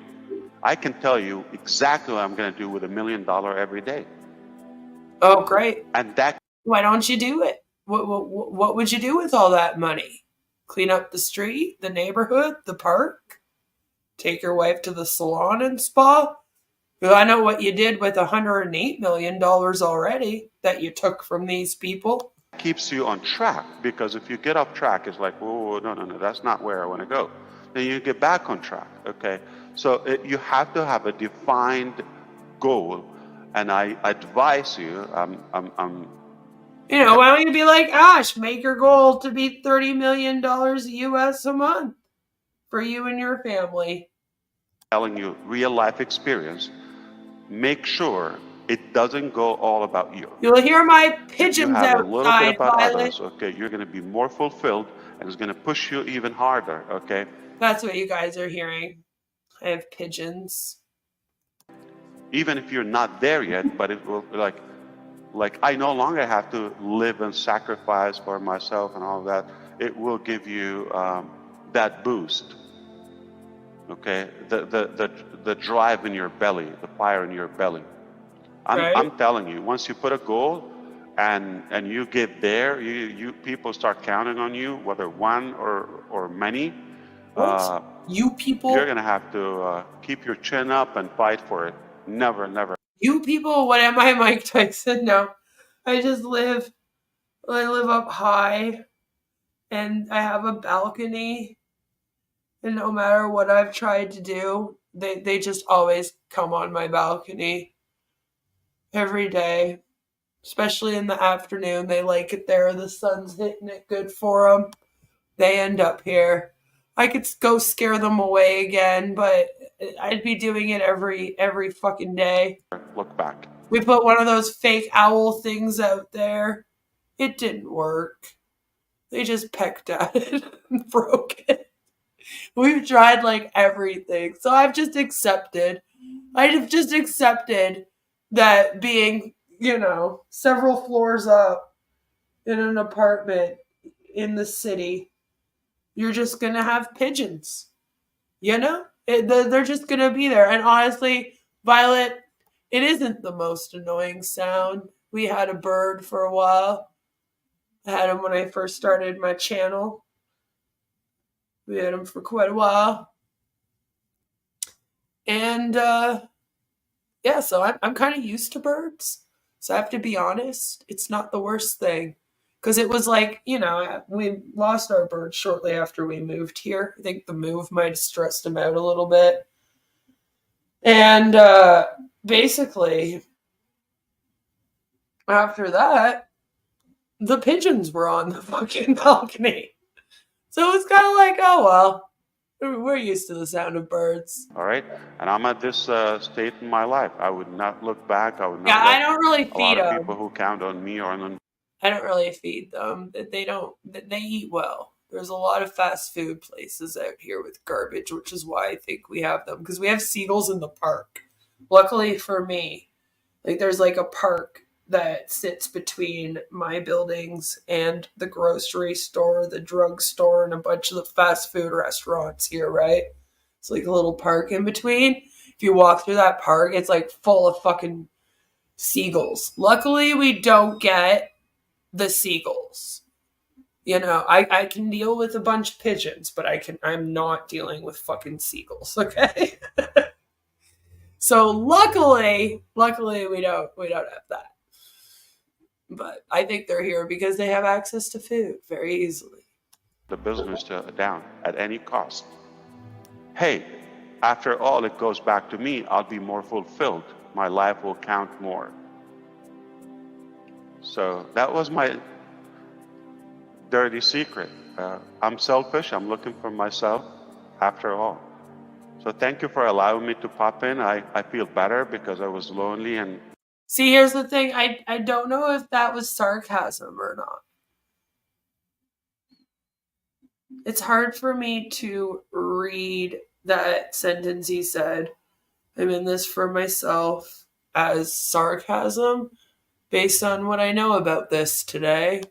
I can tell you exactly what I'm going to do with $1 million every day. Oh, great. And that. Why don't you do it? What would you do with all that money? Clean up the street, the neighborhood, the park? Take your wife to the salon and spa? Well, I know what you did with $108 million already that you took from these people. Keeps you on track, because if you get off track, it's like, oh, no, that's not where I want to go. Then you get back on track, okay? So you have to have a defined goal, and I advise you, why don't you be like Ash, make your goal to be $30 million US a month for you and your family. Telling you real life experience, make sure it doesn't go all about you. You'll hear my pigeons outside. You have a little bit about Violet. others, okay? You're going to be more fulfilled, and it's going to push you even harder, okay? That's what you guys are hearing. I have pigeons. Even if you're not there yet, but it will, like I no longer have to live and sacrifice for myself and all of that. It will give you that boost, okay? The drive in your belly, the fire in your belly. I'm telling you, once you put a goal and you get there, you people start counting on you, whether one or many. You people? You're gonna have to keep your chin up and fight for it. Never. You people? What am I, Mike Tyson? No, I live up high, and I have a balcony, and no matter what I've tried to do, they just always come on my balcony. every day, especially in the afternoon. They like it there. The sun's hitting it good for them. They end up here. I could go scare them away again, but I'd be doing it every fucking day. Look back. We put one of those fake owl things out there. It didn't work. They just pecked at it and broke it. We've tried like everything. So I've just accepted. I've just accepted that being, you know, several floors up in an apartment in the city, you're just going to have pigeons. You know? They're just going to be there. And honestly, Violet, it isn't the most annoying sound. We had a bird for a while. I had him when I first started my channel. We had him for quite a while. And yeah, so I'm kind of used to birds. So I have to be honest, it's not the worst thing. Because it was like, you know, we lost our bird shortly after we moved here. I think the move might have stressed him out a little bit. And basically, after that, the pigeons were on the fucking balcony. So it was kind of like, oh, well, we're used to the sound of birds. All right, and I'm at this state in my life. I would not look back. I would not. Yeah, I don't really a lot feed of them. people who count on me or on. I don't really feed them. They don't. They eat well. There's a lot of fast food places out here with garbage, which is why I think we have them. Because we have seagulls in the park. Luckily for me, like there's like a park that sits between my buildings and the grocery store, the drugstore, and a bunch of the fast food restaurants here, right? It's like a little park in between. If you walk through that park, it's like full of fucking seagulls. Luckily, we don't get the seagulls. You know, I can deal with a bunch of pigeons, but I'm not dealing with fucking seagulls, okay? So luckily we don't have that. But I think they're here because they have access to food very easily. The business down at any cost. Hey, after all, it goes back to me. I'll be more fulfilled. My life will count more. So that was my dirty secret. I'm selfish. I'm looking for myself after all. So thank you for allowing me to pop in. I feel better because I was lonely. And see, here's the thing. I don't know if that was sarcasm or not. It's hard for me to read that sentence he said, I'm in this for myself, as sarcasm based on what I know about this today.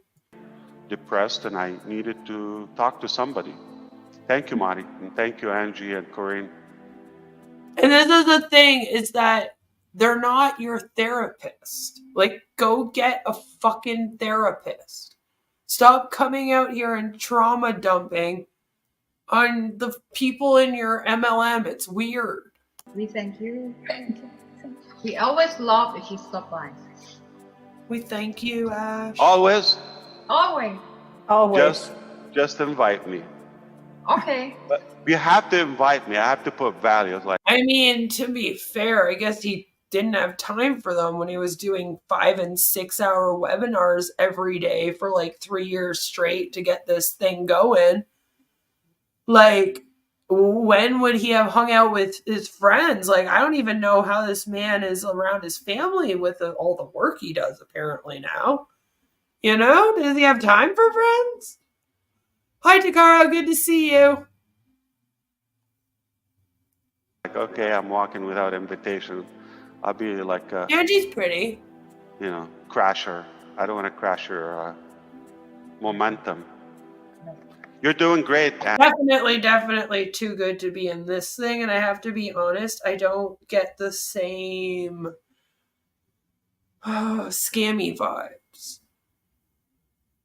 Depressed, and I needed to talk to somebody. Thank you, Marty, and thank you, Angie and Corinne. And this is the thing, is that they're not your therapist. Like, go get a fucking therapist. Stop coming out here and trauma dumping on the people in your MLM. It's weird. We thank you. We always love if you stop by. We thank you, Ash. Always. Always. Always. Just invite me. Okay. But you have to invite me. I have to put values like. I mean, to be fair, I guess he didn't have time for them when he was doing 5 and 6 hour webinars every day for like 3 years straight to get this thing going. Like, when would he have hung out with his friends? Like, I don't even know how this man is around his family with all the work he does apparently now. You know, does he have time for friends? Hi, Takara, good to see you. Like, okay, I'm walking without invitation. I'll be like a, Angie's pretty. you know, crasher. I don't want to crash your momentum. You're doing great, Angie. Definitely too good to be in this thing. And I have to be honest, I don't get the same scammy vibes.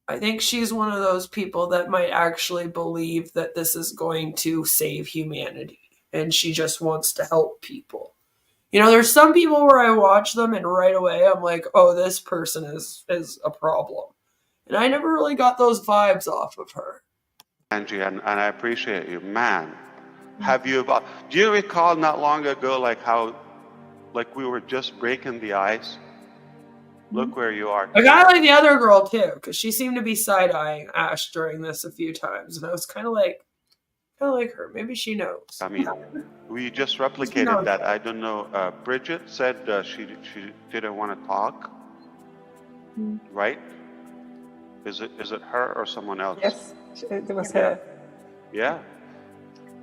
I think she's one of those people that might actually believe that this is going to save humanity. And she just wants to help people. You know, there's some people where I watch them and right away I'm like, oh, this person is a problem. And I never really got those vibes off of her. Angie, and I appreciate you. Man, have you, do you recall not long ago, like how, like we were just breaking the ice Look where you are. I kind of like the other girl too, because she seemed to be side-eyeing Ash during this a few times, and I was kind of like her. Maybe she knows. I mean, we just replicated that. I don't know. Bridget said she didn't want to talk, right? Is it her or someone else? Yes, it was her. Yeah.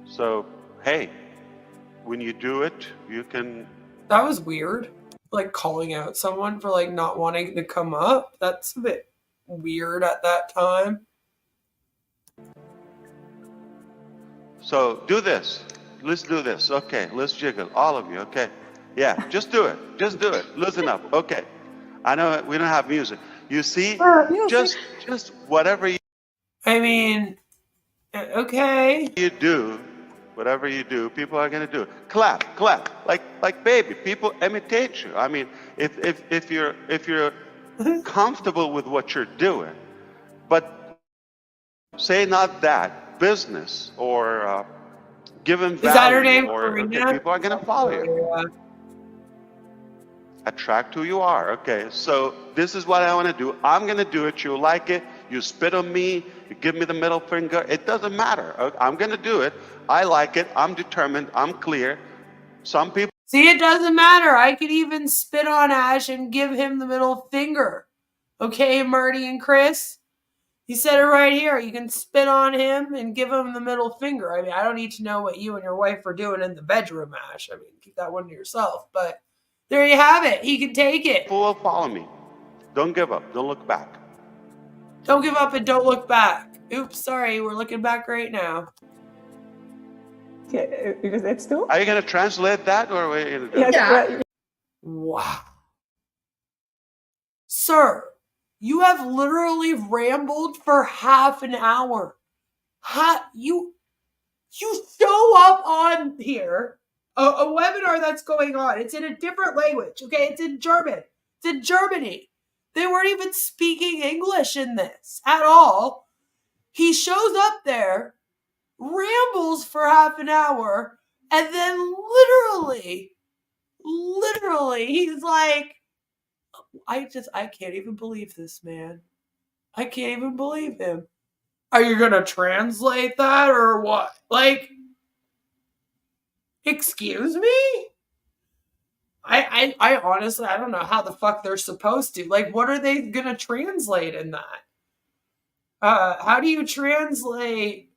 So hey, when you do it, you can. That was weird. Like calling out someone for like not wanting to come up. That's a bit weird at that time. So do this. Let's do this. Okay, let's jiggle. All of you. Okay. Yeah, just do it. Just do it. Listen up. Okay. I know we don't have music. You see, just whatever I mean, okay. you do, whatever you do, people are gonna do it. Clap, like baby. People imitate you. I mean, if you're comfortable with what you're doing, but say not that business or giving value. Is that her name? Or okay, people are gonna follow you. Yeah. Attract who you are. Okay, so this is what I want to do. I'm gonna do it. You like it. You spit on me. You give me the middle finger. It doesn't matter. I'm gonna do it. I like it. I'm determined. I'm clear. Some people. See, it doesn't matter. I could even spit on Ash and give him the middle finger. Okay, Marty and Chris? He said it right here. You can spit on him and give him the middle finger. I mean, I don't need to know what you and your wife are doing in the bedroom, Ash. I mean, keep that one to yourself. But there you have it. He can take it. People will follow me. Don't give up. Don't look back. Don't give up and don't look back. Oops, sorry. We're looking back right now. Yeah, because it's too. Are you gonna translate that, or what are you gonna do? Yes, Yeah. Wow. Sir, you have literally rambled for half an hour. You show up on here, a webinar that's going on. It's in a different language, okay? It's in German. It's in Germany. They weren't even speaking English in this at all. He shows up there, rambles for half an hour, and then literally, he's like, I can't even believe this, man. I can't even believe him. Are you going to translate that or what? Like, excuse me? I honestly, I don't know how the fuck they're supposed to. Like, what are they going to translate in that? How do you translate?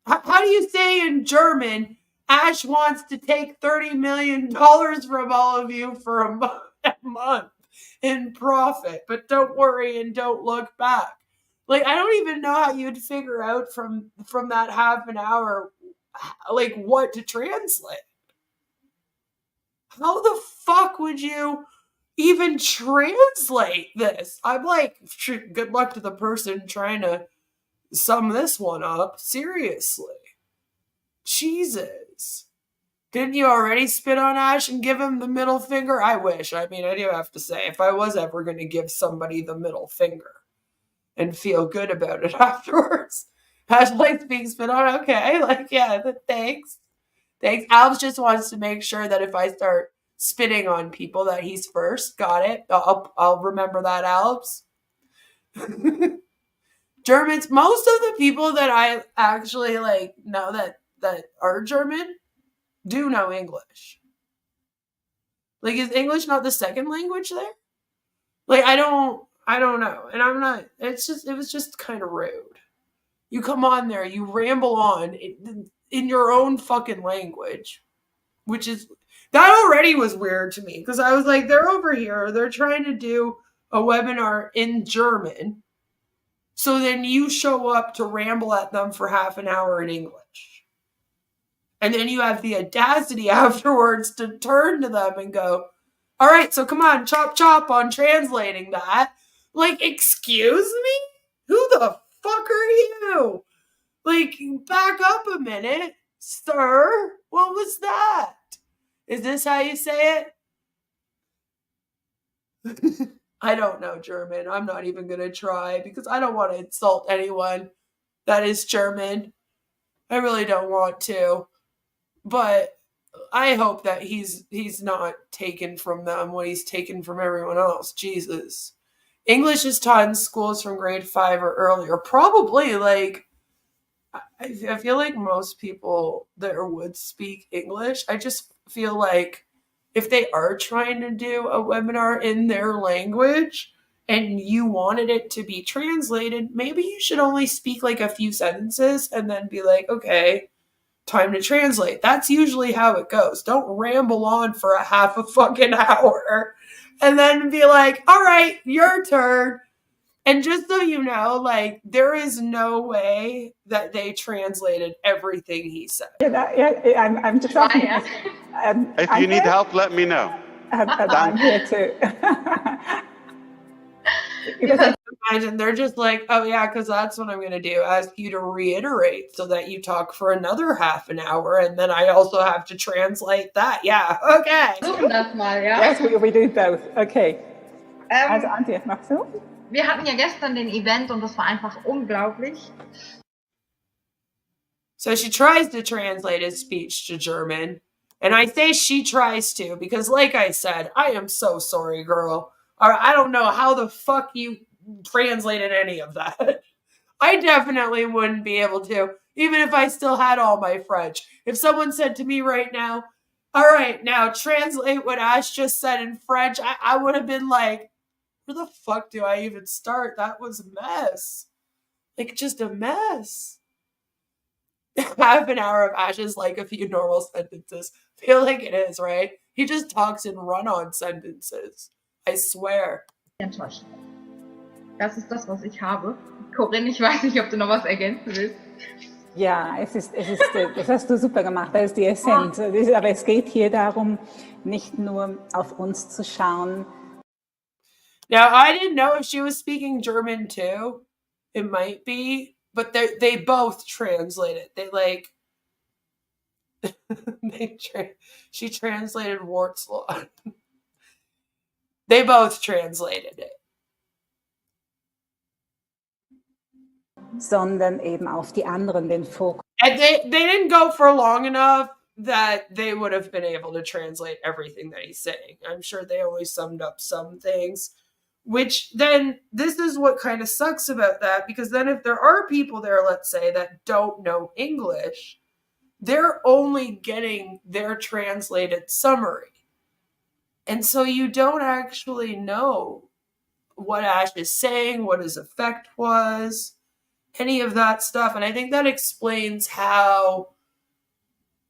How do you say in German, Ash wants to take $30 million from all of you for a month in profit, but don't worry and don't look back. Like, I don't even know how you'd figure out from that half an hour, like, what to translate. How the fuck would you even translate this? I'm like, good luck to the person trying to sum this one up. Seriously. Jesus. Didn't you already spit on Ash and give him the middle finger? I wish. I mean, I do have to say, if I was ever going to give somebody the middle finger and feel good about it afterwards, Ash likes being spit on. Okay, like, yeah, thanks. Thanks. Albs just wants to make sure that if I start spitting on people that he's first. Got it. I'll remember that, Albs. Germans, most of the people that I actually like know that are German do know English. Like, is English not the second language there? Like, I don't know. And I'm not, it was just kind of rude. You come on there, you ramble on in your own fucking language, which is, that already was weird to me, because I was like, they're over here, they're trying to do a webinar in German, so then you show up to ramble at them for half an hour in English. And then you have the audacity afterwards to turn to them and go, all right, so come on, chop chop on translating that. Like, excuse me? Who the fuck are you? Like, back up a minute, sir. What was that? Is this how you say it? I don't know German. I'm not even going to try because I don't want to insult anyone that is German. I really don't want to. But I hope that he's not taken from them what he's taken from everyone else. Jesus. English is taught in schools from grade 5 or earlier. Probably, like, I feel like most people there would speak English. I just feel like if they are trying to do a webinar in their language and you wanted it to be translated, maybe you should only speak like a few sentences and then be like, okay, time to translate. That's usually how it goes. Don't ramble on for a half a fucking hour and then be like, all right, your turn. And just so you know, like, there is no way that they translated everything he said. I'm just asking. If you need help, let me know. I'm here too. Because imagine they're just like, oh yeah, because that's what I'm going to do. Ask you to reiterate so that you talk for another half an hour, and then I also have to translate that. Yeah, okay. Yes, we do both. Okay. Also Antje, machst du? Wir hatten ja gestern den Event und das war einfach unglaublich. So she tries to translate his speech to German. And I say she tries to because, like I said, I am so sorry, girl. Or I don't know how the fuck you translated any of that. I definitely wouldn't be able to, even if I still had all my French. If someone said to me right now, all right, now translate what Ash just said in French, I would have been like, where the fuck do I even start? That was a mess. Like, just a mess. Half an hour of Ash is like a few normal sentences. Feel like it is, right? He just talks in run-on sentences. I swear. Enttäuscht. Das ist das, was ich habe. Corinne, ich weiß nicht, ob du noch was ergänzen willst. Ja, das hast du super gemacht, das ist die Essenz. Aber es geht hier darum, nicht nur auf uns zu schauen. Now, I didn't know if she was speaking German too. It might be, but they both translate it. They like, she translated Wartslaw. They both translated it. Sondern eben auf die anderen den Fokus. And they didn't go for long enough that they would have been able to translate everything that he's saying. I'm sure they only summed up some things. Which then, this is what kind of sucks about that, because then if there are people there, let's say, that don't know English, they're only getting their translated summary. And so you don't actually know what Ash is saying, what his effect was, any of that stuff. And I think that explains how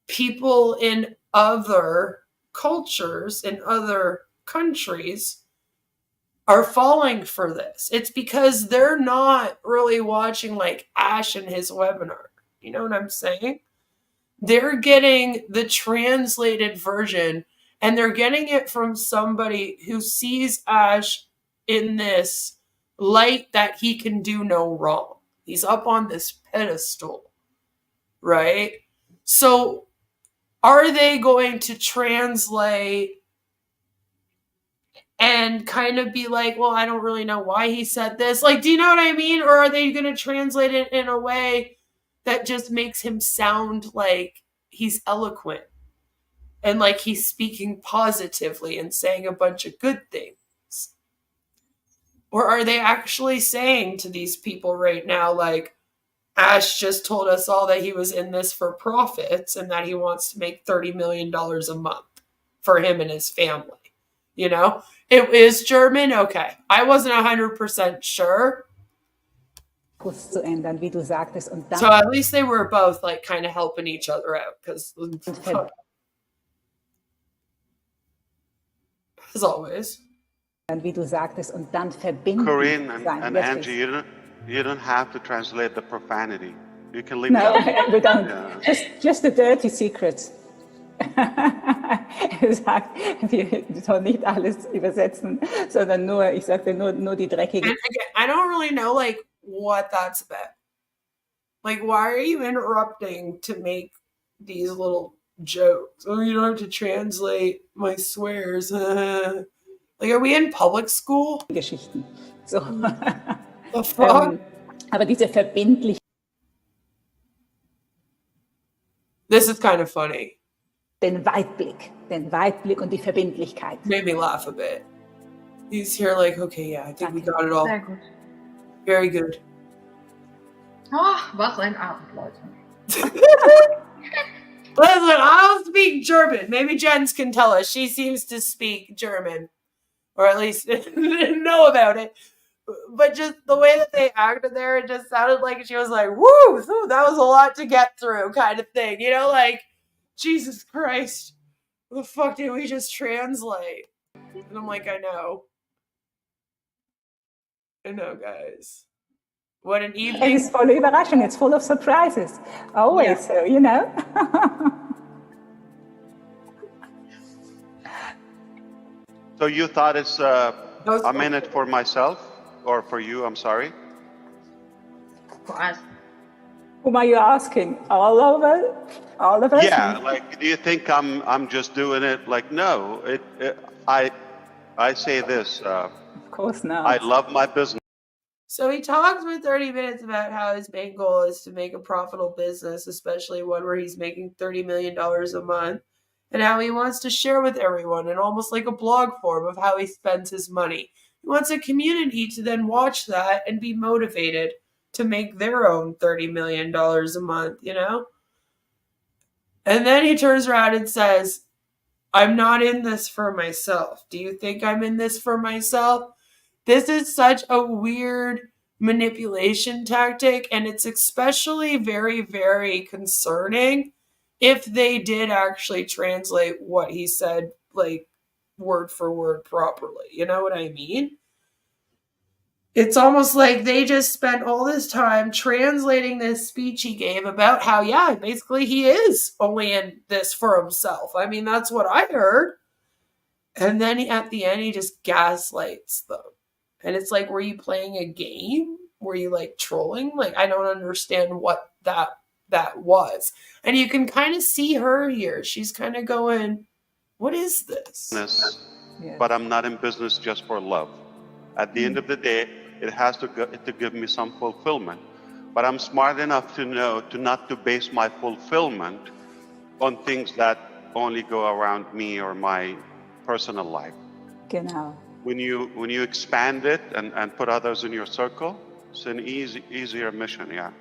people in other cultures, in other countries, are falling for this. It's because they're not really watching like Ash and his webinar. You know what I'm saying? They're getting the translated version, and they're getting it from somebody who sees Ash in this light that he can do no wrong. He's up on this pedestal, right? So are they going to translate and kind of be like, well, I don't really know why he said this. Like, do you know what I mean? Or are they going to translate it in a way that just makes him sound like he's eloquent and like he's speaking positively and saying a bunch of good things? Or are they actually saying to these people right now, like, Ash just told us all that he was in this for profits and that he wants to make $30 million a month for him and his family? You know, it is German. Okay. I wasn't 100% sure. Zu ändern, wie du sagtest. Und dann, so at least they were both like kind of helping each other out, because as always. Wie du sagtest, und dann verbinden. Corinne and Angie, you don't have to translate the profanity. You can leave No, it. we don't. Yeah. Just the dirty secrets. Er sagt, wir sollen nicht alles übersetzen, sondern nur, ich sagte nur die dreckige. And again, I don't really know like what that's about. Like, why are you interrupting to make these little jokes? Oh, you don't have to translate my swears. Like, are we in public school? Geschichten. So. The fuck? Aber diese verbindliche. This is kind of funny. den Weitblick und die Verbindlichkeit. Made me laugh a bit. He's here like, okay, yeah, I think we got it all. Sehr gut. Very good. Ach, was ein Abend, Leute. Listen, I'll speak German. Maybe Jens can tell us. She seems to speak German, or at least know about it. But just the way that they acted there, it just sounded like she was like, woo, that was a lot to get through kind of thing. You know, like, Jesus Christ, what the fuck did we just translate? And I'm like, I know, guys. What an evening. Es ist voll Überraschung. It's full of surprises. Always, so, you know. So you thought it's I'm in it for myself or for you? I'm sorry. For us. Whom are you asking? All of us? Yeah, like, do you think I'm just doing it? Like, no. I say this. Of course not. I love my business. So he talks for 30 minutes about how his main goal is to make a profitable business, especially one where he's making $30 million a month, and how he wants to share with everyone in almost like a blog form of how he spends his money. He wants a community to then watch that and be motivated to make their own $30 million a month, you know? And then he turns around and says, I'm not in this for myself. Do you think I'm in this for myself? This is such a weird manipulation tactic, and it's especially very, very concerning if they did actually translate what he said, like, word for word properly. You know what I mean? It's almost like they just spent all this time translating this speech he gave about how, yeah, basically he is only in this for himself. I mean, that's what I heard. And then at the end, he just gaslights them. And it's like, were you playing a game? Were you like trolling? Like, I don't understand what that was. And you can kind of see her here. She's kind of going, what is this? But I'm not in business just for love. At the end of the day, it has to give me some fulfillment. But I'm smart enough to know not to base my fulfillment on things that only go around me or my personal life. Genau. When you expand it and put others in your circle, it's an easier mission, yeah.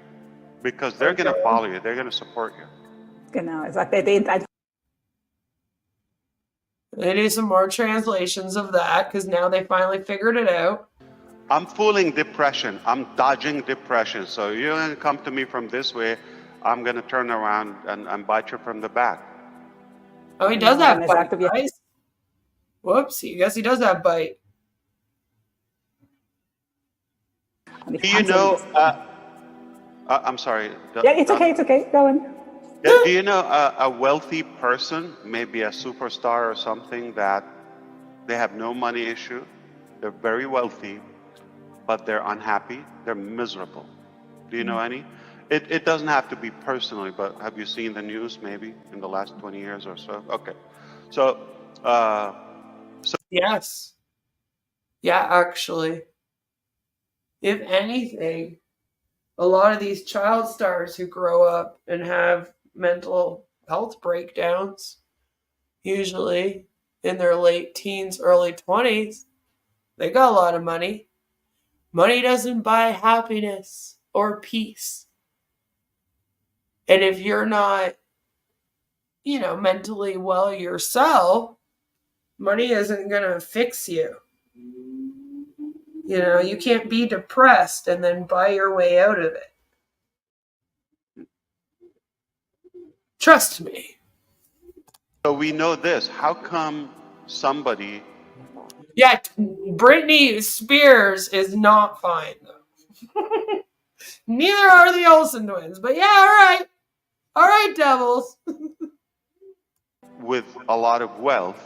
Because they're going to follow you. They're going to support you. Genau. Er sagt, er dehnt einfach. They do some more translations of that because now they finally figured it out. I'm fooling depression. I'm dodging depression. So you're going to come to me from this way. I'm going to turn around and bite you from the back. Oh, he does have bite, guys. Whoops, I guess he does have bite. Do you know, I'm sorry. Yeah, it's okay. Go on. Do you know a wealthy person, maybe a superstar or something, that they have no money issue? They're very wealthy, but they're unhappy. They're miserable. Do you know any? It doesn't have to be personally, but have you seen the news maybe in the last 20 years or so? Okay. So, yes. Yeah, actually. If anything, a lot of these child stars who grow up and have mental health breakdowns, usually in their late teens, early 20s, they got a lot of money. Money doesn't buy happiness or peace. And if you're not, mentally well yourself, money isn't going to fix you. You can't be depressed and then buy your way out of it. Trust me. So we know this. How come somebody... Yeah, Britney Spears is not fine, though. Neither are the Olsen twins. But yeah, all right. All right, devils. with a lot of wealth,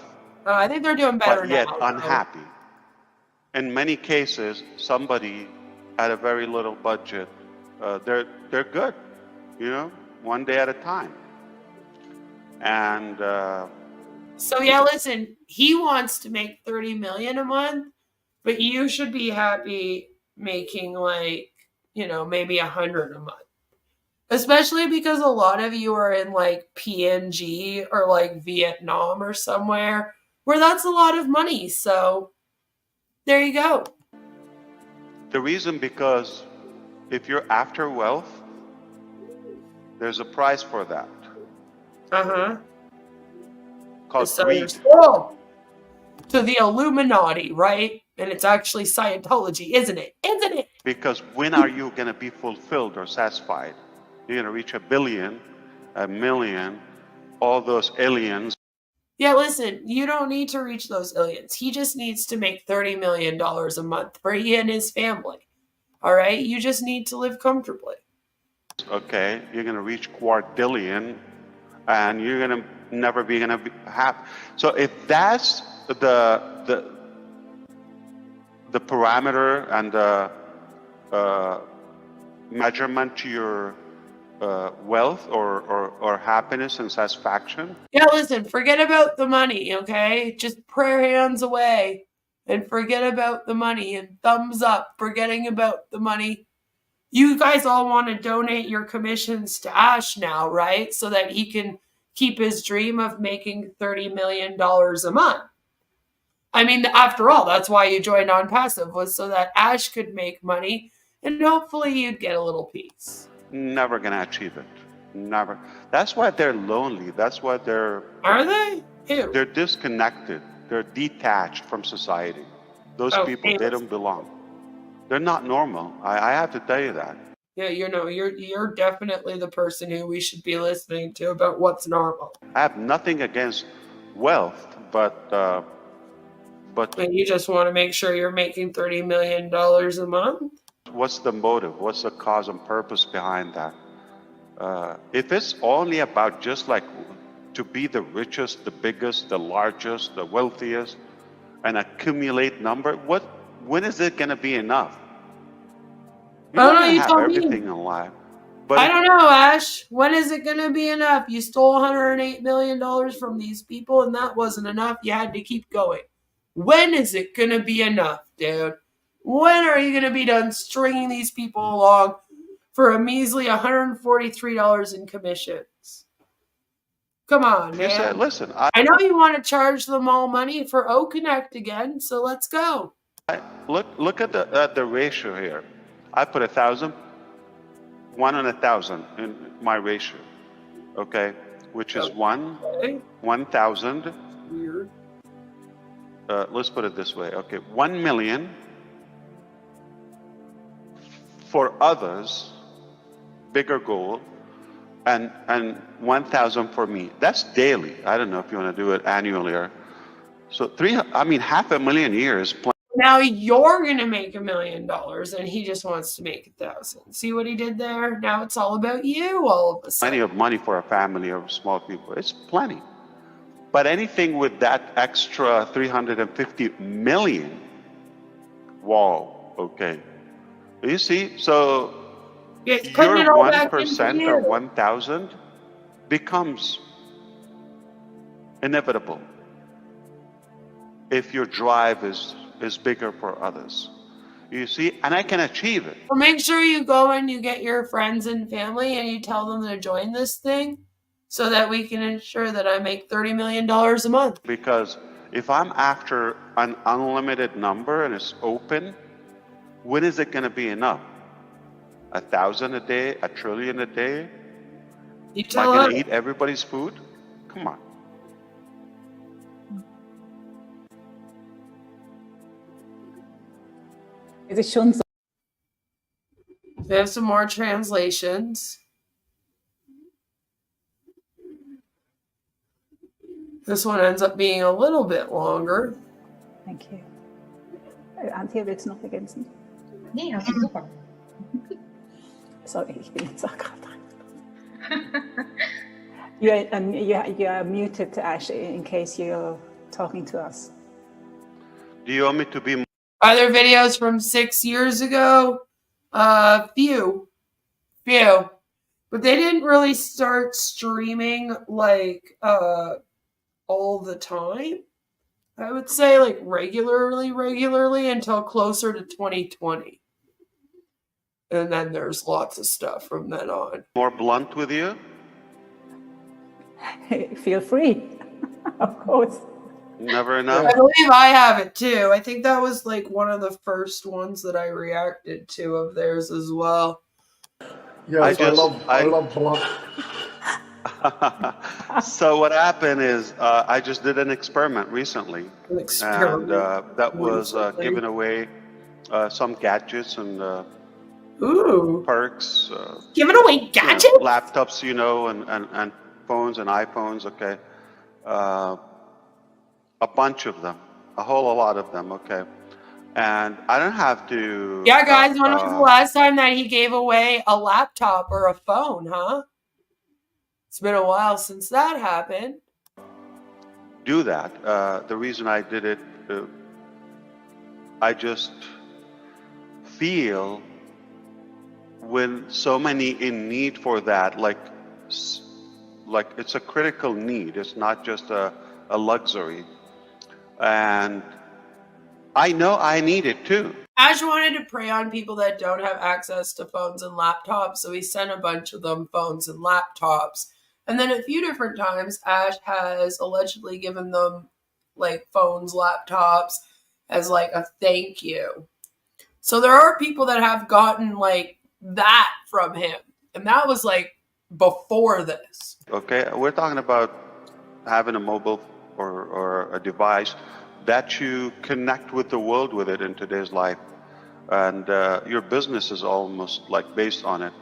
I think they're doing better but yet now. unhappy. In many cases, somebody at a very little budget, they're good, one day at a time. And so yeah, listen, he wants to make $30 million a month, but you should be happy making maybe $100 a month. Especially because a lot of you are in like PNG or like Vietnam or somewhere where that's a lot of money. So there you go. The reason, because if you're after wealth, there's a price for that. Uh-huh. Called So greed. you're sold to the Illuminati, right? And it's actually Scientology, isn't it? Isn't it? Because when are you going to be fulfilled or satisfied? You're going to reach 1 billion, 1 million, all those aliens. Yeah, listen, you don't need to reach those aliens. He just needs to make $30 million a month for he and his family. All right? You just need to live comfortably. Okay, you're going to reach quadrillion, and you're going to never be going to have. So if that's the parameter and the measurement to your wealth or happiness and satisfaction. Yeah, listen, forget about the money, okay? Just prayer hands away and forget about the money and thumbs up, forgetting about the money. You guys all want to donate your commissions to Ash now, right? So that he can keep his dream of making $30 million a month. I mean, after all, that's why you joined OnPassive, was so that Ash could make money and hopefully you'd get a little piece. Never going to achieve it. Never. That's why they're lonely. That's why they're... Are they? Ew. They're disconnected. They're detached from society. Those people, they don't belong. They're not normal. I have to tell you that. Yeah, you're definitely the person who we should be listening to about what's normal. I have nothing against wealth, but And you just want to make sure you're making $30 million a month? What's the motive? What's the cause and purpose behind that? If it's only about just like to be the richest, the biggest, the largest, the wealthiest, and accumulate number, when is it going to be enough? You're not going to have everything in life. But I don't know, Ash. When is it going to be enough? You stole $108 million from these people, and that wasn't enough. You had to keep going. When is it going to be enough, dude? When are you going to be done stringing these people along for a measly $143 in commissions? Come on, man. You said, listen, I know you want to charge them all money for O-Connect again, so let's go. Look at the ratio here. I put 1,000, 1 on 1,000 in my ratio, okay, which is 1,000. Weird. Let's put it this way, okay, 1 million for others, bigger goal, and 1,000 for me. That's daily. I don't know if you want to do it annually or so. $500,000 a year is plenty. Now you're going to make $1 million and he just wants to make 1,000. See what he did there? Now it's all about you all of a sudden. Plenty of money for a family of small people. It's plenty. But anything with that extra 350 million, wow, okay. You see, so your 1% or 1,000 becomes inevitable if your drive is bigger for others. You see, and I can achieve it. Well, make sure you go and you get your friends and family and you tell them to join this thing so that we can ensure that I make $30 million a month. Because if I'm after an unlimited number and it's open, when is it going to be enough? 1,000 a day, 1 trillion a day? You Am I going to eat everybody's food? Come on. Es ist schon so. We have some more translations. This one ends up being a little bit longer. Thank you. Antje, willst du noch ergänzen? Nee, das ist super. Sorry, ich bin jetzt auch gerade dran. You're muted, Ash, in case you're talking to us. Do you want me to be... Are there videos from 6 years ago? Few. But they didn't really start streaming like all the time. I would say like regularly until closer to 2020. And then there's lots of stuff from then on. More blunt with you? Feel free, of course. Never enough? I believe I have it too. I think that was like one of the first ones that I reacted to of theirs as well. Yes, I love blunt. So what happened is I just did an experiment recently. And that was giving away some gadgets and perks. Giving away gadgets? You know, laptops, you know, and phones and iPhones, okay. A bunch of them, a whole lot of them, okay. And I don't have to... Yeah, guys, when was the last time that he gave away a laptop or a phone, huh? It's been a while since that happened. Do that. The reason I did it, I just feel when so many in need for that, like it's a critical need. It's not just a luxury. And I know I need it too. Ash wanted to prey on people that don't have access to phones and laptops, so he sent a bunch of them phones and laptops. And then a few different times, Ash has allegedly given them like phones, laptops as like a thank you. So there are people that have gotten like that from him. And that was like before this. Okay, we're talking about having a mobile or a device that you connect with the world with it in today's life. And your business is almost like based on it.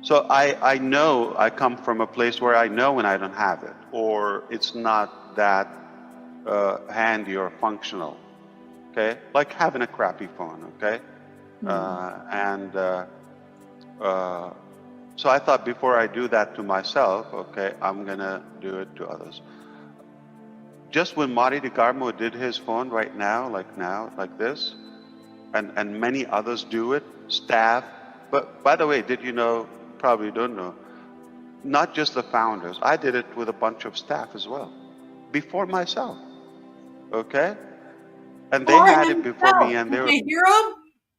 So I know I come from a place where I know when I don't have it, or it's not that handy or functional, okay? Like having a crappy phone, okay? So I thought before I do that to myself, okay, I'm gonna do it to others. Just when Marty DeGarmo did his phone right now, like this, and many others do it, staff. But by the way, did you know, probably don't know, not just the founders, I did it with a bunch of staff as well, before myself, okay? And they had it before me, and they were... Did you hear him?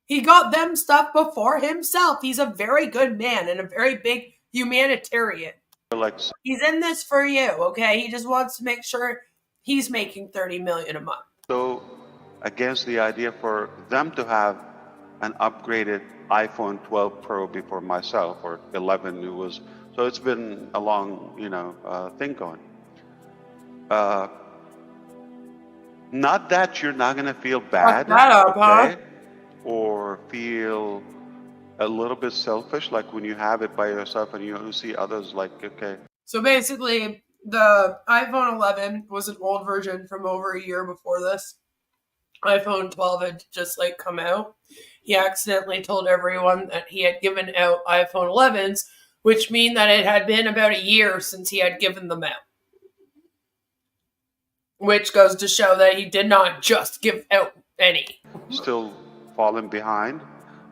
He got them stuff before himself. He's a very good man and a very big humanitarian. Like, he's in this for you, okay? He just wants to make sure he's making $30 million a month. So against the idea for them to have an upgraded iPhone 12 Pro before myself, or 11 it was. So it's been a long, thing going. Not that you're not going to feel bad, okay? Or feel a little bit selfish, like when you have it by yourself and you see others like, okay. So basically, the iPhone 11 was an old version from over a year before this. iPhone 12 had just like come out. He accidentally told everyone that he had given out iPhone 11s, which mean that it had been about a year since he had given them out. Which goes to show that he did not just give out any. Still falling behind,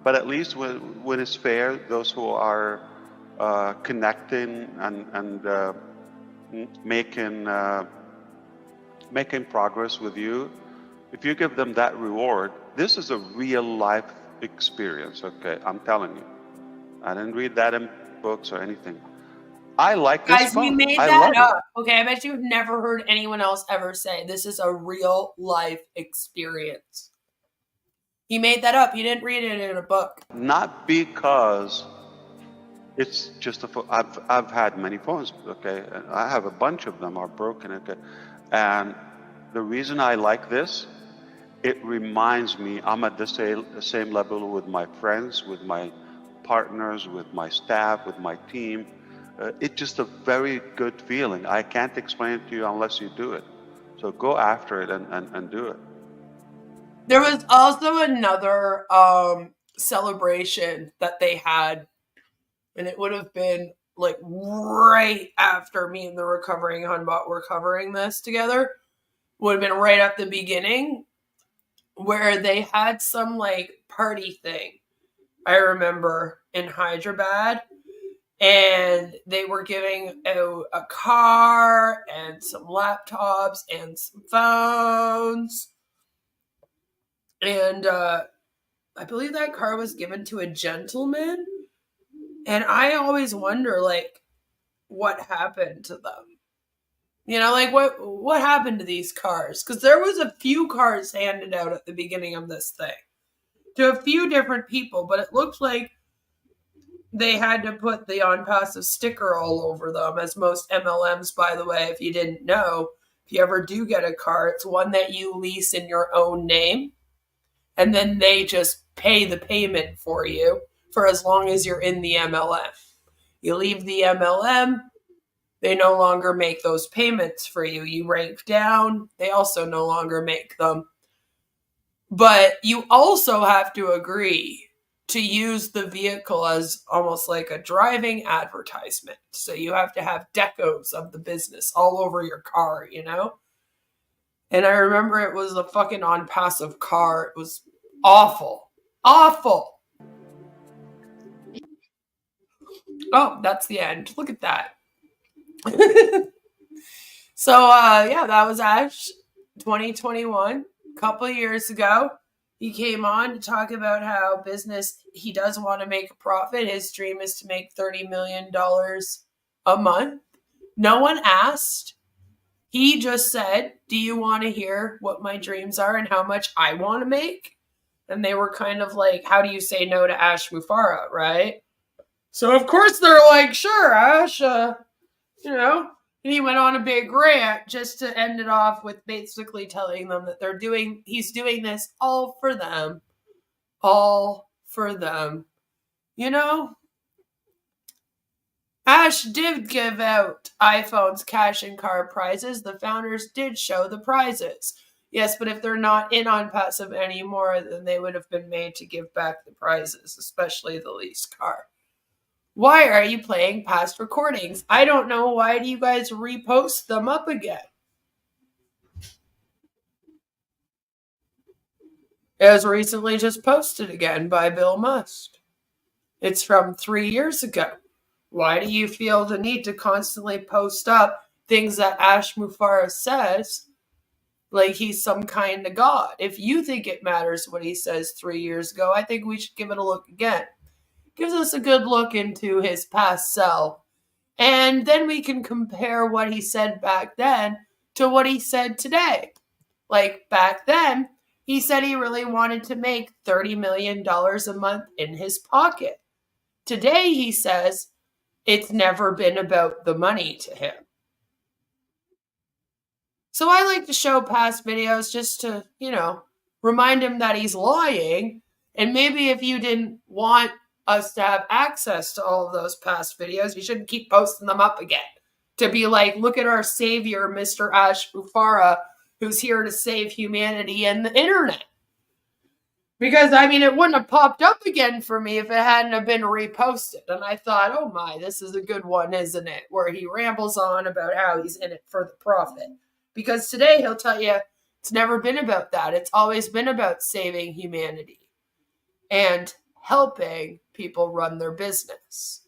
but at least when it's fair, those who are connecting and making progress with you, if you give them that reward, this is a real life experience, okay? I'm telling you. I didn't read that in books or anything. I like this Guys, phone. we made that up. Okay, I bet you've never heard anyone else ever say this is a real life experience. He made that up. He didn't read it in a book. Not because it's just a phone. I've had many phones, okay? And I have a bunch of them are broken, okay? And the reason I like this, it reminds me I'm at the same level with my friends, with my partners, with my staff, with my team. It's just a very good feeling. I can't explain it to you unless you do it. So go after it and do it. There was also another celebration that they had, and it would have been like right after me and the Recovering Hunbot were covering this together. Would have been right at the beginning, where they had some like party thing. I remember in Hyderabad. And they were giving out a car and some laptops and some phones. And I believe that car was given to a gentleman. And I always wonder, like, what happened to them? You know, like, what happened to these cars? Because there was a few cars handed out at the beginning of this thing to a few different people, but it looked like they had to put the OnPassive sticker all over them, as most MLMs, by the way, if you didn't know. If you ever do get a car, it's one that you lease in your own name, and then they just pay the payment for you for as long as you're in the MLM. You leave the MLM, they no longer make those payments for you. You rank down, they also no longer make them. But you also have to agree to use the vehicle as almost like a driving advertisement. So you have to have decos of the business all over your car, you know? And I remember it was a fucking OnPassive car. It was awful. Awful. Oh, that's the end. Look at that. So, yeah, that was Ash 2021. A couple of years ago. He came on to talk about how he does want to make a profit. His dream is to make $30 million a month. No one asked. He just said, do you want to hear what my dreams are and how much I want to make? And they were kind of like, how do you say no to Ash Mufareh, right? So, of course, they're like, sure, Ash, you know. And he went on a big rant just to end it off with basically telling them that he's doing this all for them. All for them. You know? Ash did give out iPhones, cash, and car prizes. The founders did show the prizes. Yes, but if they're not in OnPassive anymore, then they would have been made to give back the prizes, especially the leased car. Why are you playing past recordings? I don't know. Why do you guys repost them up again? It was recently just posted again by Bill Musk. It's from 3 years ago. Why do you feel the need to constantly post up things that Ash Mufareh says like he's some kind of god? If you think it matters what he says 3 years ago, I think we should give it a look again. Gives us a good look into his past self. And then we can compare what he said back then to what he said today. Like back then, he said he really wanted to make $30 million a month in his pocket. Today, he says it's never been about the money to him. So I like to show past videos just to, you know, remind him that he's lying. And maybe if you didn't want us to have access to all of those past videos, you shouldn't keep posting them up again. To be like, look at our savior, Mr. Ash Mufareh, who's here to save humanity and the internet. Because, I mean, it wouldn't have popped up again for me if it hadn't have been reposted. And I thought, oh my, this is a good one, isn't it? Where he rambles on about how he's in it for the profit. Because today he'll tell you it's never been about that. It's always been about saving humanity and helping people run their business.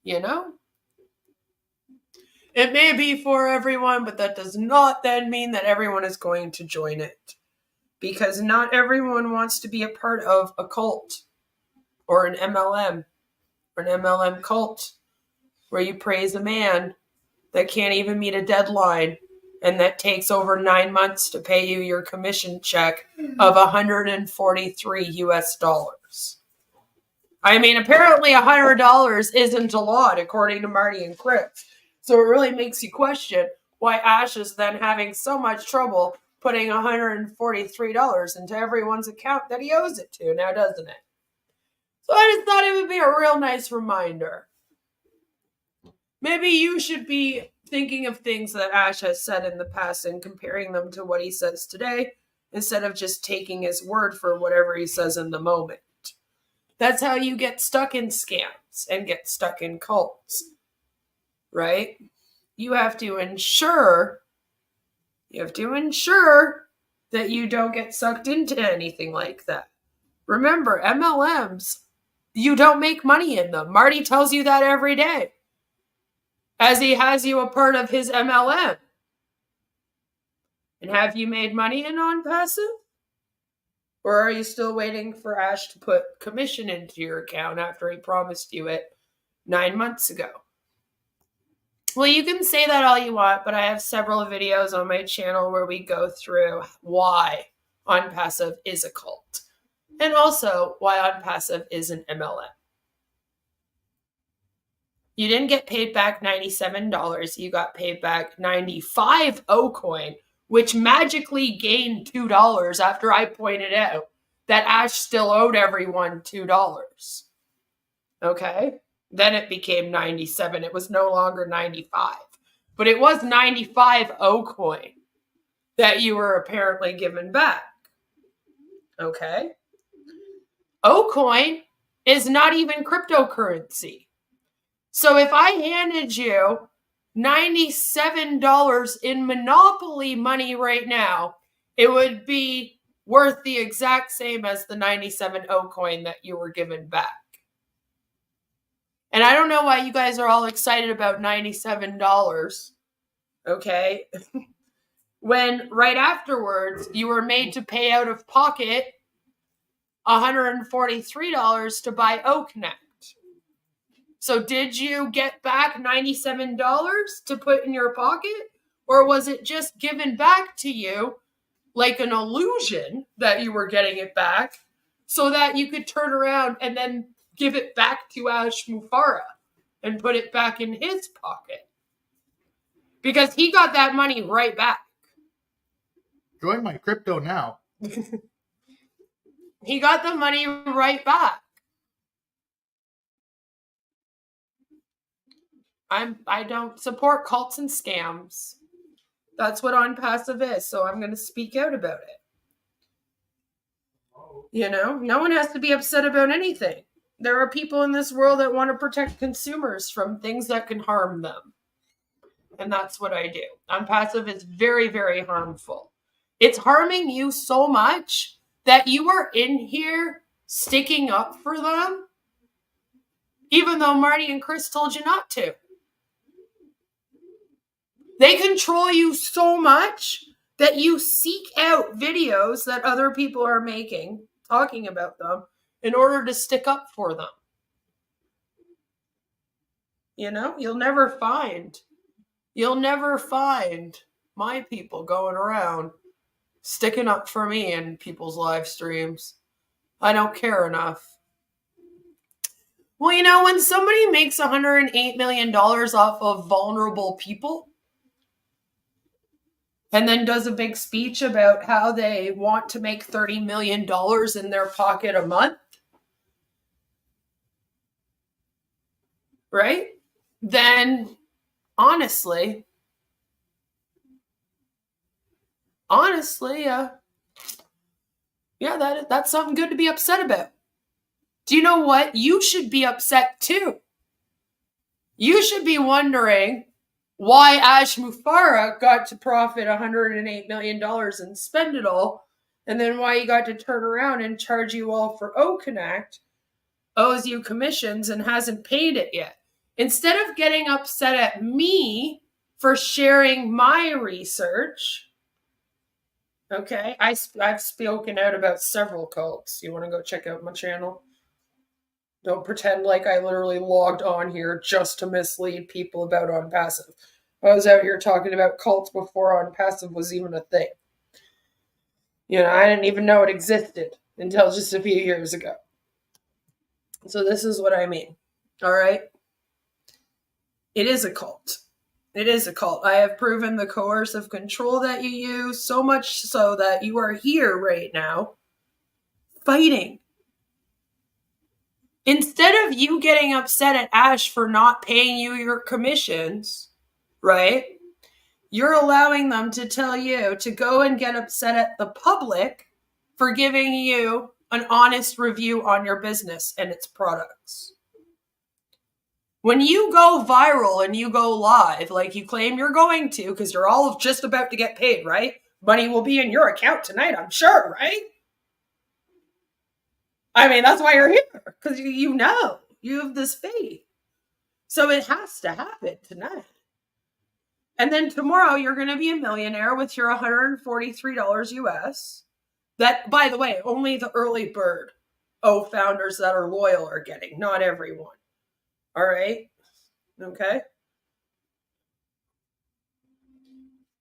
You know? It may be for everyone, but that does not then mean that everyone is going to join it. Because not everyone wants to be a part of a cult or an MLM or an MLM cult where you praise a man that can't even meet a deadline and that takes over 9 months to pay you your commission check of $143 US. I mean, apparently $100 isn't a lot, according to Marty and Chris. So it really makes you question why Ash is then having so much trouble putting $143 into everyone's account that he owes it to now, doesn't it? So I just thought it would be a real nice reminder. Maybe you should be thinking of things that Ash has said in the past and comparing them to what he says today, instead of just taking his word for whatever he says in the moment. That's how you get stuck in scams and get stuck in cults, right? You have to ensure that you don't get sucked into anything like that. Remember, MLMs, you don't make money in them. Marty tells you that every day, as he has you a part of his MLM. And have you made money in OnPassive? Or are you still waiting for Ash to put commission into your account after he promised you it 9 months ago? Well, you can say that all you want, but I have several videos on my channel where we go through why OnPassive is a cult. And also why OnPassive is an MLM. You didn't get paid back $97. You got paid back 95 O-coin, which magically gained $2 after I pointed out that Ash still owed everyone $2. Okay? Then it became 97. It was no longer 95. But it was 95 O-coin that you were apparently given back. Okay? O-coin is not even cryptocurrency. So if I handed you $97 in Monopoly money right now, it would be worth the exact same as the 97 O-coin that you were given back. And I don't know why you guys are all excited about $97, okay? When right afterwards, you were made to pay out of pocket $143 to buy OConnect. So did you get back $97 to put in your pocket? Or was it just given back to you like an illusion that you were getting it back so that you could turn around and then give it back to Ash Mufareh and put it back in his pocket? Because he got that money right back. Join my crypto now. He got the money right back. I don't support cults and scams. That's what OnPassive is, so I'm going to speak out about it. You know, no one has to be upset about anything. There are people in this world that want to protect consumers from things that can harm them. And that's what I do. OnPassive is very, very harmful. It's harming you so much that you are in here sticking up for them, even though Marty and Chris told you not to. They control you so much that you seek out videos that other people are making, talking about them, in order to stick up for them. You know, you'll never find my people going around sticking up for me in people's live streams. I don't care enough. Well, you know, when somebody makes $108 million off of vulnerable people, and then does a big speech about how they want to make $30 million in their pocket a month, right? Then, honestly, yeah, that's something good to be upset about. Do you know what? You should be upset too. You should be wondering why Ash Mufareh got to profit $108 million and spend it all, and then why he got to turn around and charge you all for OConnect, owes you commissions, and hasn't paid it yet. Instead of getting upset at me for sharing my research, okay, I've spoken out about several cults. You want to go check out my channel? Don't pretend like I literally logged on here just to mislead people about OnPassive. I was out here talking about cults before OnPassive was even a thing. You know, I didn't even know it existed until just a few years ago. So this is what I mean. All right? It is a cult. It is a cult. I have proven the coercive control that you use, so much so that you are here right now fighting. Instead of you getting upset at Ash for not paying you your commissions, right? You're allowing them to tell you to go and get upset at the public for giving you an honest review on your business and its products. When you go viral and you go live, like you claim you're going to, because you're all just about to get paid, right? Money will be in your account tonight, I'm sure, right? I mean, that's why you're here, because you know, you have this faith. So it has to happen tonight. And then tomorrow you're going to be a millionaire with your $143 US That, by the way, only the early bird founders that are loyal are getting, not everyone. All right? Okay?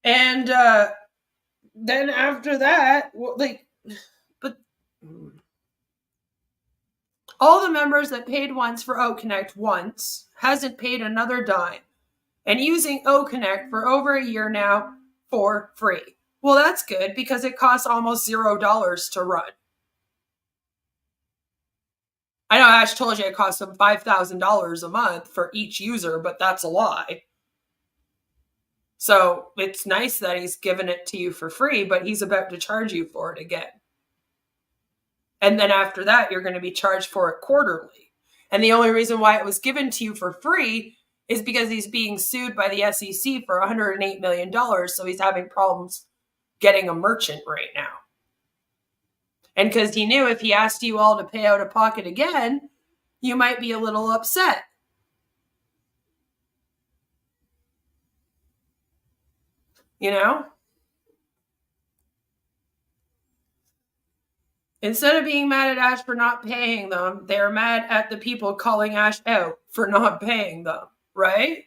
And then after that, but all the members that paid once for OConnect once hasn't paid another dime, and using OConnect for over a year now for free. Well, that's good because it costs almost $0 to run. I know Ash told you it costs him $5,000 a month for each user, but that's a lie. So it's nice that he's given it to you for free, but he's about to charge you for it again. And then after that, you're going to be charged for it quarterly. And the only reason why it was given to you for free is because he's being sued by the SEC for $108 million. So he's having problems getting a merchant right now. And because he knew if he asked you all to pay out of pocket again, you might be a little upset. You know? Instead of being mad at Ash for not paying them, they're mad at the people calling Ash out for not paying them, right?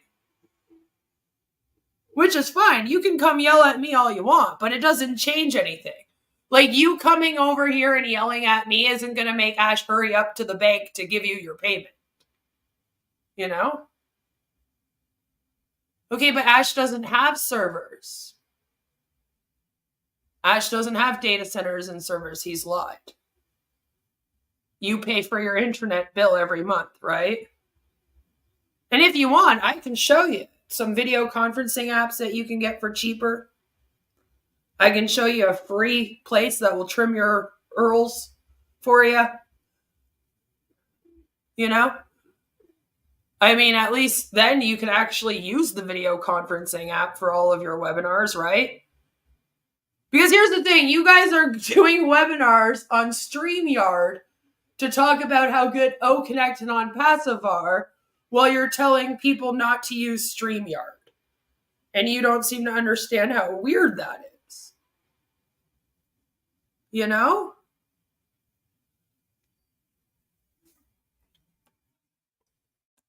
Which is fine. You can come yell at me all you want, but it doesn't change anything. Like, you coming over here and yelling at me isn't going to make Ash hurry up to the bank to give you your payment. You know? Okay, but Ash doesn't have servers. Ash doesn't have data centers and servers. He's lied. You pay for your internet bill every month, right? And if you want, I can show you some video conferencing apps that you can get for cheaper. I can show you a free place that will trim your URLs for you. You know? I mean, at least then you can actually use the video conferencing app for all of your webinars, right? Because here's the thing, you guys are doing webinars on StreamYard to talk about how good OConnect and OnPassive are while you're telling people not to use StreamYard. And you don't seem to understand how weird that is. You know?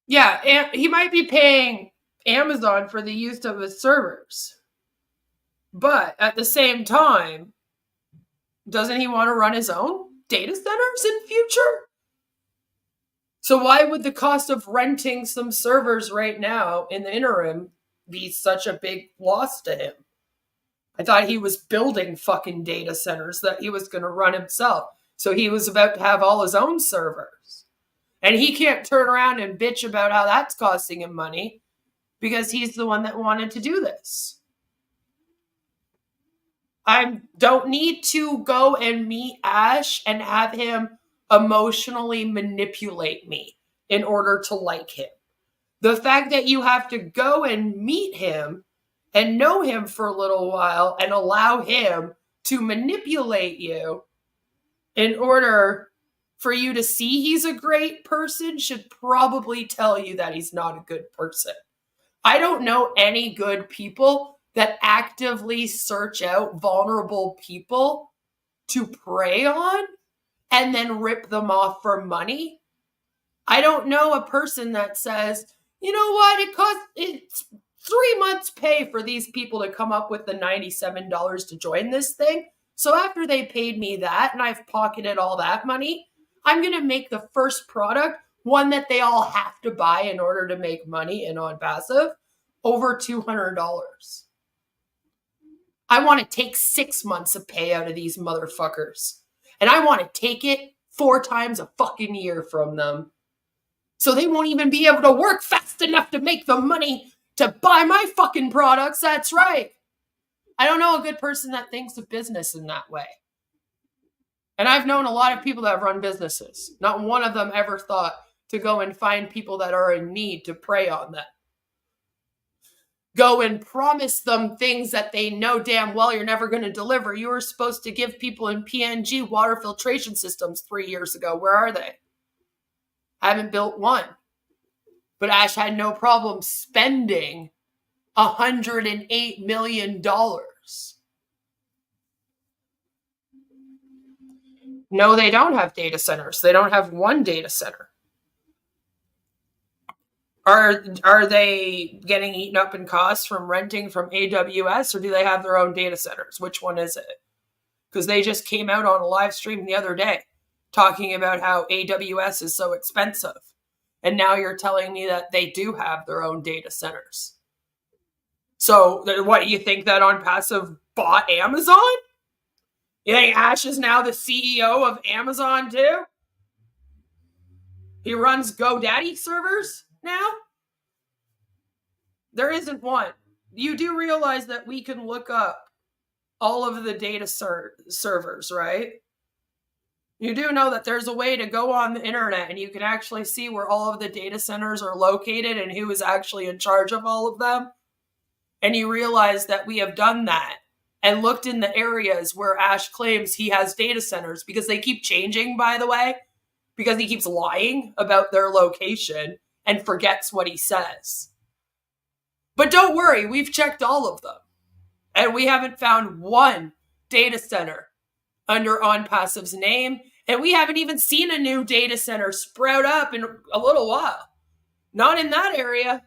Yeah, he might be paying Amazon for the use of his servers. But at the same time, doesn't he want to run his own data centers in future? So why would the cost of renting some servers right now in the interim be such a big loss to him? I thought he was building fucking data centers that he was going to run himself. So he was about to have all his own servers. And he can't turn around and bitch about how that's costing him money because he's the one that wanted to do this. I don't need to go and meet Ash and have him emotionally manipulate me in order to like him. The fact that you have to go and meet him and know him for a little while and allow him to manipulate you in order for you to see he's a great person should probably tell you that he's not a good person. I don't know any good people that actively search out vulnerable people to prey on and then rip them off for money. I don't know a person that says, you know what, it's 3 months pay for these people to come up with the $97 to join this thing. So after they paid me that and I've pocketed all that money, I'm going to make the first product, one that they all have to buy in order to make money in OnPassive, over $200. I want to take 6 months of pay out of these motherfuckers. And I want to take it 4 times a fucking year from them. So they won't even be able to work fast enough to make the money to buy my fucking products. That's right. I don't know a good person that thinks of business in that way. And I've known a lot of people that have run businesses. Not one of them ever thought to go and find people that are in need to prey on them. Go and promise them things that they know damn well you're never going to deliver. You were supposed to give people in PNG water filtration systems 3 years ago. Where are they? Haven't built one. But Ash had no problem spending $108 million No, they don't have data centers. They don't have one data center. Are they getting eaten up in costs from renting from AWS, or do they have their own data centers? Which one is it? Because they just came out on a live stream the other day talking about how AWS is so expensive. And now you're telling me that they do have their own data centers. So what, you think that OnPassive bought Amazon? You think Ash is now the CEO of Amazon too? He runs GoDaddy servers now? There isn't one. You do realize that we can look up all of the data servers, right? You do know that there's a way to go on the internet and you can actually see where all of the data centers are located and who is actually in charge of all of them. And you realize that we have done that and looked in the areas where Ash claims he has data centers, because they keep changing, by the way, because he keeps lying about their location and forgets what he says. But don't worry, we've checked all of them. And we haven't found one data center under OnPassive's name. And we haven't even seen a new data center sprout up in a little while. Not in that area.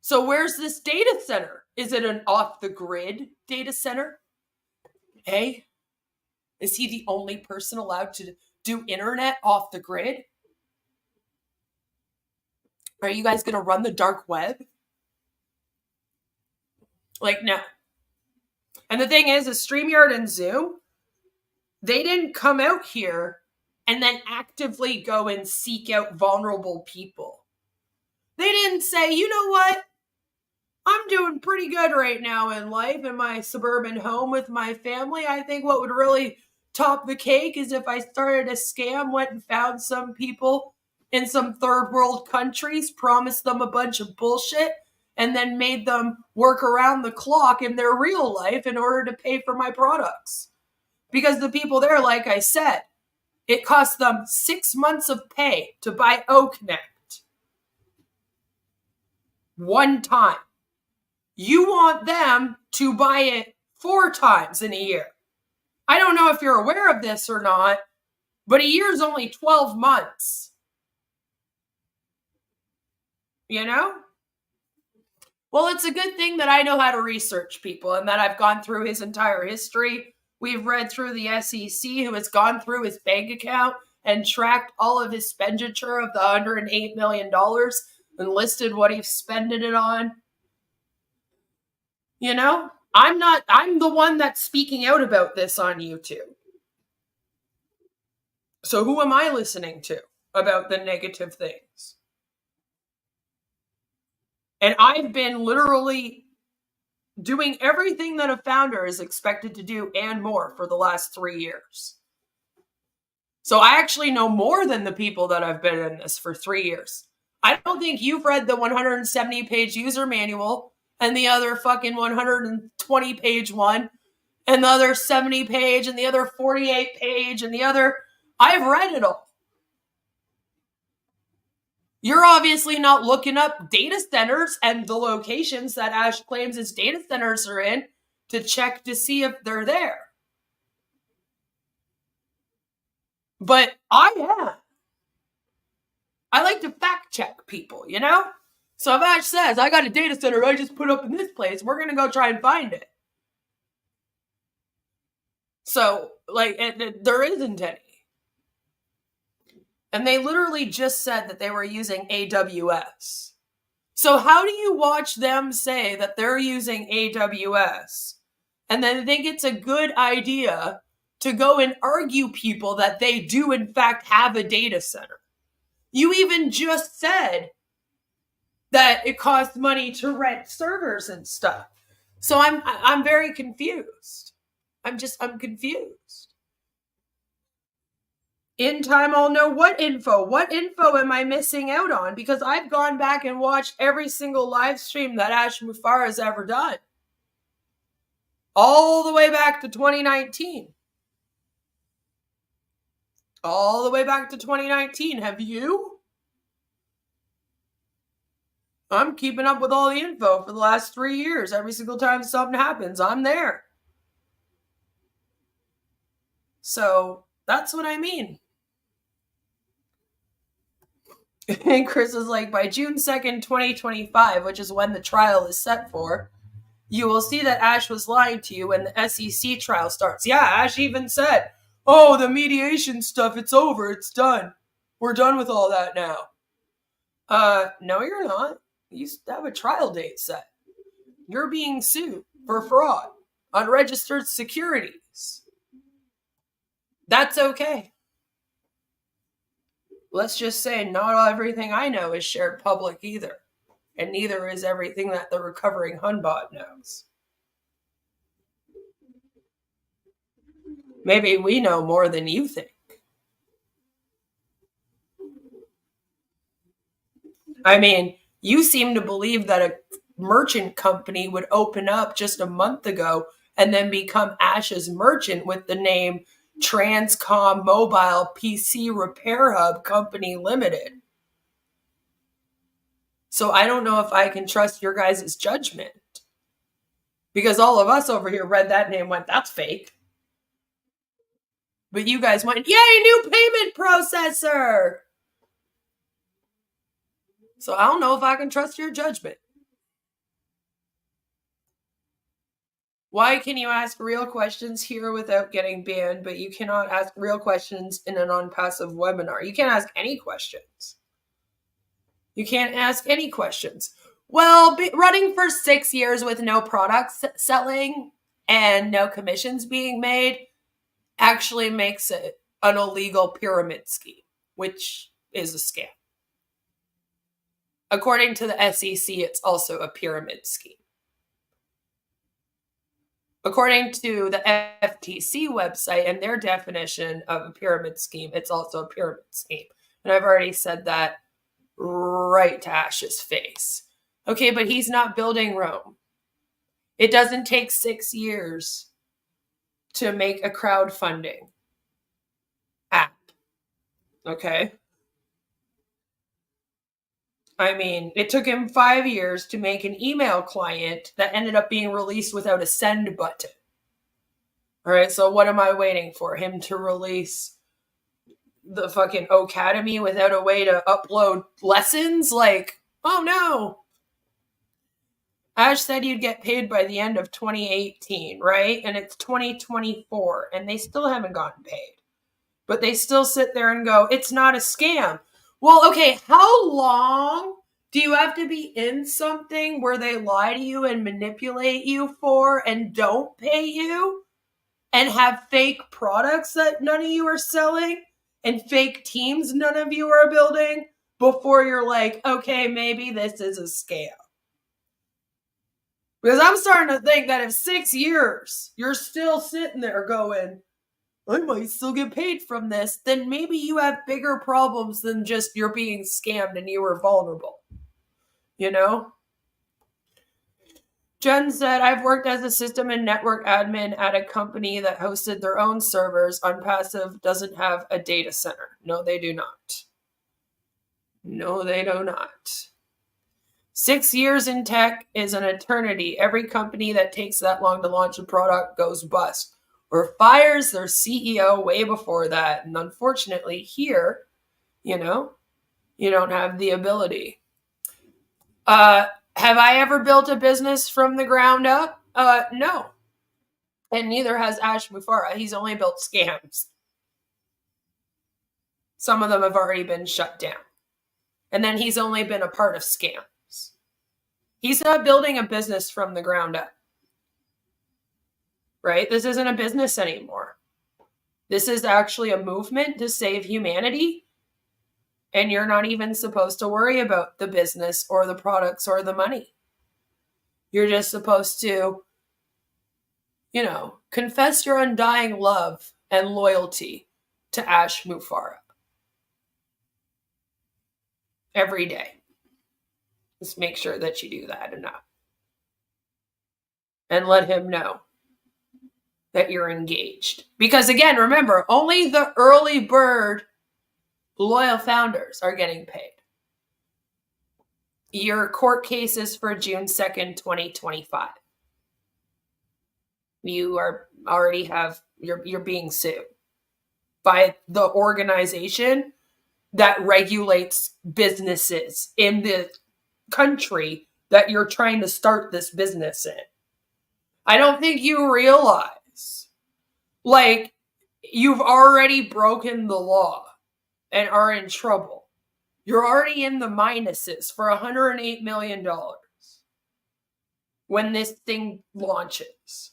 So where's this data center? Is it an off-the-grid data center? Hey, is he the only person allowed to do internet off the grid? Are you guys going to run the dark web? Like, no. And the thing is StreamYard and Zoom, they didn't come out here and then actively go and seek out vulnerable people. They didn't say, you know what? I'm doing pretty good right now in life in my suburban home with my family. I think what would really top the cake is if I started a scam, went and found some people in some third world countries, promised them a bunch of bullshit, and then made them work around the clock in their real life in order to pay for my products. Because the people there, like I said, it cost them 6 months of pay to buy OConnect. One time. You want them to buy it 4 times in a year. I don't know if you're aware of this or not, but a year is only 12 months. You know? Well, it's a good thing that I know how to research people and that I've gone through his entire history. We've read through the SEC, who has gone through his bank account and tracked all of his expenditure of the $108 million and listed what he's spending it on. You know, I'm the one that's speaking out about this on YouTube. So who am I listening to about the negative things? And I've been literally doing everything that a founder is expected to do and more for the last 3 years. So I actually know more than the people that have been in this for 3 years. I don't think you've read the 170-page user manual and the other fucking 120-page one, and the other 70-page, and the other 48-page, and the other... I've read it all. You're obviously not looking up data centers and the locations that Ash claims his data centers are in to check to see if they're there. But I am. I like to fact check people, you know? So if Ash says, I got a data center I just put up in this place, we're going to go try and find it. So, like, there isn't any. And they literally just said that they were using AWS. So how do you watch them say that they're using AWS and then think it's a good idea to go and argue people that they do in fact have a data center? You even just said that it costs money to rent servers and stuff. So I'm very confused. I'm confused. In time, I'll know what info am I missing out on, because I've gone back and watched every single live stream that Ash Mufareh has ever done. All the way back to 2019. All the way back to 2019. Have you? I'm keeping up with all the info for the last 3 years. Every single time something happens, I'm there. So that's what I mean. And Chris is like, by June 2nd, 2025, which is when the trial is set for, you will see that Ash was lying to you when the SEC trial starts. Yeah, Ash even said, oh, the mediation stuff, it's over, it's done. We're done with all that now. No, you're not. You have a trial date set. You're being sued for fraud on registered securities. That's okay. Let's just say not everything I know is shared public either. And neither is everything that the Recovering Hunbot knows. Maybe we know more than you think. I mean, you seem to believe that a merchant company would open up just a month ago and then become Ash's merchant with the name Transcom Mobile PC Repair Hub Company Limited. So I don't know if I can trust your guys' judgment. Because all of us over here read that name and went, that's fake. But you guys went, yay, new payment processor! So I don't know if I can trust your judgment. Why can you ask real questions here without getting banned, but you cannot ask real questions in an OnPassive webinar? You can't ask any questions. You can't ask any questions. Well, running for 6 years with no products selling and no commissions being made actually makes it an illegal pyramid scheme, which is a scam. According to the SEC, it's also a pyramid scheme. According to the FTC website and their definition of a pyramid scheme, it's also a pyramid scheme. And I've already said that right to Ash's face. Okay, but he's not building Rome. It doesn't take 6 years to make a crowdfunding app. Okay? I mean, it took him 5 years to make an email client that ended up being released without a send button. All right, so what am I waiting for? Him to release the fucking Academy without a way to upload lessons? Like, oh no. Ash said you'd get paid by the end of 2018, right? And it's 2024, and they still haven't gotten paid. But they still sit there and go, it's not a scam. Well, okay, how long do you have to be in something where they lie to you and manipulate you for and don't pay you and have fake products that none of you are selling and fake teams none of you are building before you're like, okay, maybe this is a scam? Because I'm starting to think that if 6 years you're still sitting there going, I might still get paid from this, then maybe you have bigger problems than just you're being scammed and you were vulnerable. You know? Jen said, I've worked as a system and network admin at a company that hosted their own servers. OnPassive doesn't have a data center. No, they do not. No, they do not. 6 years in tech is an eternity. Every company that takes that long to launch a product goes bust or fires their CEO way before that. And unfortunately here, you know, you don't have the ability. Have I ever built a business from the ground up? No. And neither has Ash Mufareh. He's only built scams. Some of them have already been shut down. And then he's only been a part of scams. He's not building a business from the ground up. Right? This isn't a business anymore. This is actually a movement to save humanity. And you're not even supposed to worry about the business or the products or the money. You're just supposed to, you know, confess your undying love and loyalty to Ash Mufareh. Every day. Just make sure that you do that enough. And let him know that you're engaged. Because again, remember, only the early bird loyal founders are getting paid. Your court case is for June 2nd, 2025. You are already have, you're being sued. by the organization that regulates businesses in the country that you're trying to start this business in. I don't think you realize, like, you've already broken the law and are in trouble. You're already in the minuses for $108 million when this thing launches.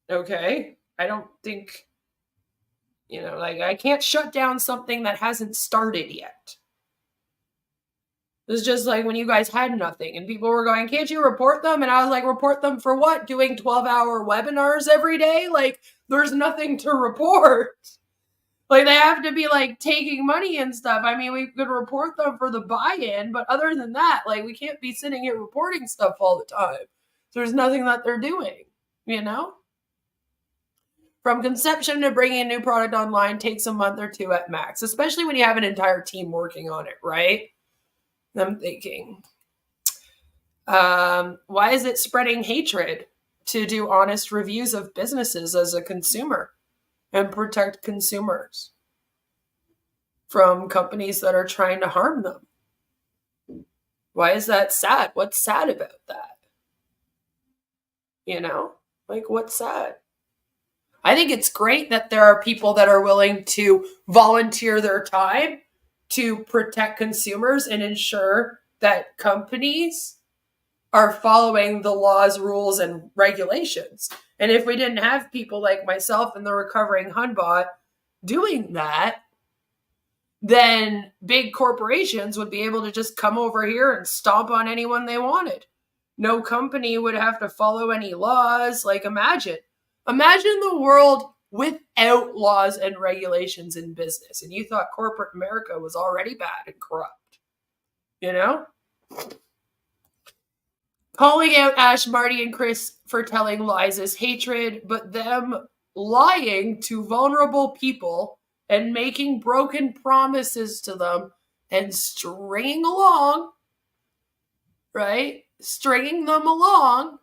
Okay? I don't think, like, I can't shut down something that hasn't started yet. It's just like when you guys had nothing and people were going, can't you report them? And I was like, report them for what? Doing 12-hour webinars every day? Like, there's nothing to report. Like, they have to be, like, taking money and stuff. I mean, we could report them for the buy-in, but other than that, like, we can't be sitting here reporting stuff all the time. So there's nothing that they're doing, From conception to bringing a new product online takes a month or two at max, especially when you have an entire team working on it, right? I'm thinking, why is it spreading hatred to do honest reviews of businesses as a consumer and protect consumers from companies that are trying to harm them? Why is that sad? What's sad about that? Like, what's sad? I think it's great that there are people that are willing to volunteer their time to protect consumers and ensure that companies are following the laws, rules, and regulations. And if we didn't have people like myself and the Recovering Hunbot doing that, then big corporations would be able to just come over here and stomp on anyone they wanted. No company would have to follow any laws. Like, imagine the world without laws and regulations in business. And you thought corporate America was already bad and corrupt. Calling out Ash, Marty, and Chris for telling lies is hatred, but them lying to vulnerable people and making broken promises to them and stringing along, right? Stringing them along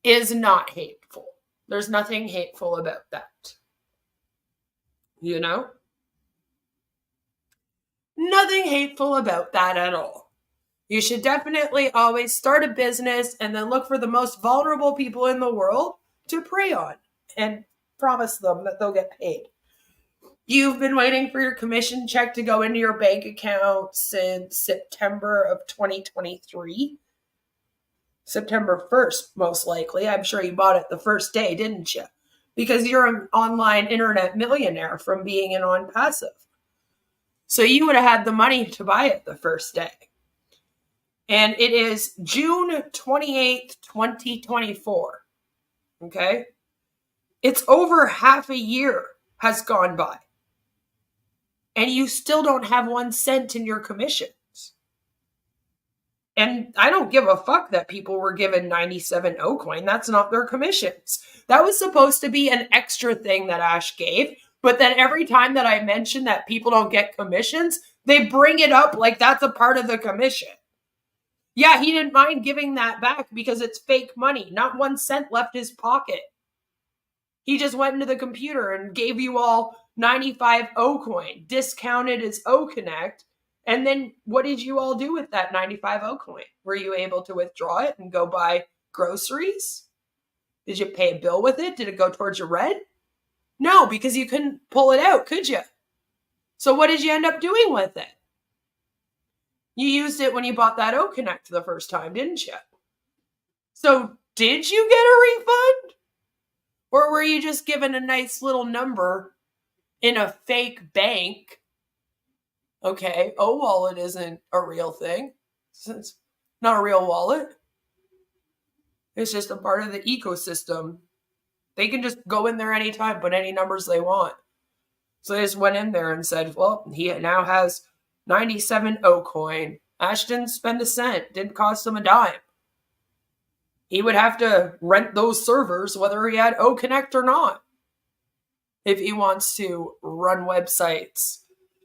is not hateful. There's nothing hateful about that. Nothing hateful about that at all. You should definitely always start a business and then look for the most vulnerable people in the world to prey on and promise them that they'll get paid. You've been waiting for your commission check to go into your bank account since September of 2023. September 1st, most likely. I'm sure you bought it the first day, didn't you? Because you're an online internet millionaire from being in OnPassive. So you would have had the money to buy it the first day. And it is June 28th, 2024. Okay? It's over half a year has gone by. And you still don't have 1 cent in your commissions. And I don't give a fuck that people were given 97 O-coin. That's not their commissions. That was supposed to be an extra thing that Ash gave. But then every time that I mention that people don't get commissions, they bring it up like that's a part of the commission. Yeah, he didn't mind giving that back because it's fake money. Not 1 cent left his pocket. He just went into the computer and gave you all 95 O-coin, discounted as O-Connect. And then what did you all do with that 95 O-coin? Were you able to withdraw it and go buy groceries? Did you pay a bill with it? Did it go towards your rent? No, because you couldn't pull it out, could you? So what did you end up doing with it? You used it when you bought that O-Connect the first time, didn't you? So did you get a refund? Or were you just given a nice little number in a fake bank? Okay, O-Wallet isn't a real thing. It's not a real wallet. It's just a part of the ecosystem. They can just go in there anytime, put any numbers they want. So they just went in there and said, well, he now has 97 O-coin. Ash didn't spend a cent. Didn't cost him a dime. He would have to rent those servers whether he had O-Connect or not. If he wants to run websites.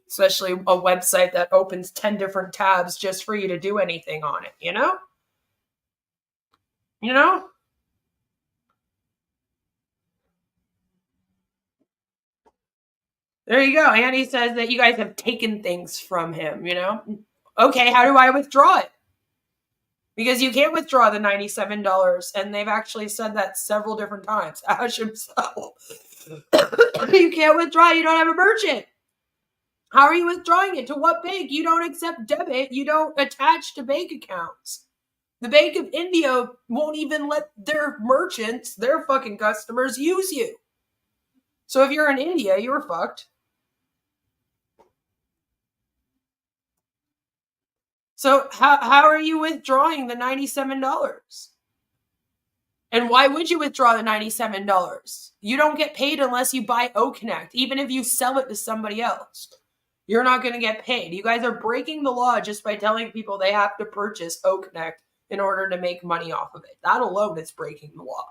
Especially a website that opens 10 different tabs just for you to do anything on it, There you go. Andy says that you guys have taken things from him, you know? Okay, how do I withdraw it? Because you can't withdraw the $97, and they've actually said that several different times. Ash himself. You can't withdraw, you don't have a merchant. How are you withdrawing it? To what bank? You don't accept debit. You don't attach to bank accounts. The Bank of India won't even let their merchants, their fucking customers, use you. So if you're in India, you're fucked. So how are you withdrawing the $97? And why would you withdraw the $97? You don't get paid unless you buy OConnect, even if you sell it to somebody else. You're not going to get paid. You guys are breaking the law just by telling people they have to purchase OConnect in order to make money off of it. That alone is breaking the law.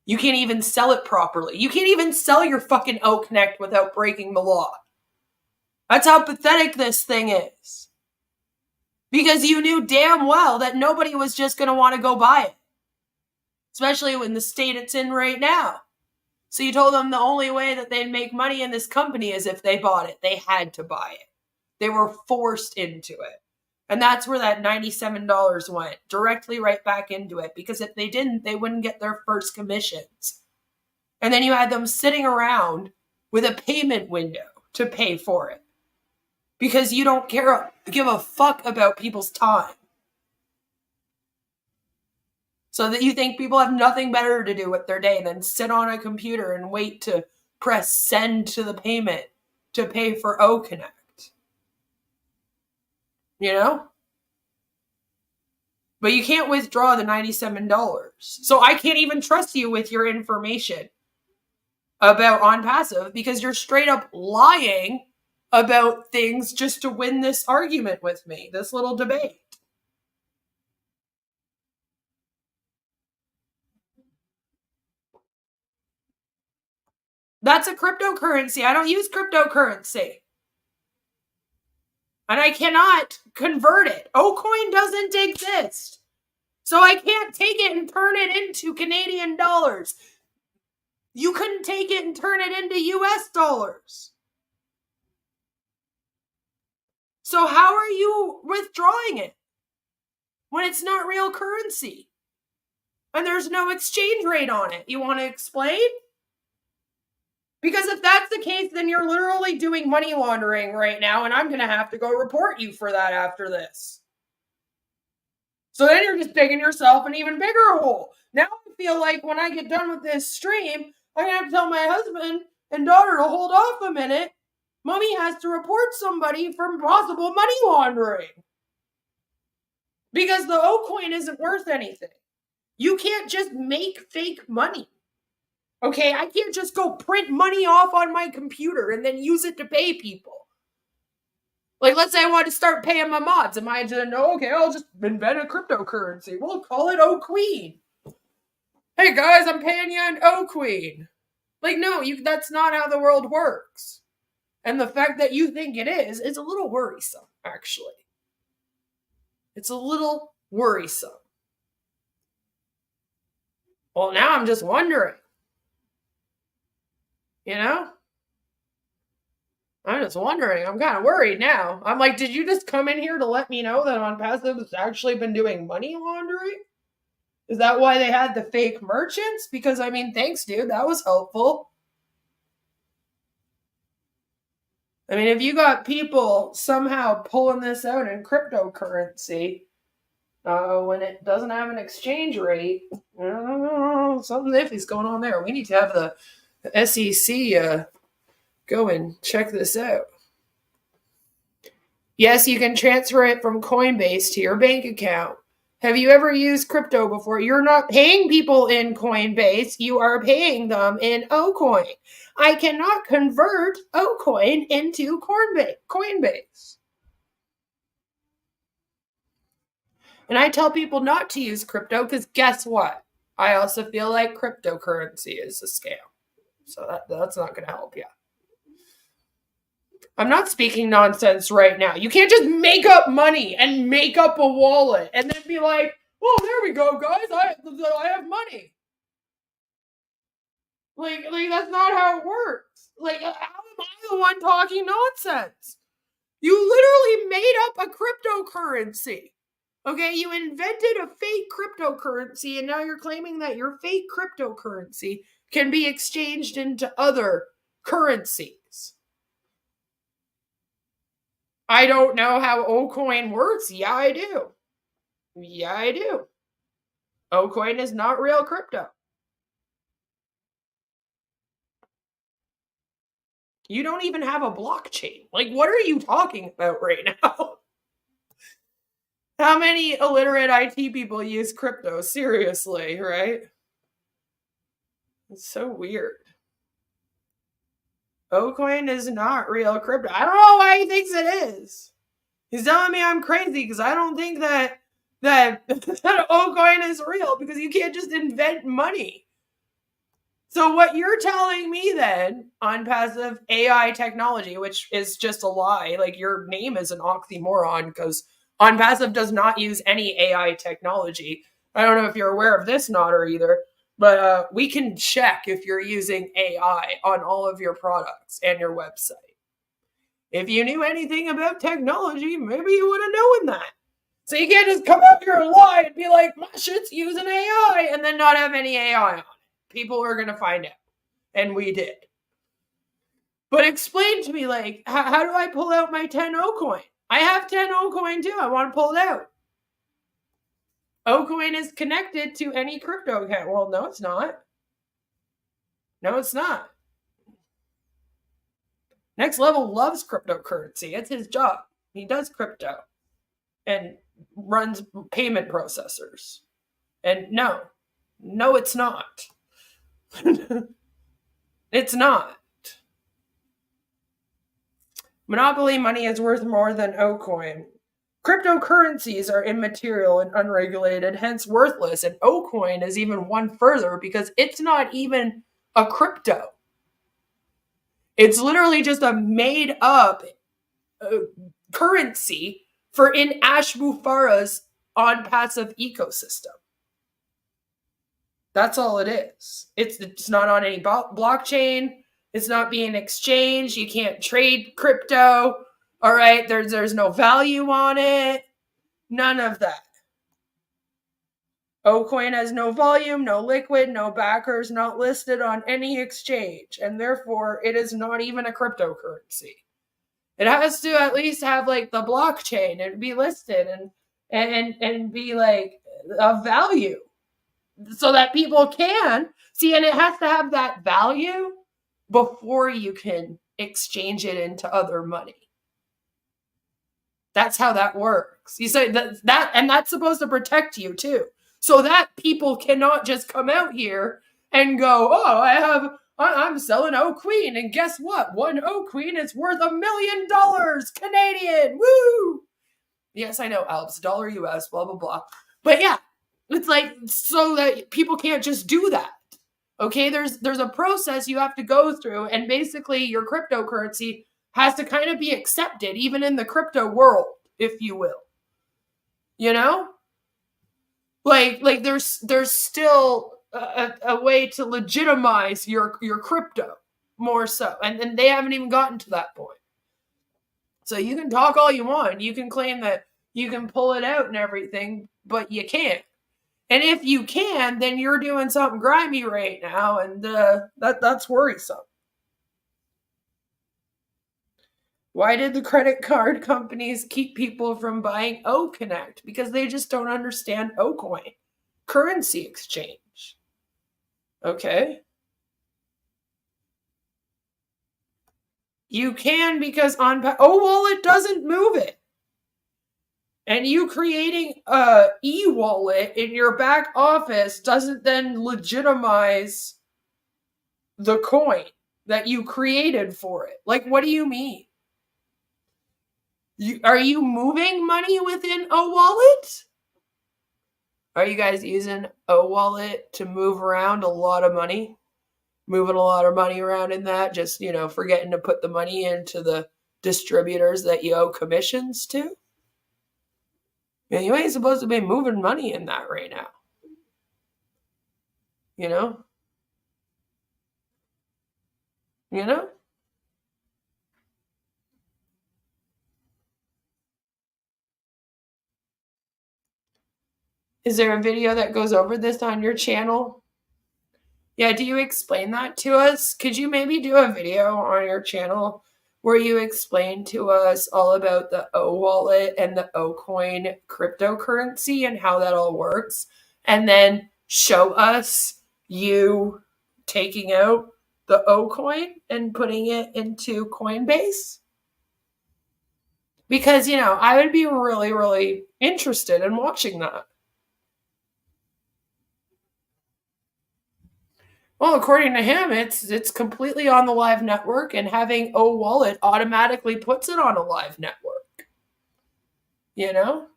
You can't even sell it properly. You can't even sell your fucking OConnect without breaking the law. That's how pathetic this thing is. Because you knew damn well that nobody was just going to want to go buy it. Especially in the state it's in right now. So you told them the only way that they'd make money in this company is if they bought it. They had to buy it. They were forced into it. And that's where that $97 went. Directly right back into it. Because if they didn't, they wouldn't get their first commissions. And then you had them sitting around with a payment window to pay for it. Because you don't give a fuck about people's time. So that you think people have nothing better to do with their day than sit on a computer and wait to press send to the payment to pay for OConnect. You know? But you can't withdraw the $97. So I can't even trust you with your information about OnPassive because you're straight up lying about things just to win this argument with me, this little debate. That's a cryptocurrency. I don't use cryptocurrency. And I cannot convert it. Ocoin doesn't exist. So I can't take it and turn it into Canadian dollars. You couldn't take it and turn it into US dollars. So how are you withdrawing it when it's not real currency? And there's no exchange rate on it. You want to explain? Because if that's the case, then you're literally doing money laundering right now, and I'm going to have to go report you for that after this. So then you're just digging yourself an even bigger hole. Now I feel like when I get done with this stream, I'm going to have to tell my husband and daughter to hold off a minute. Mommy has to report somebody for possible money laundering. Because the O-coin isn't worth anything. You can't just make fake money. Okay, I can't just go print money off on my computer and then use it to pay people. Like, let's say I want to start paying my mods. Am I just, okay, I'll just invent a cryptocurrency. We'll call it O-Queen. Hey guys, I'm paying you an O-Queen. Like, no, that's not how the world works. And the fact that you think it is a little worrisome, actually. It's a little worrisome. Well, now I'm just wondering. You know? I'm just wondering. I'm kind of worried now. I'm like, did you just come in here to let me know that OnPassive has actually been doing money laundering? Is that why they had the fake merchants? Because, I mean, thanks, dude. That was helpful. I mean, if you got people somehow pulling this out in cryptocurrency when it doesn't have an exchange rate, something iffy's going on there. We need to have the SEC go and check this out. Yes, you can transfer it from Coinbase to your bank account. Have you ever used crypto before? You're not paying people in Coinbase. You are paying them in Ocoin. I cannot convert Ocoin into Coinbase. And I tell people not to use crypto because guess what? I also feel like cryptocurrency is a scam. So that's not going to help you. I'm not speaking nonsense right now. You can't just make up money and make up a wallet and then be like, oh, there we go, guys. I have money. Like that's not how it works. Like, how am I the one talking nonsense? You literally made up a cryptocurrency. Okay, you invented a fake cryptocurrency, and now you're claiming that your fake cryptocurrency can be exchanged into other currencies. I don't know how OCoin works. Yeah, I do. Yeah, I do. OCoin is not real crypto. You don't even have a blockchain. Like, what are you talking about right now? How many illiterate IT people use crypto? Seriously, right? It's so weird. OCoin is not real crypto. I don't know why he thinks it is. He's telling me I'm crazy because I don't think that OCoin is real, because you can't just invent money. So what you're telling me then, OnPassive AI technology, which is just a lie, like your name is an oxymoron, because OnPassive does not use any AI technology. I don't know if you're aware of this, Nodder, either, but we can check if you're using AI on all of your products and your website. If you knew anything about technology, maybe you would have known that. So you can't just come up here and lie and be like, my shit's using AI, and then not have any AI on it. People are going to find out. And we did. But explain to me, like, how do I pull out my 10 OCoin? I have 10 OCoin too. I want to pull it out. OCoin is connected to any crypto account. Well, no, it's not. No, it's not. Next Level loves cryptocurrency. It's his job. He does crypto and runs payment processors. And no, it's not. It's not. Monopoly money is worth more than OCoin. Cryptocurrencies are immaterial and unregulated, hence worthless. And OCoin is even one further, because it's not even a crypto. It's literally just a made up currency for in Ash Mufareh's OnPassive ecosystem. That's all it is. It's not on any blockchain. It's not being exchanged. You can't trade crypto. All right, there's no value on it. None of that. OCoin has no volume, no liquid, no backers, not listed on any exchange, and therefore it is not even a cryptocurrency. It has to at least have like the blockchain and be listed and be like of value, so that people can see, and it has to have that value before you can exchange it into other money. That's how that works. You say that and that's supposed to protect you too, so that people cannot just come out here and go, oh, I'm selling OCoin, and guess what? One OCoin is worth $1 million Canadian. Woo! Yes, I know, Alps, dollar US, blah blah blah. But yeah, it's like, so that people can't just do that. Okay, there's a process you have to go through, and basically your cryptocurrency has to kind of be accepted even in the crypto world, if you will. You know? Like there's still a way to legitimize your crypto more so. And they haven't even gotten to that point. So you can talk all you want. You can claim that you can pull it out and everything, but you can't. And if you can, then you're doing something grimy right now, and that's worrisome. Why did the credit card companies keep people from buying OConnect? Because they just don't understand OCoin, currency exchange. Okay? You can, because OWallet doesn't move it. And you creating a e-wallet in your back office doesn't then legitimize the coin that you created for it. Like, what do you mean? Are you moving money within OWallet? Are you guys using OWallet to move around a lot of money? Moving a lot of money around in that, just, forgetting to put the money into the distributors that you owe commissions to? Yeah, you ain't supposed to be moving money in that right now. You know? Is there a video that goes over this on your channel? Yeah, do you explain that to us? Could you maybe do a video on your channel where you explain to us all about the O wallet and the O coin cryptocurrency and how that all works? And then show us you taking out the O coin and putting it into Coinbase? Because, you know, I would be really, really interested in watching that. Well, according to him, it's completely on the live network, and having O Wallet automatically puts it on a live network. You know?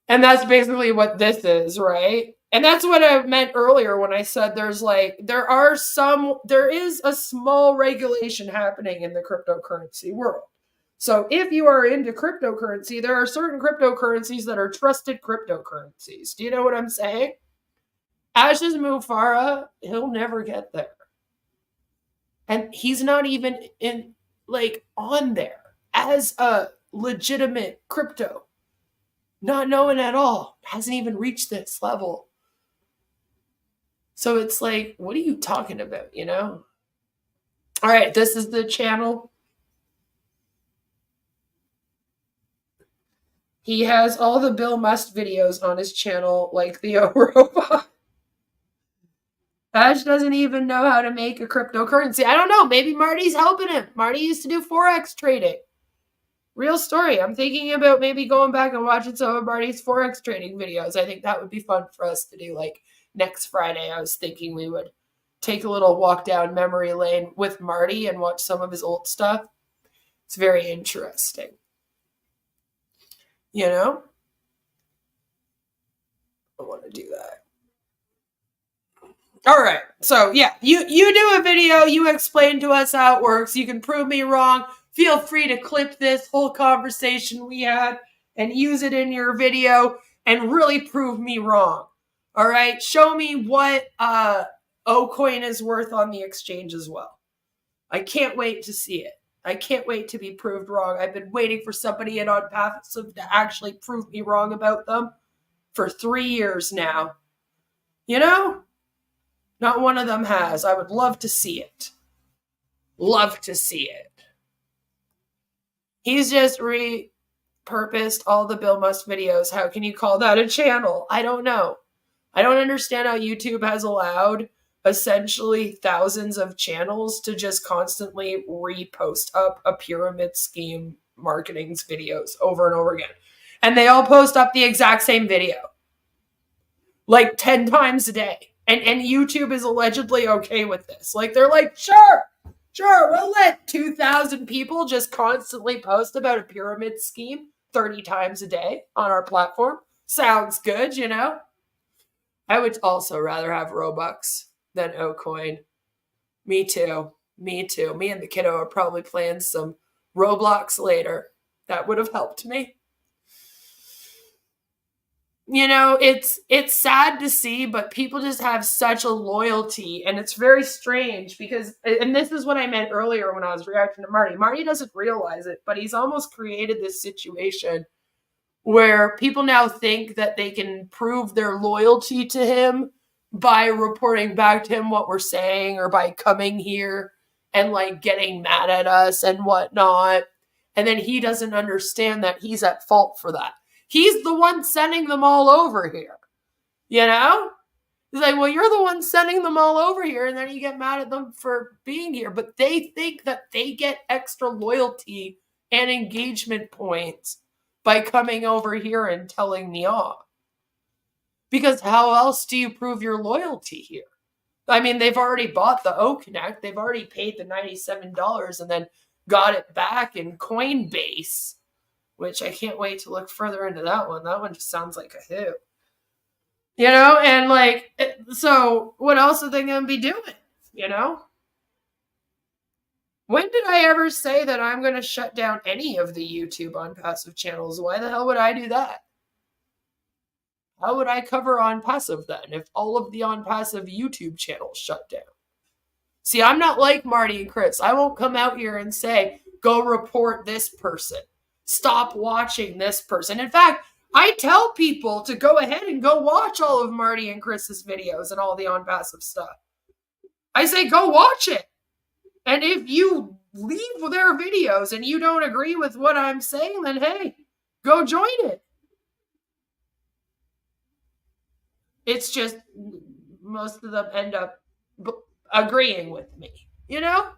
And that's basically what this is, right? And that's what I meant earlier when I said there is a small regulation happening in the cryptocurrency world. So if you are into cryptocurrency, there are certain cryptocurrencies that are trusted cryptocurrencies. Do you know what I'm saying? Ash Mufareh, he'll never get there. And he's not even on there as a legitimate crypto. Not knowing at all. Hasn't even reached this level. So it's like, what are you talking about, you know? All right, this is the channel. He has all the Bill Must videos on his channel, like the O Robot. Ash doesn't even know how to make a cryptocurrency. I don't know. Maybe Marty's helping him. Marty used to do Forex trading. Real story. I'm thinking about maybe going back and watching some of Marty's Forex trading videos. I think that would be fun for us to do like next Friday. I was thinking we would take a little walk down memory lane with Marty and watch some of his old stuff. It's very interesting. You know? I want to do that. All right. So, yeah, you do a video. You explain to us how it works. You can prove me wrong. Feel free to clip this whole conversation we had and use it in your video and really prove me wrong. All right? Show me what Ocoin is worth on the exchange as well. I can't wait to see it. I can't wait to be proved wrong. I've been waiting for somebody in OnPassive to actually prove me wrong about them for 3 years now. You know? Not one of them has. I would love to see it. Love to see it. He's just repurposed all the Bill Must videos. How can you call that a channel? I don't know. I don't understand how YouTube has allowed essentially thousands of channels to just constantly repost up a pyramid scheme marketing's videos over and over again. And they all post up the exact same video. Like 10 times a day. And YouTube is allegedly okay with this. Like, they're like, sure, we'll let 2,000 people just constantly post about a pyramid scheme 30 times a day on our platform. Sounds good, you know? I would also rather have Robux than Ocoin. Me too. Me and the kiddo are probably playing some Roblox later. That would have helped me. You know, it's sad to see, but people just have such a loyalty, and it's very strange because, and this is what I meant earlier when I was reacting to Marty. Marty doesn't realize it, but he's almost created this situation where people now think that they can prove their loyalty to him by reporting back to him what we're saying or by coming here and like getting mad at us and whatnot. And then he doesn't understand that he's at fault for that. He's the one sending them all over here. You know? He's like, well, you're the one sending them all over here, and then you get mad at them for being here. But they think that they get extra loyalty and engagement points by coming over here and telling me off. Because how else do you prove your loyalty here? I mean, they've already bought the O Connect. They've already paid the $97 and then got it back in Coinbase, which I can't wait to look further into that one. That one just sounds like a hoot. You know, and like, so what else are they going to be doing? You know? When did I ever say that I'm going to shut down any of the YouTube OnPassive channels? Why the hell would I do that? How would I cover OnPassive then if all of the OnPassive YouTube channels shut down? See, I'm not like Marty and Chris. I won't come out here and say, go report this person. Stop watching this person. In fact, I tell people to go ahead and go watch all of Marty and Chris's videos and all the OnPassive stuff. I say, go watch it. And if you leave their videos and you don't agree with what I'm saying, then hey, go join it. It's just most of them end up agreeing with me, you know?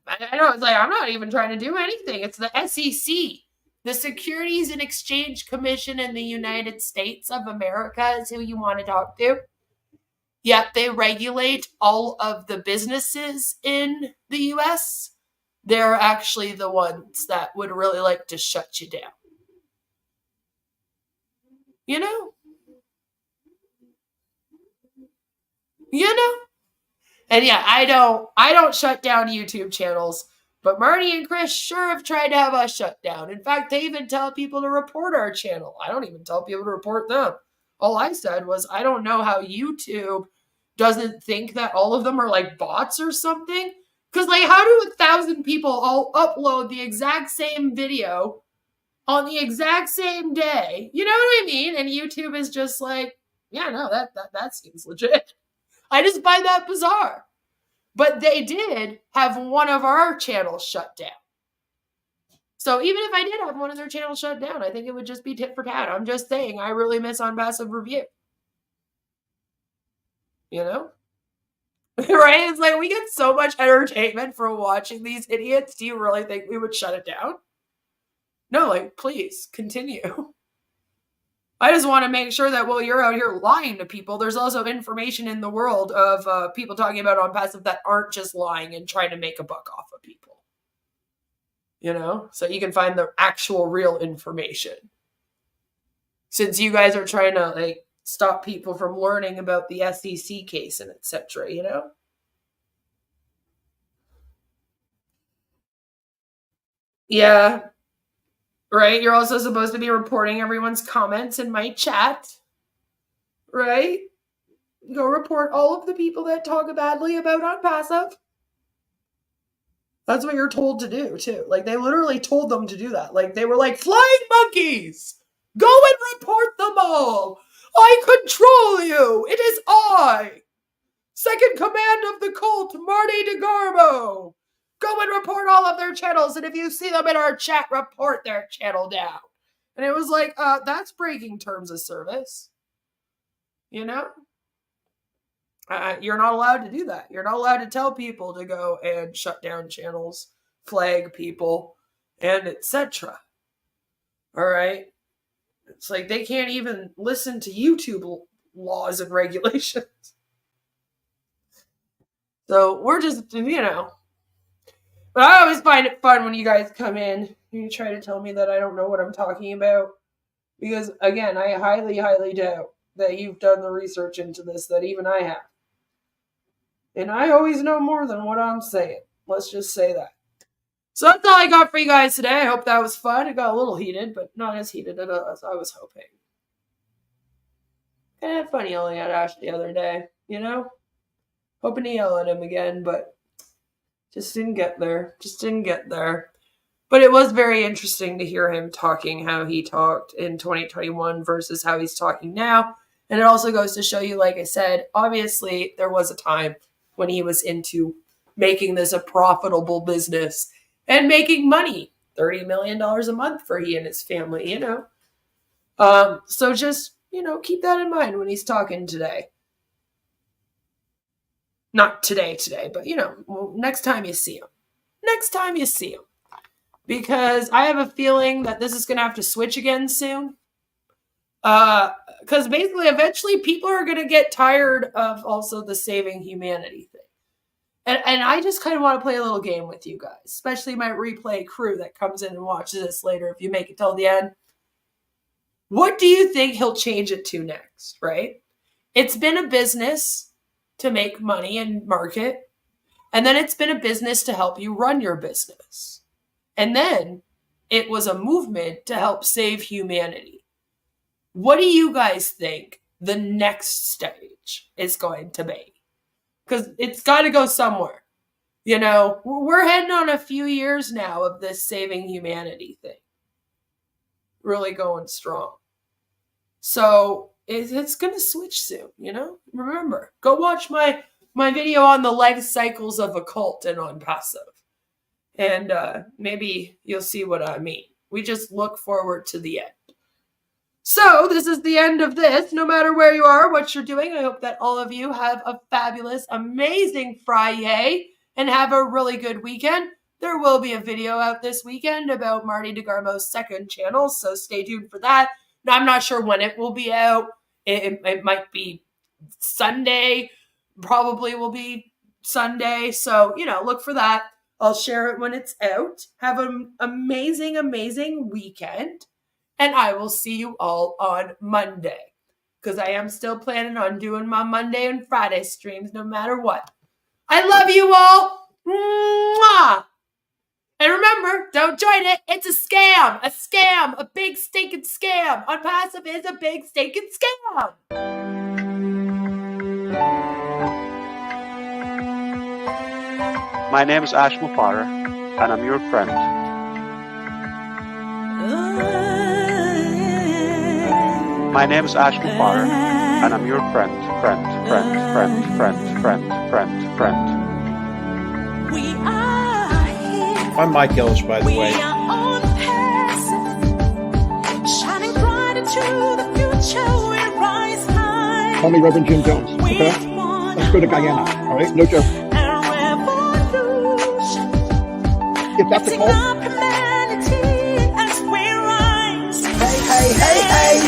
I know, it's like, I'm not even trying to do anything. It's the SEC. The Securities and Exchange Commission in the United States of America is who you want to talk to. Yet they regulate all of the businesses in the US. They're actually the ones that would really like to shut you down. You know? You know? And yeah, I don't shut down YouTube channels, but Marty and Chris sure have tried to have us shut down. In fact, they even tell people to report our channel. I don't even tell people to report them. All I said was, I don't know how YouTube doesn't think that all of them are like bots or something. Because like, how do 1,000 people all upload the exact same video on the exact same day? You know what I mean? And YouTube is just like, yeah, no, that seems legit. I just find that bizarre. But they did have one of our channels shut down. So even if I did have one of their channels shut down, I think it would just be tit for tat. I'm just saying, I really miss OnPassive Review. You know? Right? It's like, we get so much entertainment from watching these idiots. Do you really think we would shut it down? No, like, please, continue. I just want to make sure that while you're out here lying to people, there's also information in the world of people talking about OnPassive that aren't just lying and trying to make a buck off of people. You know? So you can find the actual real information. Since you guys are trying to, like, stop people from learning about the SEC case and etc., you know? Yeah. Right? You're also supposed to be reporting everyone's comments in my chat. Right? Go report all of the people that talk badly about OnPassive. That's what you're told to do, too. Like, they literally told them to do that. Like, they were like, flying monkeys! Go and report them all! I control you! It is I! Second command of the cult, Marty DeGarmo! Go and report all of their channels, and if you see them in our chat, report their channel down. And it was like, that's breaking terms of service. You know? You're not allowed to do that. You're not allowed to tell people to go and shut down channels, flag people, and etc. All right? It's like they can't even listen to YouTube laws and regulations. So we're just, you know. But I always find it fun when you guys come in and you try to tell me that I don't know what I'm talking about. Because, again, I highly, highly doubt that you've done the research into this that even I have. And I always know more than what I'm saying. Let's just say that. So that's all I got for you guys today. I hope that was fun. It got a little heated, but not as heated as I was hoping. Kind of funny yelling at Ash the other day, you know? Hoping to yell at him again, but just didn't get there. Just didn't get there. But it was very interesting to hear him talking how he talked in 2021 versus how he's talking now. And it also goes to show you, like I said, obviously there was a time when he was into making this a profitable business and making money, $30 million a month for he and his family, you know. So just, you know, keep that in mind when he's talking today. Not today, but, you know, next time you see him. Next time you see him. Because I have a feeling that this is going to have to switch again soon. Because basically, eventually, people are going to get tired of also the saving humanity thing. And I just kind of want to play a little game with you guys. Especially my replay crew that comes in and watches this later if you make it till the end. What do you think he'll change it to next, right? It's been a business to make money and market. And then it's been a business to help you run your business. And then it was a movement to help save humanity. What do you guys think the next stage is going to be? because it's got to go somewhere. You know, we're heading on a few years now of this saving humanity thing. Really going strong. So it's going to switch soon, you know? Remember, go watch my video on the life cycles of a cult and OnPassive. And maybe you'll see what I mean. We just look forward to the end. So this is the end of this. No matter where you are, what you're doing, I hope that all of you have a fabulous, amazing FriYAY and have a really good weekend. There will be a video out this weekend about Marty DeGarmo's second channel, so stay tuned for that. Now, I'm not sure when it will be out. It might be Sunday. Probably will be Sunday. So, you know, look for that. I'll share it when it's out. Have an amazing, amazing weekend. And I will see you all on Monday. Because I am still planning on doing my Monday and Friday streams no matter what. I love you all. Mwah! And remember, don't join it. It's a scam. A scam. A big stinking scam. OnPassive is a big stinking scam. My name is Ash Mufareh, and I'm your friend. My name is Ash Mufareh, and I'm your friend. I'm Mike Ellis, by the way. Call me Reverend Jim Jones, okay? Let's go to Guyana, all right? No joke. If that's a call. Hey.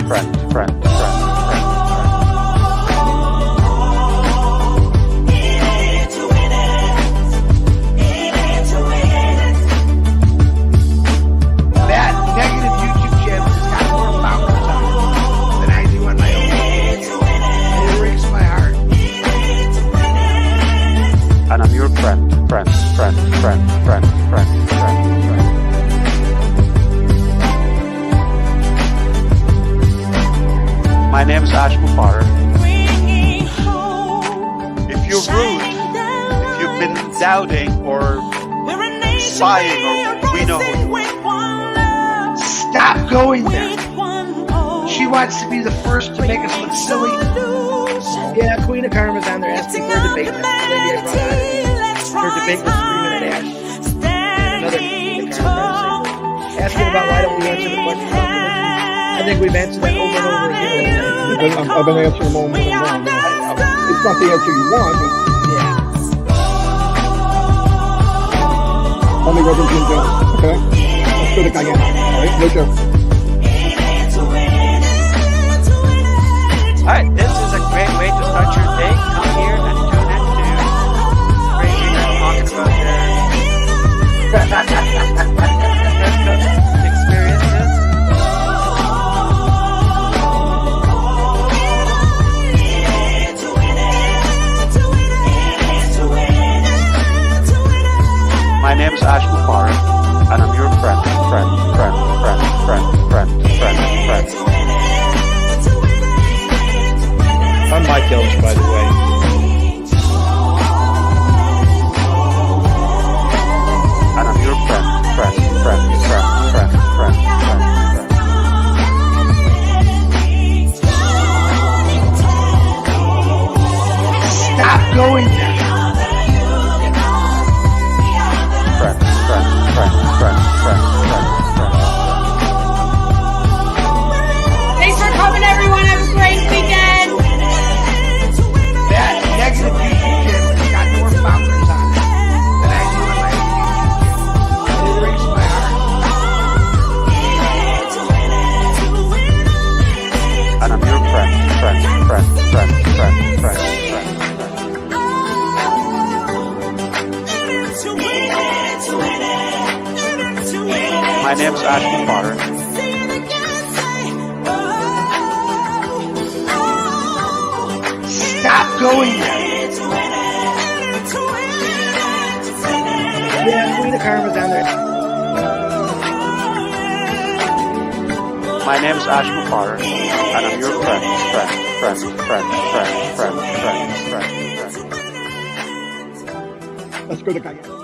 Friend. That negative YouTube channel has got more followers on it than I do on my own. And it breaks my heart. And I'm your friend. My name is Ash Mufareh. If you're rude, if you've been doubting or sighing, or we know who you are. Stop going there. She wants to be the first to make us look silly. Yeah, Queen of Karma's on there asking for a debate. That's the lady I brought on. Her debate was 3-minute Ash. And another Queen of Karma asking about why don't we answer the question about religion. I think we've answered that over and over again. I've been answering them over and over. It's not the answer you want, but yeah. Call me Reverend Jim Jones, okay? Let's go to Guyana, all right? No joke. Alright, this is a great way to start your day. Come here and tune in to crazy men talking about their experiences. My name is Ash Mufareh, and I'm your friend. I'm Mike Ellis, by the way. And I'm your friend. Stop going there. Thanks for coming, everyone. Have a great weekend. That negative YouTube channel has got more followers on it than I do on my own YouTube channel. And it breaks my heart. And I'm your friend. My name is Ash Mufareh. Stop going there. Yeah, Queen the karma down there. My name is Ash Mufareh, and I'm your friend. Let's go to Gaia.